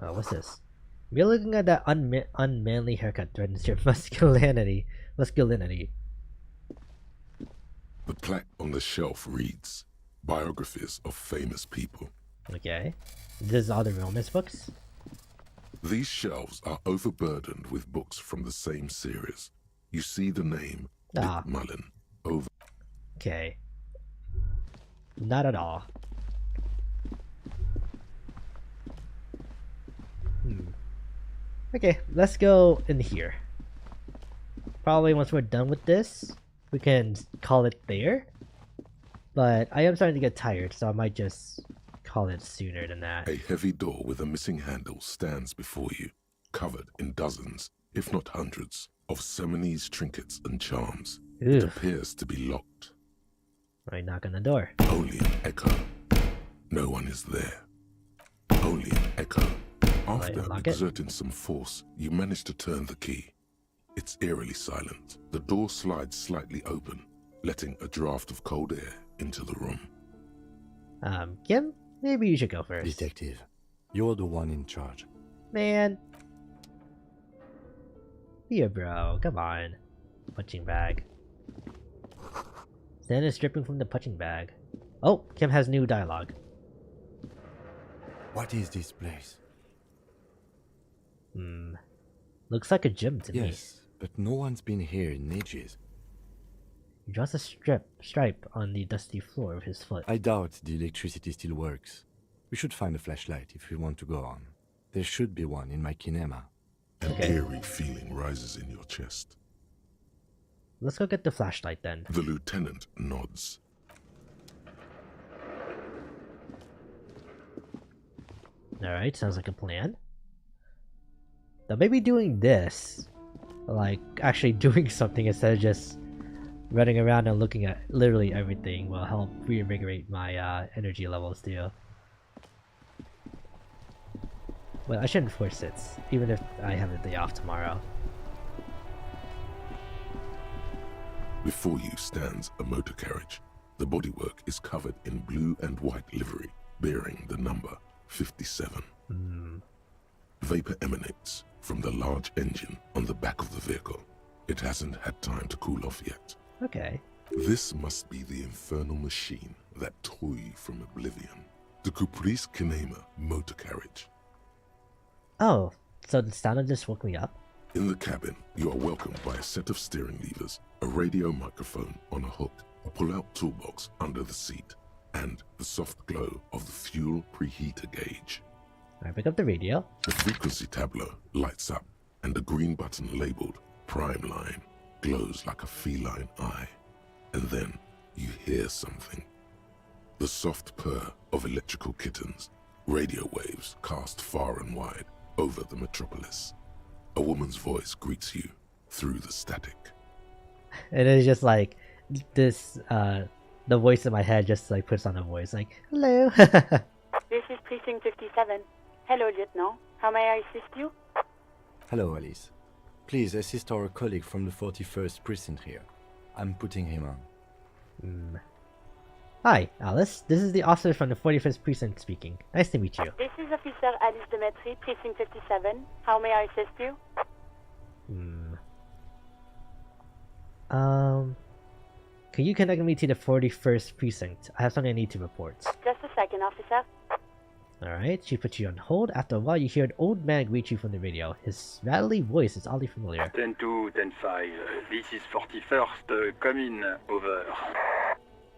Oh, what's this? You're looking at that unmanly haircut threatens your masculinity. The plaque on the shelf reads, Biographies of Famous People. Okay. This is all the romance books? These shelves are overburdened with books from the same series. You see the name, Dick Mullen, over. Okay. Not at all. Okay, let's go in here. Probably once we're done with this, we can call it there. But I am starting to get tired, so I might just call it sooner than that. A heavy door with a missing handle stands before you, covered in dozens, if not hundreds, of Seminoese trinkets and charms. Ooh. It appears to be locked. I knock on the door. Only an echo. No one is there. Only an echo. After exerting some force, you manage to turn the key. It's eerily silent. The door slides slightly open, letting a draft of cold air into the room. Kim, maybe you should go first. Detective, you're the one in charge. Man. Here, bro. Come on. Punching bag. Sand is dripping from the punching bag. Oh, Kim has new dialogue. What is this place? Looks like a gym to me. Yes, but no one's been here in ages. He draws a stripe on the dusty floor of his foot. I doubt the electricity still works. We should find a flashlight if we want to go on. There should be one in my kinema. An eerie feeling rises in your chest. Let's go get the flashlight then. The lieutenant nods. Alright, sounds like a plan. Now maybe doing this, like actually doing something instead of just running around and looking at literally everything, will help reinvigorate my energy levels too. Well, I shouldn't force it, even if I have a day off tomorrow. Before you stands a motor carriage. The bodywork is covered in blue and white livery, bearing the number 57. Vapor emanates from the large engine on the back of the vehicle. It hasn't had time to cool off yet. Okay. This must be the infernal machine that tore you from oblivion. The Caprice Kinema motor carriage. Oh, so the sound of this woke me up? In the cabin, you are welcomed by a set of steering levers, a radio microphone on a hook, a pull-out toolbox under the seat, and the soft glow of the fuel preheater gauge. I pick up the radio. The frequency tableau lights up, and a green button labeled Prime Line glows like a feline eye. And then you hear something. The soft purr of electrical kittens, radio waves cast far and wide over the metropolis. A woman's voice greets you through the static. And it's just like this, the voice in my head just like puts on a voice like, hello. This is Precinct 57. Hello, Lieutenant. How may I assist you? Hello, Alice. Please assist our colleague from the 41st Precinct here. I'm putting him on. Hi, Alice. This is the officer from the 41st Precinct speaking. Nice to meet you. This is Officer Alice Demetri, Precinct 57. How may I assist you? Can you connect me to the 41st Precinct? I have something I need to report. Just a second, officer. Alright, she puts you on hold. After a while, you hear an old man greet you from the radio. His rattly voice is oddly familiar. 10-2, 10-5. This is 41st. Come in. Over.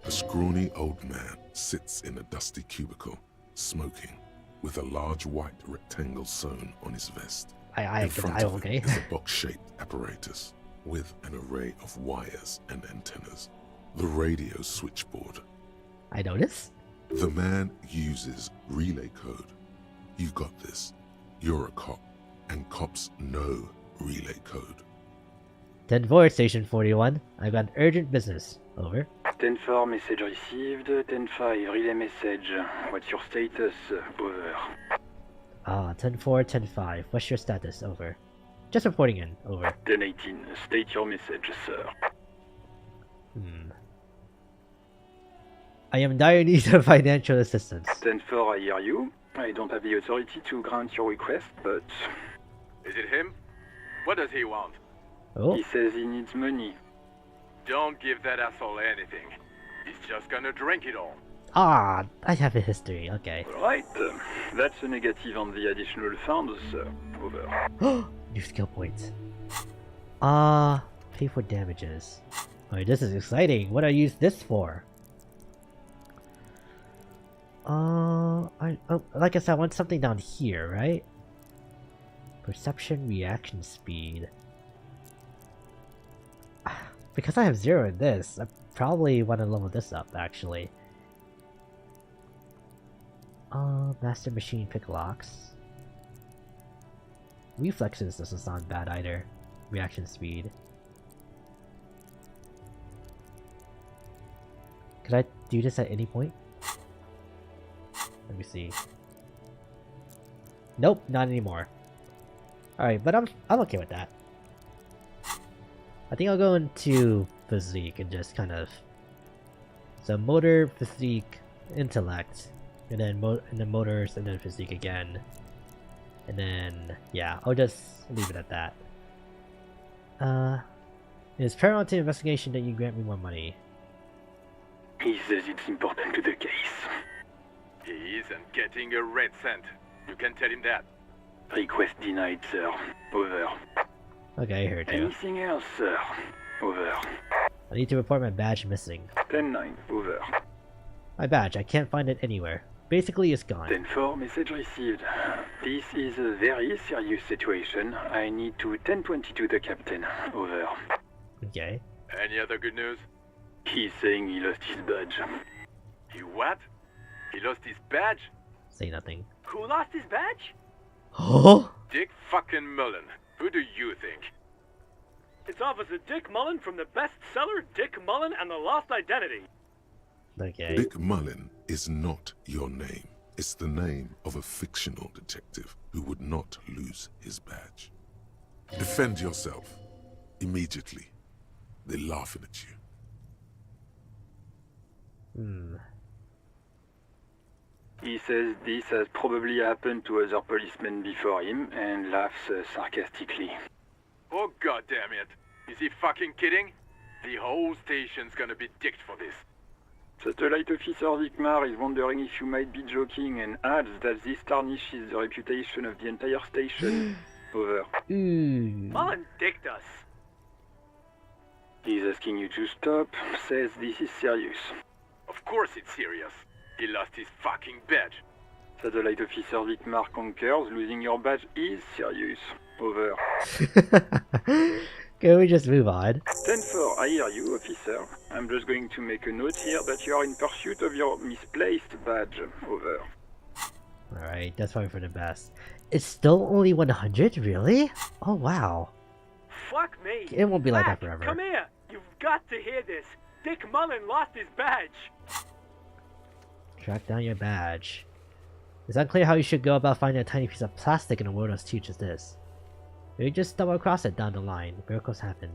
A scrawny old man sits in a dusty cubicle, smoking, with a large white rectangle sewn on his vest. In front of him is a box-shaped apparatus with an array of wires and antennas. The radio switchboard. I notice. The man uses relay code. You've got this. You're a cop, and cops know relay code. 10-4, Station 41. I've got urgent business. Over. 10-4, message received. 10-5, relay message. What's your status? Over. 10-4, 10-5. What's your status? Over. Just reporting in. Over. 10-18, state your message, sir. I am in dire need of financial assistance. 10-4, I hear you. I don't have the authority to grant your request, but... Is it him? What does he want? Oh. He says he needs money. Don't give that asshole anything. He's just gonna drink it all. Ah, I have a history. Okay. Right. That's a negative on the additional funds, sir. Over. New skill points. Pay for damages. Alright, this is exciting. What do I use this for? Like I said, I want something down here, right? Perception reaction speed. Because I have 0 in this, I probably want to level this up, actually. Master machine pick locks. Reflexes doesn't sound bad either. reaction speed. Could I do this at any point? Let me see. Nope, not anymore. Alright, but I'm okay with that. I think I'll go into physique and just kind of... So motor, physique, intellect, and then motors, and then physique again. And then, yeah, I'll just leave it at that. It is paramount to investigation that you grant me more money. He says it's important to the case. He isn't getting a red cent. You can tell him that. Request denied, sir. Over. Okay, I heard you. Anything else, sir? Over. I need to report my badge missing. 10-9, over. My badge, I can't find it anywhere. Basically, it's gone. 10-4, message received. This is a very serious situation. I need to 10-22 the captain. Over. Okay. Any other good news? He's saying he lost his badge. He what? He lost his badge? Say nothing. Who lost his badge? Oh? Dick fucking Mullen. Who do you think? It's Officer Dick Mullen from the bestseller Dick Mullen and the Lost Identity. Okay. Dick Mullen is not your name. It's the name of a fictional detective who would not lose his badge. Defend yourself. Immediately. They're laughing at you. He says this has probably happened to other policemen before him and laughs sarcastically. Oh god damn it. Is he fucking kidding? The whole station's gonna be dicked for this. Satellite Officer Vikmar is wondering if you might be joking and adds that this tarnishes the reputation of the entire station. Over. Mullen dicked us. He's asking you to stop, says this is serious. Of course it's serious. He lost his fucking badge. Satellite Officer Vikmar concurs, losing your badge is serious. Over. Can we just move on? 10-4, I hear you, officer. I'm just going to make a note here that you are in pursuit of your misplaced badge. Over. Alright, that's probably for the best. It's still only 100? Really? Oh, wow. Fuck me. It won't be like that Mac, forever. Come here. You've got to hear this. Dick Mullen lost his badge. Track down your badge. It's unclear how you should go about finding a tiny piece of plastic in a world as huge as this. Maybe just stumble across it down the line. Miracles happen.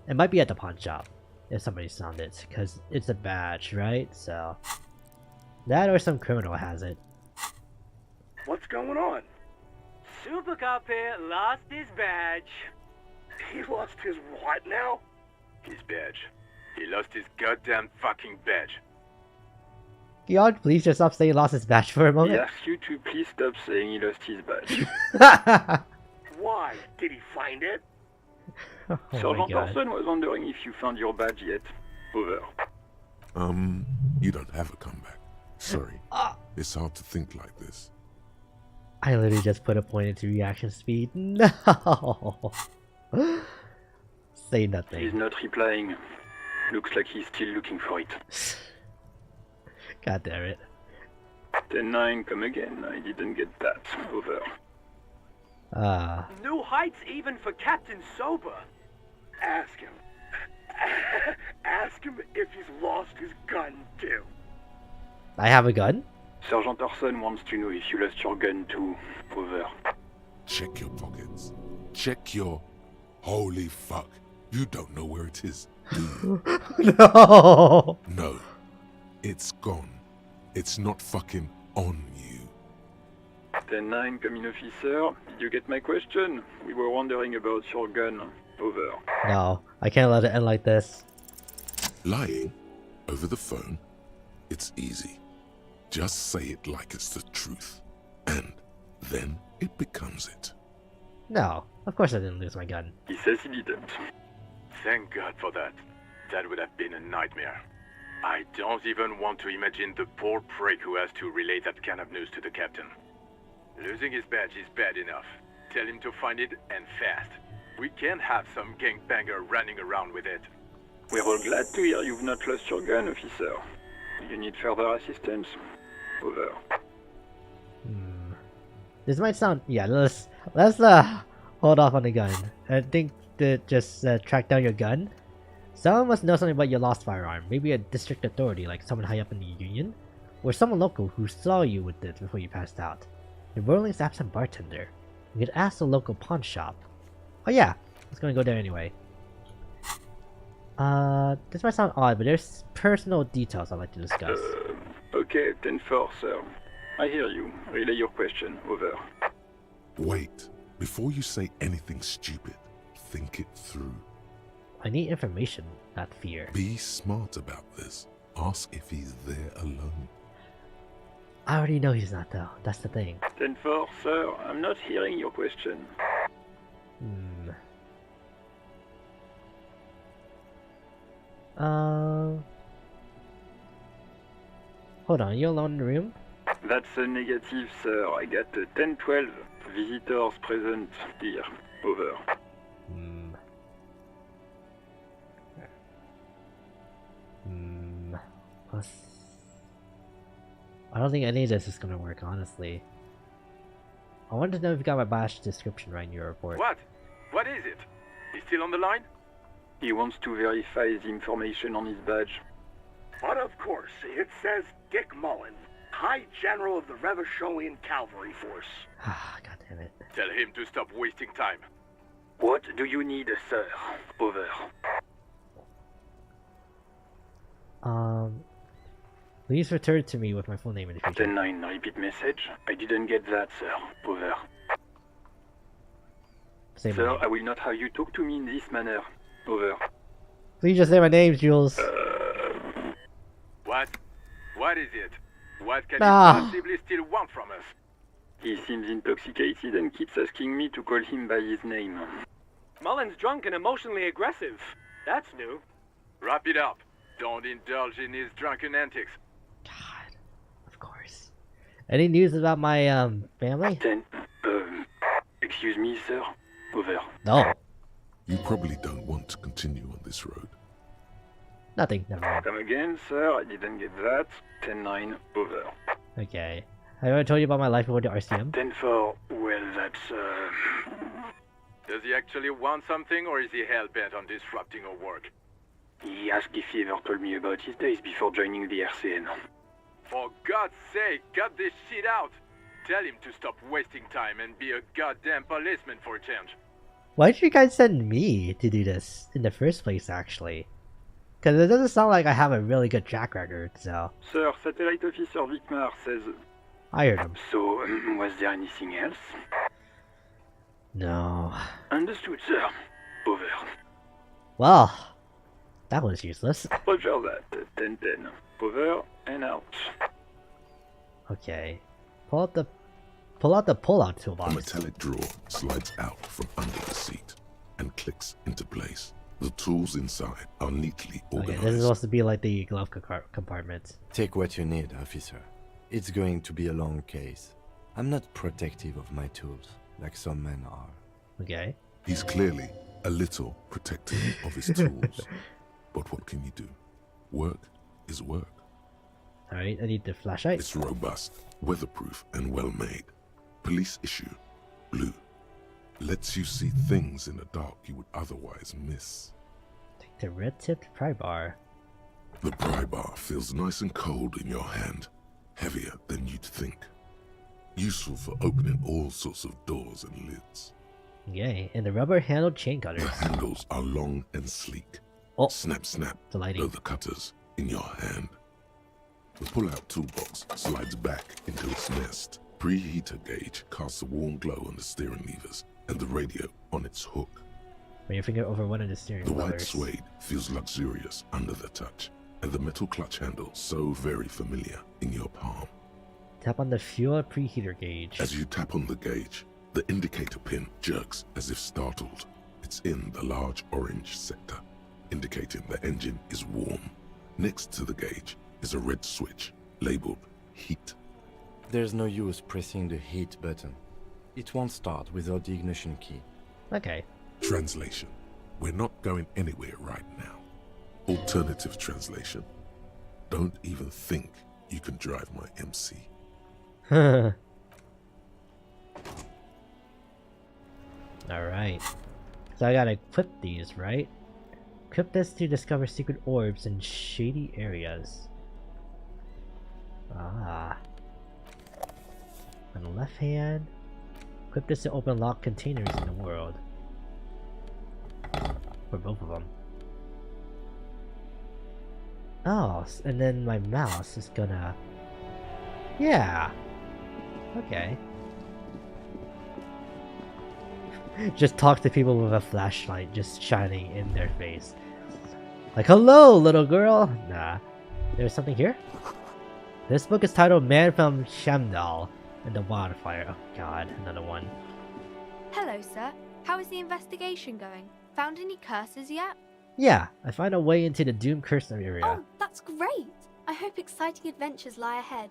It might be at the pawn shop, if somebody's found it, because it's a badge, right? So... that or some criminal has it. What's going on? Super Cop here lost his badge. He lost his what now? His badge. He lost his goddamn fucking badge. Y'all please just stop saying he lost his badge for a moment? He asks you to please stop saying he lost his badge. Why? Did he find it? Oh Sergeant Orson was wondering if you found your badge yet. Over. You don't have a comeback. Sorry. It's hard to think like this. I literally just put a point into reaction speed. No! Say nothing. He's not replying. Looks like he's still looking for it. God damn it. 10-9, come again. I didn't get that. Over. New heights even for Captain Sober. Ask him. Ask him if he's lost his gun too. I have a gun? Sergeant Orson wants to know if you lost your gun too. Over. Check your pockets. Check your... Holy fuck. You don't know where it is, do you? No! No. It's gone. It's not fucking on you. 10-9, come in, officer. Did you get my question? We were wondering about your gun. Over. No, I can't let it end like this. Lying over the phone? It's easy. Just say it like it's the truth. And then it becomes it. No, of course I didn't lose my gun. He says he didn't. Thank God for that. That would have been a nightmare. I don't even want to imagine the poor prick who has to relay that kind of news to the captain. Losing his badge is bad enough. Tell him to find it, and fast. We can't have some gangbanger running around with it. We're all glad to hear you've not lost your gun, officer. You need further assistance. Over. This might sound... yeah, let's hold off on the gun. I think to just track down your gun. Someone must know something about your lost firearm. Maybe a district authority, like someone high up in the union, or someone local who saw you with it before you passed out. The Rolling's absent bartender. You could ask the local pawn shop. Oh yeah, I was gonna go there anyway. This might sound odd, but there's personal details I'd like to discuss. Okay, 10-4, sir. I hear you. Relay your question. Over. Wait. Before you say anything stupid, think it through. I need information, not fear. Be smart about this. Ask if he's there alone. I already know he's not though. That's the thing. 10-4, sir. I'm not hearing your question. Hold on, you alone in the room? That's a negative, sir. I got 10-12 visitors present here. Over. I don't think any of this is gonna work, honestly. I wanted to know if you got my badge description right in your report. What? What is it? He's still on the line? He wants to verify the information on his badge. But of course, it says Dick Mullen, High General of the Revacholian Cavalry Force. Ah, god damn it. Tell him to stop wasting time. What do you need, sir? Over. Please return to me with my full name in the future. 10-9, repeat message. I didn't get that, sir. Over. Sir, I will not have you talk to me in this manner. Over. Please just say my name, Jules. What? What is it? What can you possibly still want from us? He seems intoxicated and keeps asking me to call him by his name. Mullen's drunk and emotionally aggressive. That's new. Wrap it up. Don't indulge in his drunken antics. God, of course. Any news about my family? Excuse me, sir. Over. No. You probably don't want to continue on this road. Nothing, never mind. Come again, sir. I didn't get that. 10-9, over. Okay. Have I ever told you about my life before the RCM? 10-4. Well, that's Does he actually want something, or is he hell-bent on disrupting our work? He asked if he ever told me about his days before joining the RCN. For God's sake, cut this shit out! Tell him to stop wasting time and be a goddamn policeman for a change. Why did you guys send me to do this in the first place, actually? Because it doesn't sound like I have a really good track record, so... Sir, Satellite Officer Vicmar says... I heard him. So, was there anything else? No. Understood, sir. Over. Well, that was useless. Roger that. 10-10. Over and out. Okay. Pull out the pull-out toolbox. A metallic drawer slides out from under the seat and clicks into place. The tools inside are neatly organized. Okay, this is supposed to be like the glove compartment. Take what you need, officer. It's going to be a long case. I'm not protective of my tools, like some men are. Okay. He's clearly a little protective of his tools. But what can you do? Work is work. Alright, I need the flashlight. It's robust, weatherproof, and well-made. Police issue, blue. Lets you see things in the dark you would otherwise miss. Take the red-tipped pry bar. The pry bar feels nice and cold in your hand, heavier than you'd think. Useful for opening all sorts of doors and lids. Yay, and the rubber-handled chain cutters. The handles are long and sleek. Oh, snap, snap, delighting. Though the cutters in your hand. The pull-out toolbox slides back into its nest. Preheater gauge casts a warm glow on the steering levers and the radio on its hook. Run your finger over one of the steering levers. The white suede feels luxurious under the touch, and the metal clutch handle so very familiar in your palm. Tap on the fuel preheater gauge. As you tap on the gauge, the indicator pin jerks as if startled. It's in the large orange sector, indicating the engine is warm. Next to the gauge is a red switch labeled heat. There's no use pressing the heat button. It won't start without the ignition key. Okay. Translation. We're not going anywhere right now. Alternative translation. Don't even think you can drive my MC. Alright. So I gotta equip these, right? Equip this to discover secret orbs in shady areas. Ah. On the left hand, equip this to open locked containers in the world. For both of them. Oh, and then my mouse is gonna... Yeah! Okay. Just talk to people with a flashlight just shining in their face. Like, hello, little girl! Nah. There's something here? This book is titled Man from Shamdal and the Wildfire. Oh god, another one. Hello, sir. How is the investigation going? Found any curses yet? Yeah, I found a way into the Doom Curse area. Oh, that's great! I hope exciting adventures lie ahead.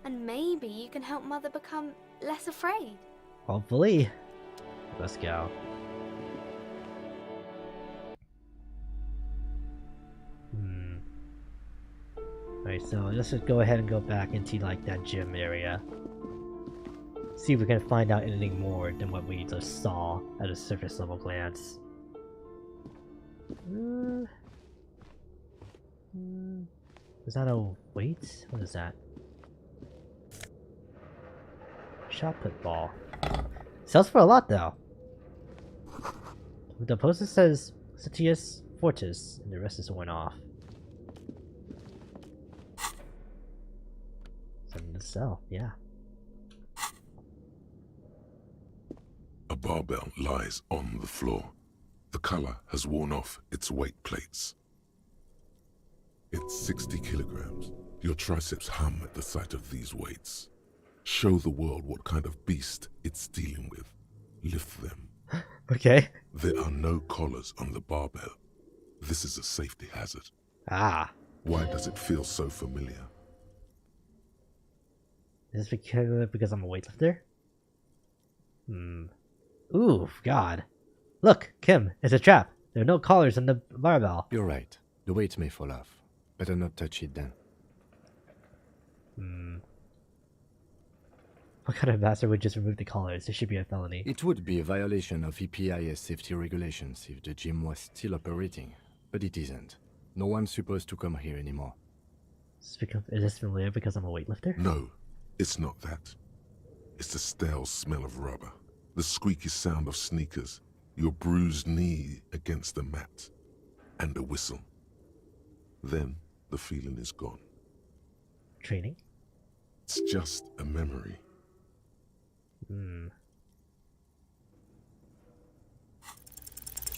And maybe you can help Mother become less afraid. Hopefully. Let's go. Alright, so let's just go ahead and go back into like that gym area. See if we can find out anything more than what we just saw at a surface level glance. Is that a weight? What is that? Shot put ball. Sells for a lot though. The poster says Satius Fortis and the rest is one off. Something to sell, yeah. A barbell lies on the floor. The color has worn off its weight plates. It's 60 kilograms. Your triceps hum at the sight of these weights. Show the world what kind of beast it's dealing with. Lift them. Okay. There are no collars on the barbell. This is a safety hazard. Ah. Why does it feel so familiar? Is this because I'm a weightlifter? Ooh, God. Look, Kim, it's a trap. There are no collars on the barbell. You're right. The weight may fall off. Better not touch it then. What kind of master would just remove the collars? It should be a felony. It would be a violation of EPIS safety regulations if the gym was still operating, but it isn't. No one's supposed to come here anymore. Is this familiar because I'm a weightlifter? No, it's not that. It's the stale smell of rubber, the squeaky sound of sneakers, your bruised knee against the mat, and a whistle. Then the feeling is gone. Training? It's just a memory.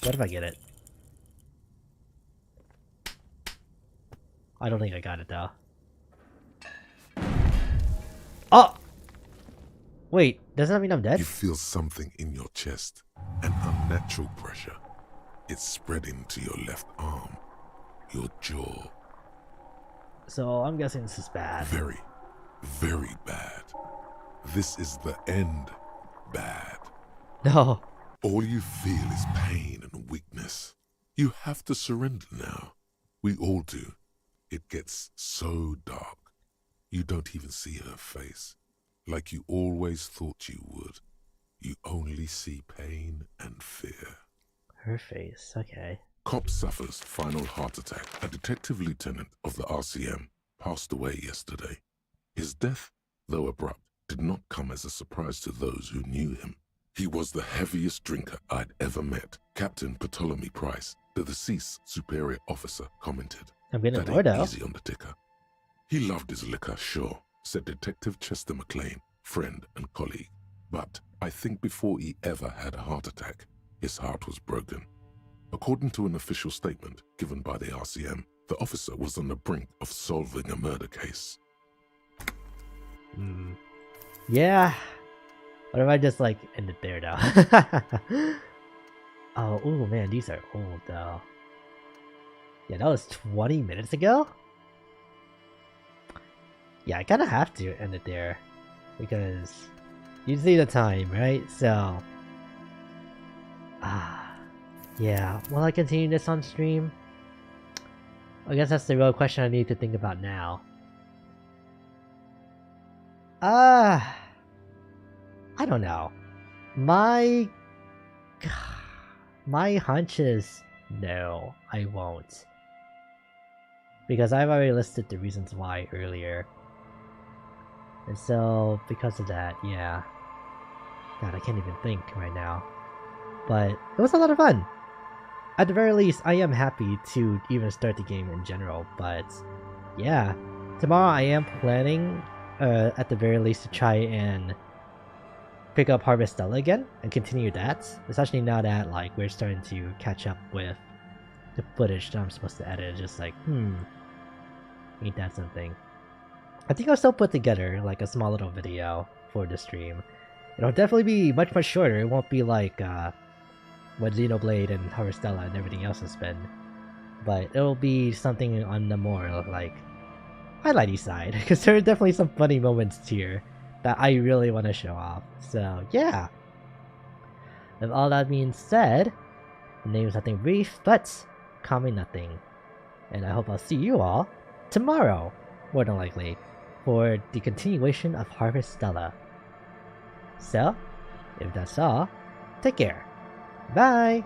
What if I get it? I don't think I got it though. Oh! Wait, does that mean I'm dead? You feel something in your chest, an unnatural pressure. It's spreading to your left arm, your jaw. So I'm guessing this is bad. Very, very bad. This is the end bad. No. All you feel is pain and weakness. You have to surrender now. We all do. It gets so dark. You don't even see her face. Like you always thought you would. You only see pain and fear. Her face, okay. Cop suffers final heart attack. A detective lieutenant of the RCM passed away yesterday. His death, though abrupt, did not come as a surprise to those who knew him. He was the heaviest drinker I'd ever met. Captain Ptolemy Price, the deceased superior officer, commented. I'm getting that bored ain't now. easy on the ticker. He loved his liquor, sure, said Detective Chester McLean, friend and colleague. But I think before he ever had a heart attack, his heart was broken. According to an official statement given by the RCM, the officer was on the brink of solving a murder case. Yeah. What if I just like end it there now? Oh man, these are old though. Yeah, that was 20 minutes ago? Yeah, I kinda have to end it there. Because you see the time, right? So yeah, will I continue this on stream? I guess that's the real question I need to think about now. I don't know. My My hunch is no, I won't. Because I've already listed the reasons why earlier. And so, because of that, yeah. God, I can't even think right now. But it was a lot of fun! At the very least, I am happy to even start the game in general, but yeah. Tomorrow I am planning, at the very least, to try and pick up Harvestella again and continue that. Especially now that like we're starting to catch up with the footage that I'm supposed to edit. It's just like, ain't that something? I think I'll still put together like a small little video for the stream. It'll definitely be much shorter. It won't be like what Xenoblade and Harvestella and everything else has been. But it'll be something on the more like highlighty side, because there are definitely some funny moments here that I really want to show off. So yeah. With all that being said, the name is nothing brief, but calming nothing. And I hope I'll see you all tomorrow, more than likely, for the continuation of Harvestella. So, if that's all, take care. Bye!